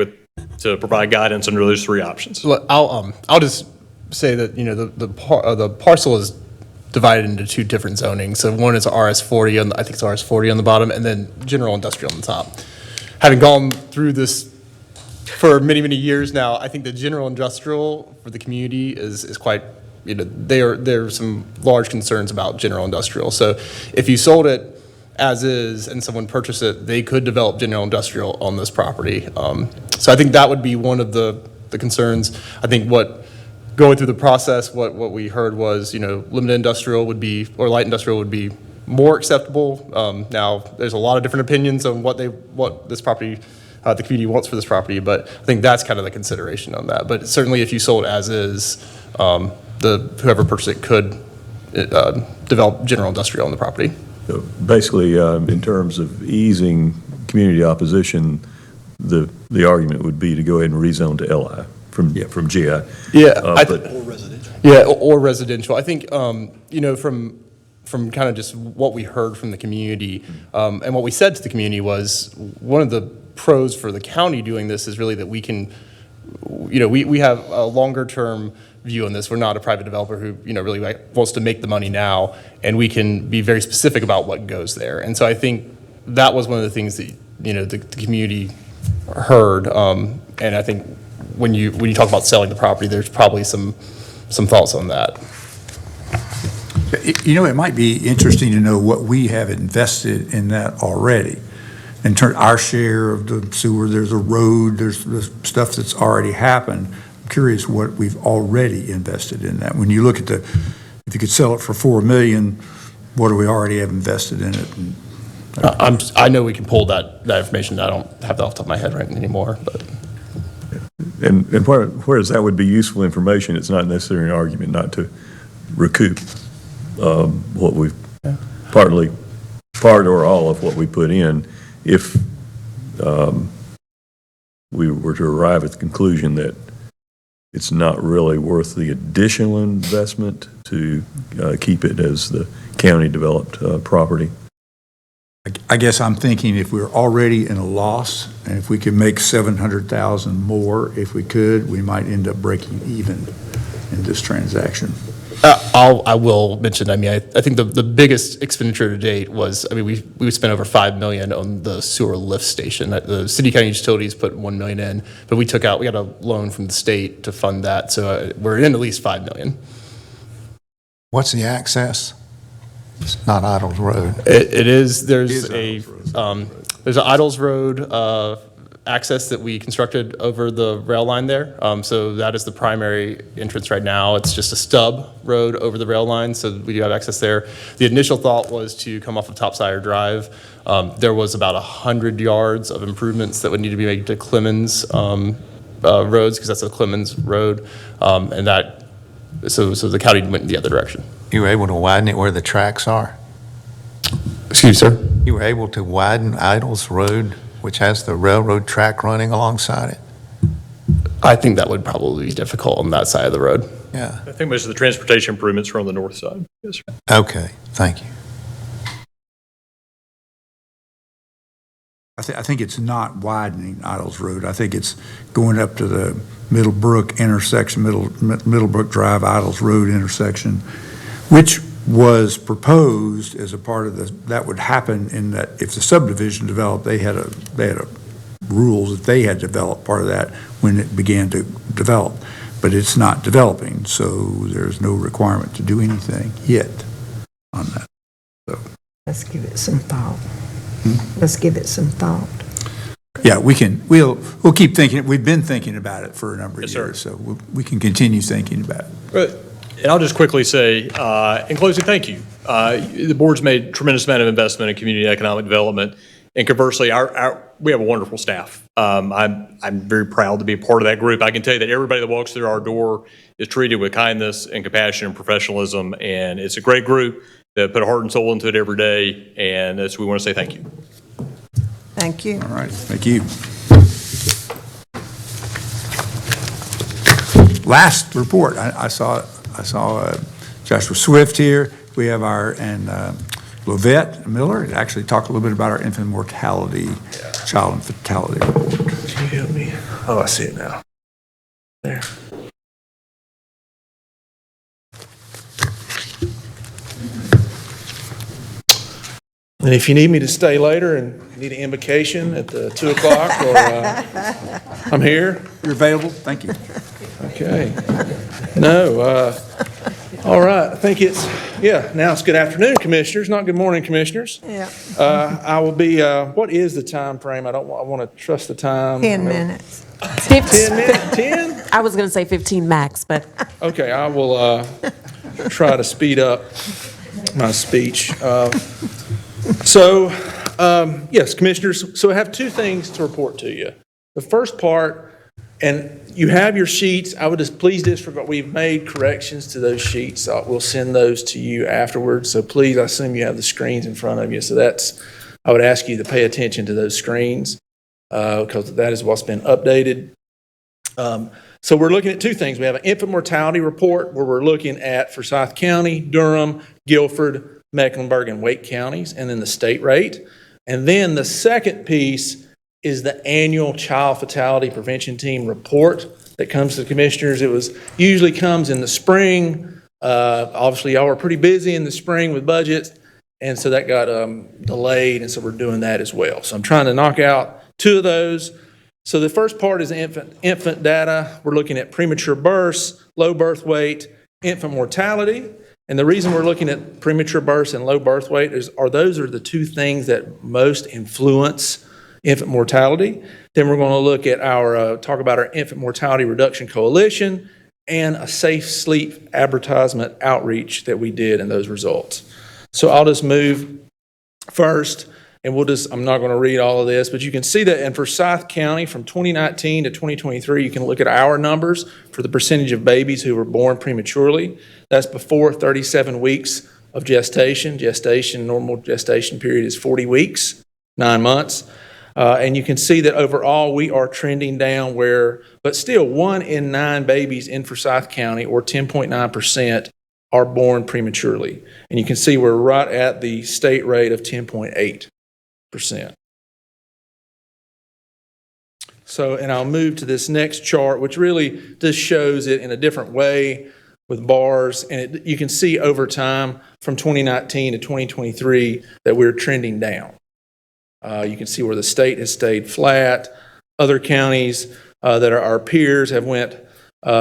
to provide guidance under those three options. Look, I'll just say that, you know, the parcel is divided into two different zonings. So one is RS40, I think it's RS40 on the bottom, and then general industrial on the top. Having gone through this for many, many years now, I think the general industrial for the community is quite, you know, there are some large concerns about general industrial. So if you sold it as is and someone purchased it, they could develop general industrial on this property. So I think that would be one of the concerns. I think going through the process, what we heard was, you know, limited industrial would be, or light industrial would be more acceptable. Now, there's a lot of different opinions on what this property, the community wants for this property, but I think that's kind of the consideration on that. But certainly if you sold as is, whoever purchased it could develop general industrial on the property. So basically, in terms of easing community opposition, the argument would be to go ahead and rezone to LI from GI. Yeah. Or residential. Yeah, or residential. I think, you know, from kind of just what we heard from the community, and what we said to the community was, one of the pros for the county doing this is really that we can, you know, we have a longer term view on this. We're not a private developer who, you know, really wants to make the money now, and we can be very specific about what goes there. And so I think that was one of the things that, you know, the community heard. And I think when you talk about selling the property, there's probably some thoughts on that. You know, it might be interesting to know what we have invested in that already. In turn, our share of the sewer, there's a road, there's the stuff that's already happened. I'm curious what we've already invested in that. When you look at if you could sell it for $4 million, what do we already have invested in it? I know we can pull that information. I don't have that off the top of my head right anymore, but. And whereas that would be useful information, it's not necessarily an argument not to recoup what we've part or all of what we put in, if we were to arrive at the conclusion that it's not really worth the additional investment to keep it as the county developed property. I guess I'm thinking if we're already in a loss, and if we could make $700,000 more, if we could, we might end up breaking even in this transaction. I will mention, I mean, I think the biggest expenditure to date was, I mean, we spent over $5 million on the sewer lift station. The city county utilities put $1 million in, but we got a loan from the state to fund that, so we're in at least $5 million. What's the access? It's not Idles Road. It is, there's an Idles Road access that we constructed over the rail line there. So that is the primary entrance right now. It's just a stub road over the rail line, so we do have access there. The initial thought was to come off of Topsire Drive. There was about 100 yards of improvements that would need to be made to Clemens roads, because that's a Clemens road, and that, so the county went in the other direction. You were able to widen it where the tracks are? Excuse me, sir? You were able to widen Idles Road, which has the railroad track running alongside it? I think that would probably be difficult on that side of the road. Yeah. I think most of the transportation improvements are on the north side. Yes, sir. Okay, thank you. I think it's not widening Idles Road. I think it's going up to the Middlebrook intersection, Middlebrook Drive, Idles Road intersection, which was proposed as a part of that would happen in that if the subdivision developed, they had rules that they had developed part of that when it began to develop, but it's not developing, so there's no requirement to do anything yet on that. So Let's give it some thought. Let's give it some thought. yeah, we'll keep thinking. We've been thinking about it for a number of Yes, sir. years, so we can continue thinking about it. And I'll just quickly say, in closing, thank you. The board's made a tremendous amount of investment in community economic development. And conversely, we have a wonderful staff. I'm very proud to be a part of that group. I can tell you that everybody that walks through our door is treated with kindness and compassion and professionalism, and it's a great group that put heart and soul into it every day, and that's we want to say thank you. Thank you. All right, thank you. Last report, I saw Joshua Swift here. We have Lovette Miller actually talk a little bit about our infant mortality, child and fatality report. Can you help me? Oh, I see it now. There. And if you need me to stay later and need an invocation at the 2 o'clock, or I'm here. You're available? Thank you. Okay. No, all right. I think now it's good afternoon, commissioners, not good morning, commissioners. Yeah. I will be, what is the time frame? I want to trust the time. 10 minutes. 10 minutes? 10? I was going to say 15 max, but Okay, I will try to speed up my speech. Yes, commissioners, so I have 2 things to report to you. The first part, and you have your sheets, I would just please disregard, we've made corrections to those sheets. We'll send those to you afterwards, so please, I assume you have the screens in front of you, so I would ask you to pay attention to those screens, because that is what's been updated. So we're looking at 2 things. We have an infant mortality report where we're looking at Forsyth County, Durham, Guilford, Mecklenburg, and Wake counties, and then the state rate. And then the second piece is the annual child fatality prevention team report that comes to the commissioners. Usually comes in the spring. Obviously, y'all were pretty busy in the spring with budgets, and so that got delayed, and so we're doing that as well. So I'm trying to knock out 2 of those. So the first part is infant data. We're looking at premature births, low birth weight, infant mortality. And the reason we're looking at premature births and low birth weight those are the 2 things that most influence infant mortality. Then we're going to look at talk about our Infant Mortality Reduction Coalition and a safe sleep advertisement outreach that we did in those results. So I'll just move first, and I'm not going to read all of this, but you can see that in Forsyth County from 2019 to 2023, you can look at our numbers for the percentage of babies who were born prematurely. That's before 37 weeks of gestation. Normal gestation period is 40 weeks, 9 months. And you can see that overall we are trending down but still 1 in 9 babies in Forsyth County, or 10.9%, are born prematurely. And you can see we're right at the state rate of 10.8%. So, and I'll move to this next chart, which really just shows it in a different way with bars. And you can see over time from 2019 to 2023 that we're trending down. You can see where the state has stayed flat. Other counties that are our peers have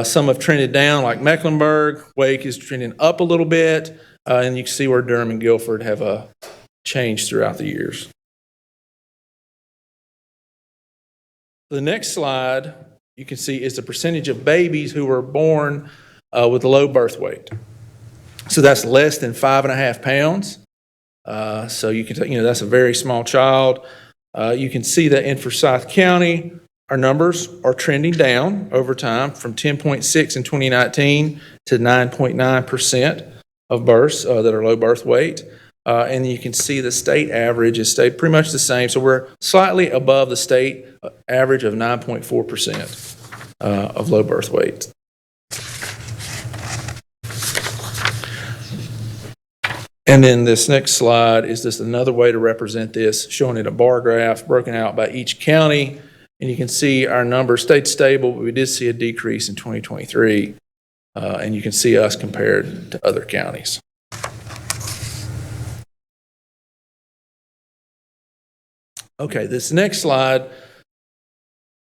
some have trended down, like Mecklenburg. Wake is trending up a little bit. And you can see where Durham and Guilford have changed throughout the years. The next slide, you can see, is the percentage of babies who were born with a low birth weight. So that's less than 5.5 pounds. So you can, that's a very small child. You can see that in Forsyth County, our numbers are trending down over time from 10.6 in 2019 to 9.9% of births that are low birth weight. And you can see the state average has stayed pretty much the same. So we're slightly above the state average of 9.4% of low birth weight. And then this next slide is just another way to represent this, showing it a bar graph broken out by each county. And you can see our numbers stayed stable, but we did see a decrease in 2023. And you can see us compared to other counties. Okay, this next slide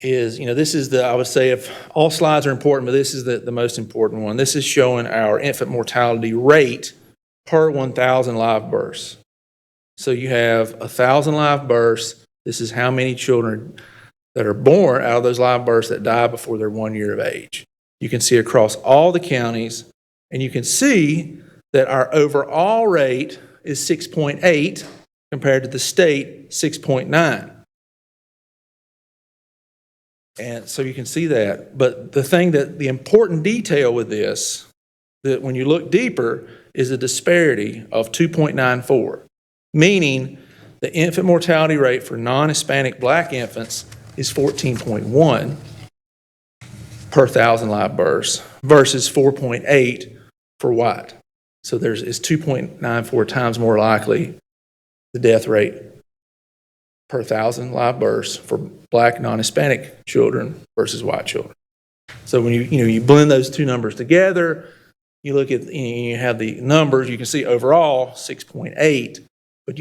is, this is I would say if all slides are important, but this is the most important one. This is showing our infant mortality rate per 1,000 live births. So you have 1,000 live births. This is how many children that are born out of those live births that die before they're 1 year of age. You can see across all the counties, and you can see that our overall rate is 6.8, compared to the state, 6.9. And so you can see that. But the important detail with this, that when you look deeper, is a disparity of 2.94, meaning the infant mortality rate for non-Hispanic Black infants is 14.1 per 1,000 live births versus 4.8 for white. So it's 2.94 times more likely the death rate per 1,000 live births for Black non-Hispanic children versus white children. So when you blend those two numbers together, you look at, you have the numbers, you can see overall 6.8, but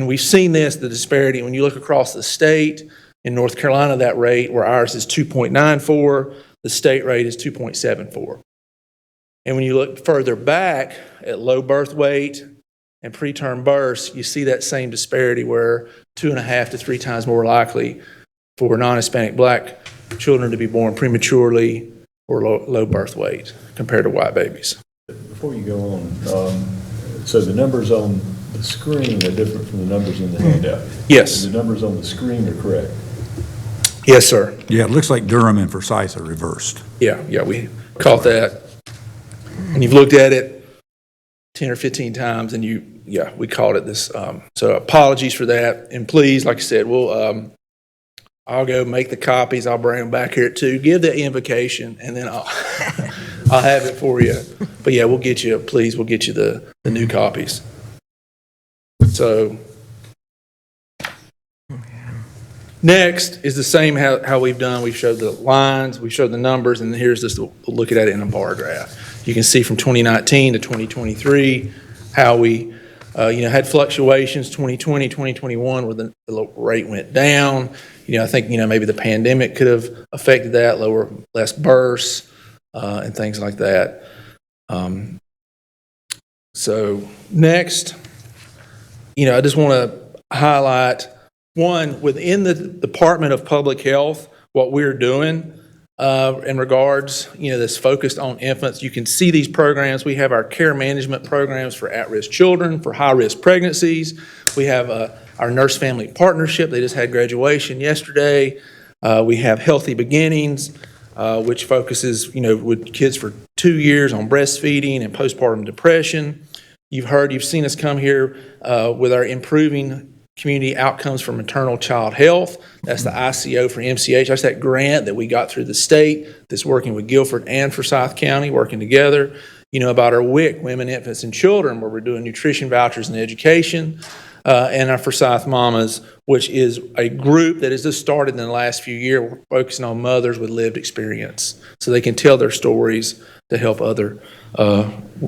we've seen this, the disparity, when you look across the state, in North Carolina, that rate, where ours is 2.94, the state rate is 2.74. And when you look further back at low birth weight and preterm births, you see that same disparity where 2.5 to 3 times more likely for non-Hispanic Black children to be born prematurely or low birth weight compared to white babies. Before you go on, so the numbers on the screen are different from the numbers in the handout? Yes. And the numbers on the screen are correct? Yes, sir. Yeah, it looks like Durham and Forsyth are reversed. Yeah, we caught that. And you've looked at it 10 or 15 times, and we caught it this. So apologies for that. And please, like I said, I'll go make the copies. I'll bring them back here at 2. Give the invocation, and then I'll have it for you. But yeah, we'll get you the new copies. So next is the same how we've done. We've showed the lines, we've showed the numbers, and here's just we'll look at it in a bar graph. You can see from 2019 to 2023 how we had fluctuations. 2020, 2021, where the rate went down. I think maybe the pandemic could have affected that, less births and things like that. So next, I just want to highlight one within the Department of Public Health, what we're doing in regards, that's focused on infants. You can see these programs. We have our care management programs for at-risk children, for high-risk pregnancies. We have our nurse family partnership. They just had graduation yesterday. We have Healthy Beginnings, which focuses, with kids for 2 years on breastfeeding and postpartum depression. You've seen us come here with our Improving Community Outcomes for Maternal Child Health. That's the ICO for MCH. That's that grant that we got through the state that's working with Guilford and Forsyth County, working together. About our WIC, Women, Infants, and Children, where we're doing nutrition vouchers and education. And our Forsyth Mamas, which is a group that has just started in the last few years. We're focusing on mothers with lived experience so they can tell their stories to help other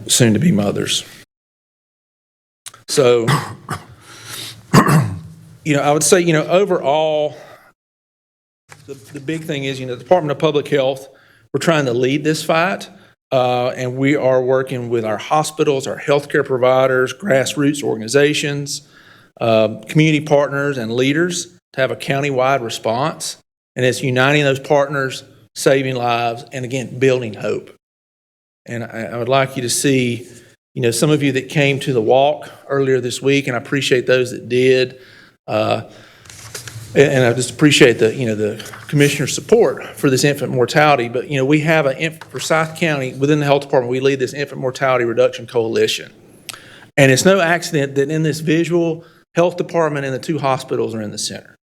soon-to-be mothers. So, I would say, overall, the big thing is, the Department of Public Health, we're trying to lead this fight, and we are working with our hospitals, our healthcare providers, grassroots organizations, community partners, and leaders to have a county-wide response. And it's uniting those partners, saving lives, and again, building hope. And I would like you to see, some of you that came to the walk earlier this week, and I appreciate those that did. And I just appreciate the commissioner's support for this infant mortality. But, we have Forsyth County, within the health department, we lead this infant mortality reduction coalition. And it's no accident that in this visual, health department and the 2 hospitals are in the center.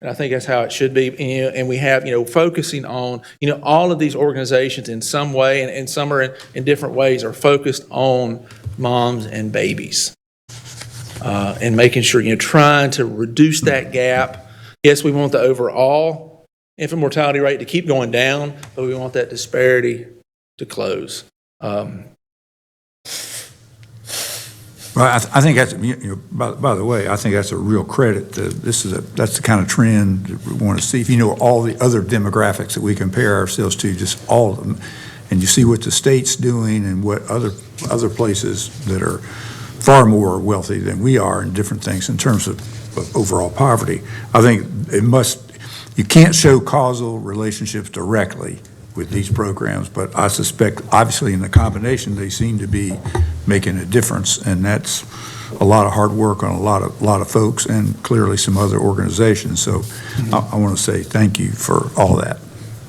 And I think that's how it should be. And we have, focusing on, all of these organizations in some way, and some are in different ways, are focused on moms and babies. And making sure, trying to reduce that gap. Yes, we want the overall infant mortality rate to keep going down, but we want that disparity to close. Well, I think that's, by the way, I think that's a real credit. That's the kind of trend that we want to see. If all the other demographics that we compare ourselves to, just all of them, and you see what the state's doing and what other places that are far more wealthy than we are in different things in terms of overall poverty, I think you can't show causal relationships directly with these programs, but I suspect, obviously, in the combination, they seem to be making a difference, and that's a lot of hard work on a lot of folks and clearly some other organizations. So I want to say thank you for all that.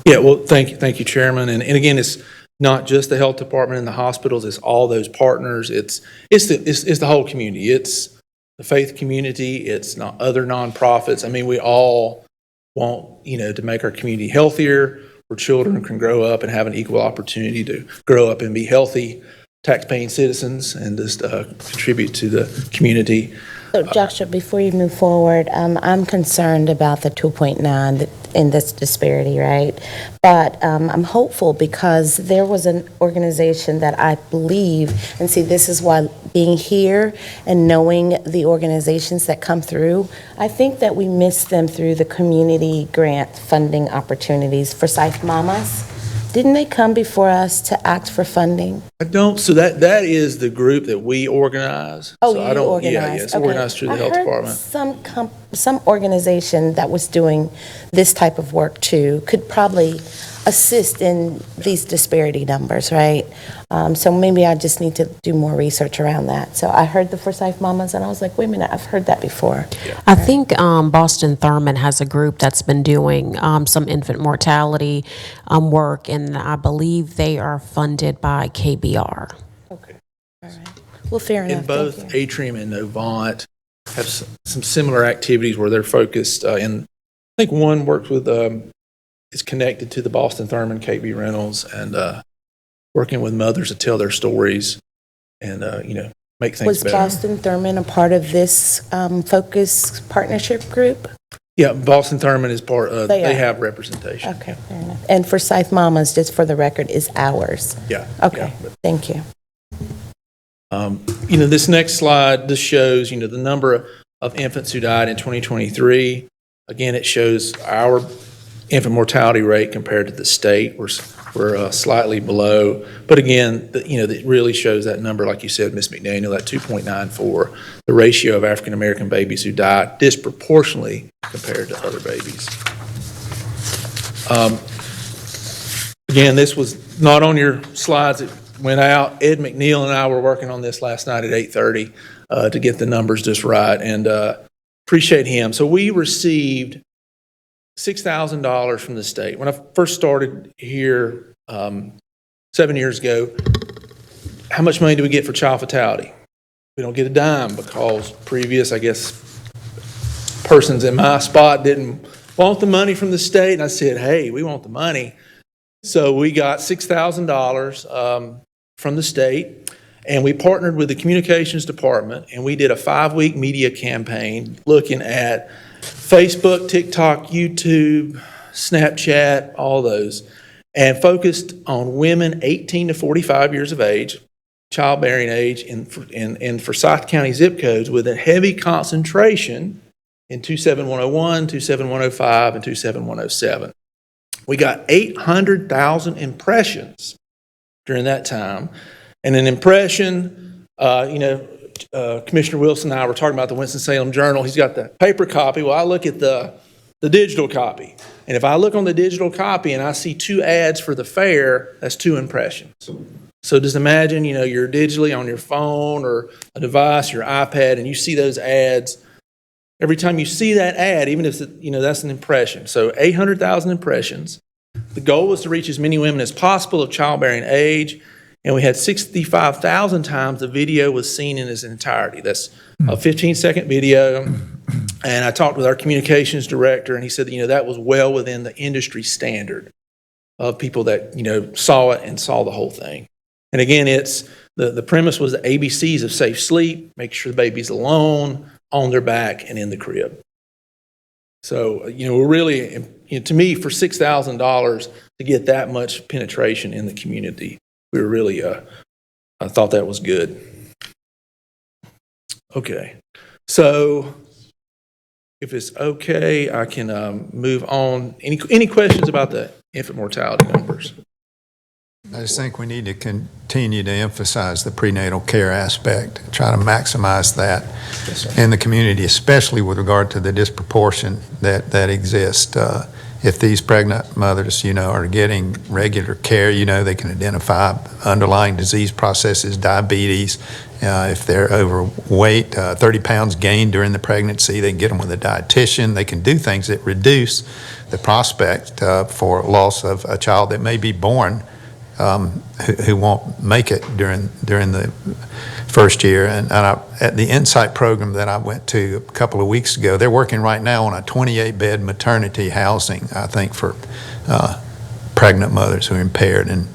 Yeah, well, thank you, Chairman. And again, it's not just the health department and the hospitals, it's all those partners. It's the whole community. It's the faith community, it's not other nonprofits. I mean, we all want, to make our community healthier, where children can grow up and have an equal opportunity to grow up and be healthy, tax-paying citizens and just contribute to the community. So Joshua, before you move forward, I'm concerned about the 2.9 in this disparity, right? But I'm hopeful because there was an organization that I believe, and see, this is why being here and knowing the organizations that come through, I think that we miss them through the community grant funding opportunities. Forsyth Mamas, didn't they come before us to ask for funding? I don't, so that is the group that we organize. Oh, So I you don't- organize? Yeah, it's Okay. organized through the health I heard department. some organization that was doing this type of work too could probably assist in these disparity numbers, right? So maybe I just need to do more research around that. So I heard the Forsyth Mamas and I was like, wait a minute, I've heard that before. I think Boston Thurman has a group that's been doing some infant mortality work, and I believe they are funded by KBR. Okay, all right. Well, fair enough. And both Atrium and Novant have some similar activities where they're focused in, I think one works with, is connected to the Boston Thurman, KB Reynolds, and working with mothers to tell their stories and, make things Was better. Boston Thurman a part of this focus partnership group? Yeah, Boston Thurman is part of, They they are. have representation. Okay, fair enough. And Forsyth Mamas, just for the record, is ours. Yeah. Okay, yeah. thank you. This next slide, this shows, the number of infants who died in 2023. Again, it shows our infant mortality rate compared to the state. We're slightly below. But again, it really shows that number, like you said, Ms. McDaniel, that 2.94, the ratio of African-American babies who die disproportionately compared to other babies. Again, this was not on your slides. It went out. Ed McNeil and I were working on this last night at 8:30 to get the numbers just right, and appreciate him. So we received $6,000 from the state. When I first started here 7 years ago, how much money do we get for child fatality? We don't get a dime because previous, I guess, persons in my spot didn't want the money from the state. And I said, hey, we want the money. So we got $6,000 from the state, and we partnered with the communications department, and we did a 5-week media campaign looking at Facebook, TikTok, YouTube, Snapchat, all those, and focused on women 18 to 45 years of age, childbearing age in Forsyth County zip codes with a heavy concentration in 27101, 27105, and 27107. We got 800,000 impressions during that time. And an impression, Commissioner Wilson and I were talking about the Winston-Salem Journal. He's got the paper copy. Well, I look at the digital copy. And if I look on the digital copy and I see 2 ads for the fair, that's 2 impressions. So just imagine, you're digitally on your phone or a device, your iPad, and you see those ads. Every time you see that ad, even if that's an impression. So 800,000 impressions. The goal was to reach as many women as possible of childbearing age, and we had 65,000 times the video was seen in its entirety. That's a 15-second video, and I talked with our communications director, and he said that, that was well within the industry standard of people that, saw it and saw the whole thing. And again, it's the premise was the ABCs of safe sleep, make sure the baby's alone, on their back, and in the crib. So, we're really, to me, for $6,000 to get that much penetration in the community, we were really, I thought that was good. Okay. So, if it's okay, I can move on. Any questions about the infant mortality numbers? I just think we need to continue to emphasize the prenatal care aspect, try to maximize that in the community, especially with regard to the disproportion that exists if these pregnant mothers, are getting regular care, they can identify underlying disease processes, diabetes. If they're overweight, 30 pounds gained during the pregnancy, they can get them with a dietitian. They can do things that reduce the prospect for loss of a child that may be born who won't make it during the first year. And at the Insight program that I went to a couple of weeks ago, they're working right now on a 28-bed maternity housing, I think, for pregnant mothers who are impaired. And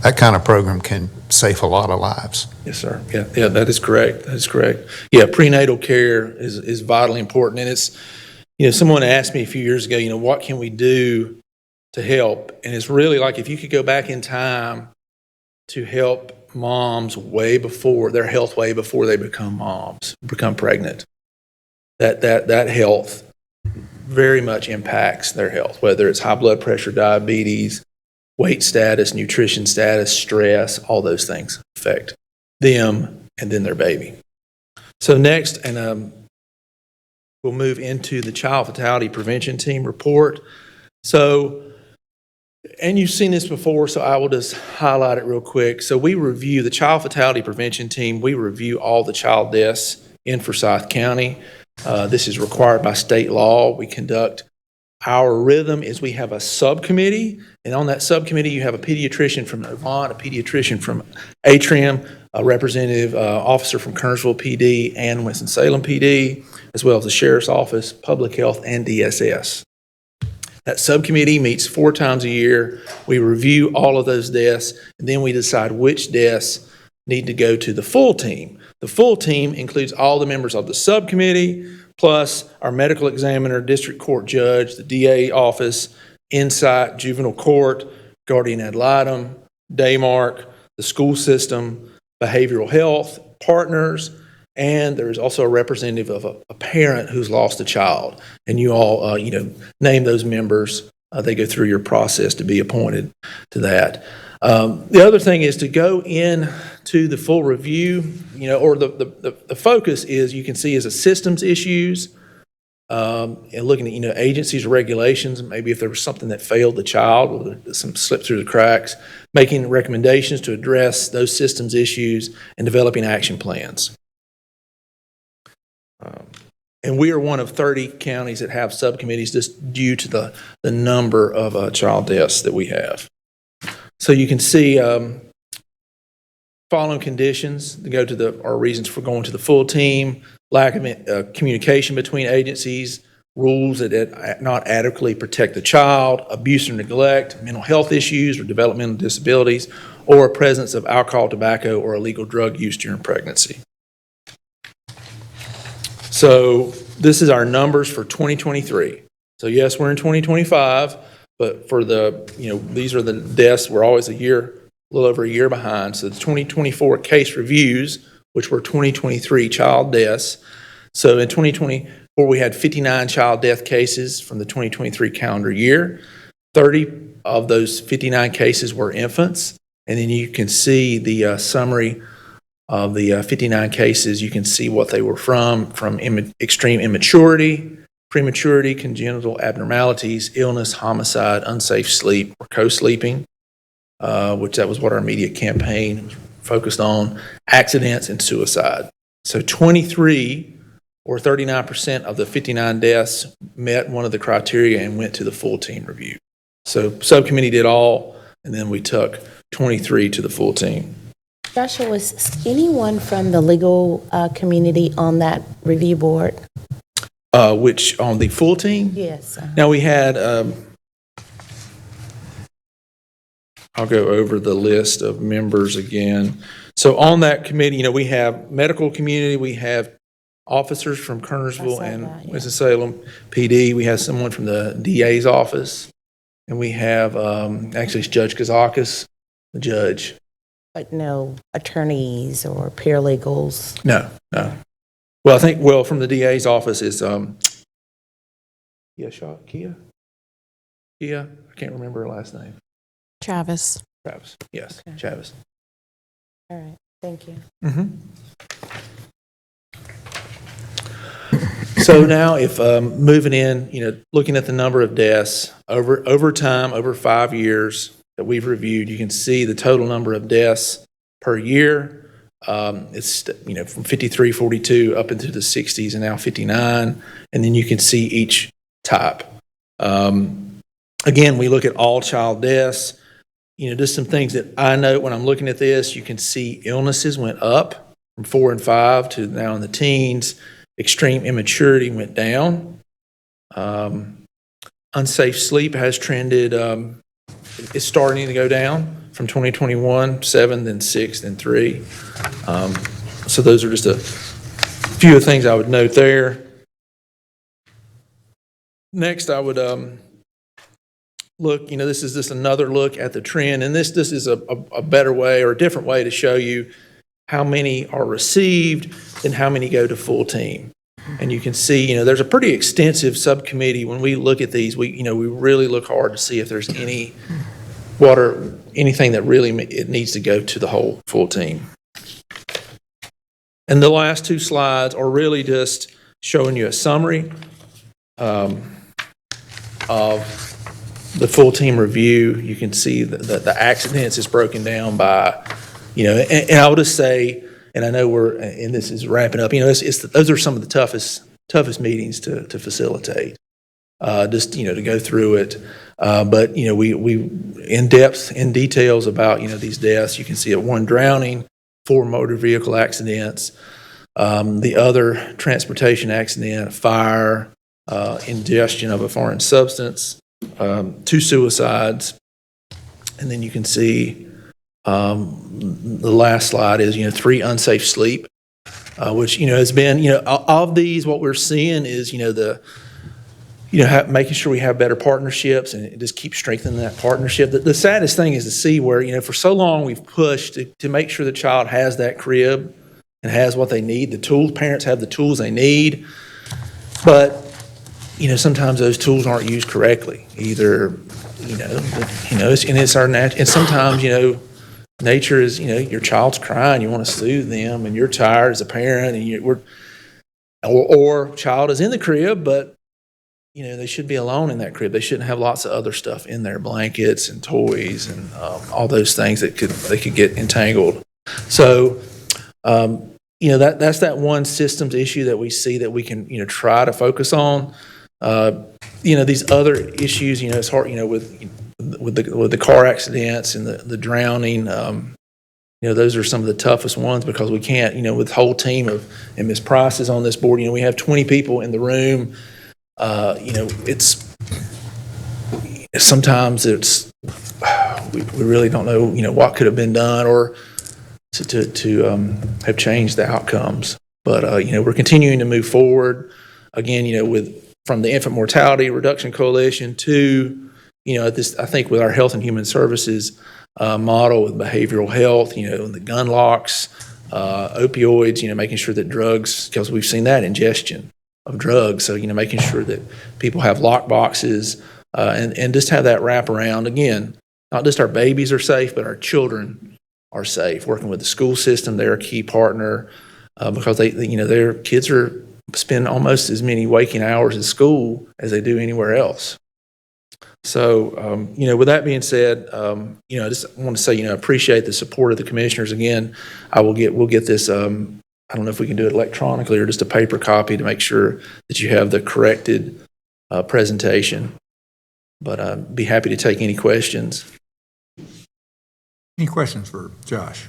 that kind of program can save a lot of lives. Yes, sir. Yeah, that is correct. That is correct. Yeah, prenatal care is vitally important. And it's, someone asked me a few years ago, what can we do to help? And it's really like if you could go back in time to help moms way before their health, way before they become moms, become pregnant, that health very much impacts their health, whether it's high blood pressure, diabetes, weight status, nutrition status, stress, all those things affect them and then their baby. So next, and we'll move into the Child Fatality Prevention Team report. So, and you've seen this before, so I will just highlight it real quick. So we review the Child Fatality Prevention Team. We review all the child deaths in Forsyth County. This is required by state law. We conduct our rhythm is we have a subcommittee, and on that subcommittee you have a pediatrician from Avant, a pediatrician from Atrium, a representative officer from Kernersville PD and Winston-Salem PD, as well as the Sheriff's Office, Public Health, and DSS. That subcommittee meets 4 times a year. We review all of those deaths, and then we decide which deaths need to go to the full team. The full team includes all the members of the subcommittee, plus our medical examiner, district court judge, the DA office, Insight, juvenile court, guardian ad litem, Daymark, the school system, behavioral health, partners, and there's also a representative of a parent who's lost a child. And you all, name those members. They go through your process to be appointed to that. The other thing is to go in to the full review, or the focus is, you can see, is a systems issues, and looking at, agencies, regulations, maybe if there was something that failed the child, or some slip through the cracks, making recommendations to address those systems issues and developing action plans. And we are one of 30 counties that have subcommittees just due to the number of child deaths that we have. So you can see following conditions that go to our reasons for going to the full team: lack of communication between agencies, rules that not adequately protect the child, abuse or neglect, mental health issues or developmental disabilities, or presence of alcohol, tobacco, or illegal drug use during pregnancy. So this is our numbers for 2023. So yes, we're in 2025, but for these are the deaths. We're always a little over a year behind. So the 2024 case reviews, which were 2023 child deaths. So in 2024, we had 59 child death cases from the 2023 calendar year. 30 of those 59 cases were infants. And then you can see the summary of the 59 cases. You can see what they were from extreme immaturity, prematurity, congenital abnormalities, illness, homicide, unsafe sleep, or co-sleeping, which that was what our immediate campaign was focused on, accidents, and suicide. So 23 or 39% of the 59 deaths met one of the criteria and went to the full team review. So subcommittee did all, and then we took 23 to the full team. Joshua, was anyone from the legal community on that review board? Which, on the full team? Yes. Now, we had, I'll go over the list of members again. So on that committee, we have medical community, we have officers from Kernersville and Winston-Salem PD, we have someone from the DA's office, and we have, actually it's Judge Kazakis, the judge. But no attorneys or paralegals? No. Well, from the DA's office is, Kia? I can't remember her last name. Travis. Yes, Okay. Travis. All right, thank you. So So now if, moving in, looking at the number of deaths over time, over 5 years that we've reviewed, you can see the total number of deaths per year. It's, from 53, 42 up into the 60s and now 59. And then you can see each type. Again, we look at all child deaths. Just some things that I note when I'm looking at this, you can see illnesses went up from 4 and 5 to now in the teens. Extreme immaturity went down. Unsafe sleep has trended, it's starting to go down from 2021, 7, then 6, then 3. So those are just a few of the things I would note there. Next, I would look, this is just another look at the trend, and this is a better way or a different way to show you how many are received and how many go to full team. And you can see, there's a pretty extensive subcommittee. When we look at these, we really look hard to see if there's anything that really it needs to go to the whole full team. And the last two slides are really just showing you a summary of the full team review. You can see the accidents is broken down by, and I would just say, and I know and this is wrapping up, those are some of the toughest meetings to facilitate, just, to go through it. But, we in depth, in details about, these deaths. You can see 1 drowning, 4 motor vehicle accidents, the other transportation accident, a fire, ingestion of a foreign substance, 2 suicides, and then you can see the last slide is 3 unsafe sleep, which has been of these, what we're seeing is making sure we have better partnerships and just keep strengthening that partnership. The saddest thing is to see where for so long we've pushed to make sure the child has that crib and has what they need, the tools. Parents have the tools they need, but sometimes those tools aren't used correctly either. And it's our and sometimes nature is your child's crying, you want to soothe them, and you're tired as a parent, and or child is in the crib, but they should be alone in that crib. They shouldn't have lots of other stuff in there, blankets and toys and all those things that they could get entangled. So that's that one systems issue that we see that we can try to focus on. These other issues, it's hard, with the car accidents and the drowning, those are some of the toughest ones because we can't, with the whole team and Ms. Price is on this board, we have 20 people in the room. Sometimes we really don't know, what could have been done or to have changed the outcomes. But, we're continuing to move forward again, from the Infant Mortality Reduction Coalition to, I think with our Health and Human Services model with behavioral health, the gun locks, opioids, making sure that drugs, because we've seen that ingestion of drugs. So, making sure that people have lock boxes and just have that wraparound. Again, not just our babies are safe, but our children are safe. Working with the school system, they're a key partner because their kids spend almost as many waking hours at school as they do anywhere else. So, with that being said, I just want to say, appreciate the support of the commissioners. Again, we'll get this, I don't know if we can do it electronically or just a paper copy to make sure that you have the corrected presentation. But I'd be happy to take any questions. Any questions for Josh?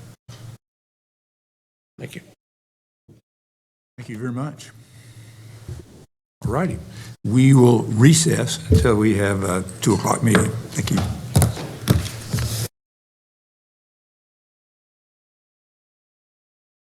Thank you. Thank you very much. All righty. We will recess until we have a 2 o'clock meeting. Thank you.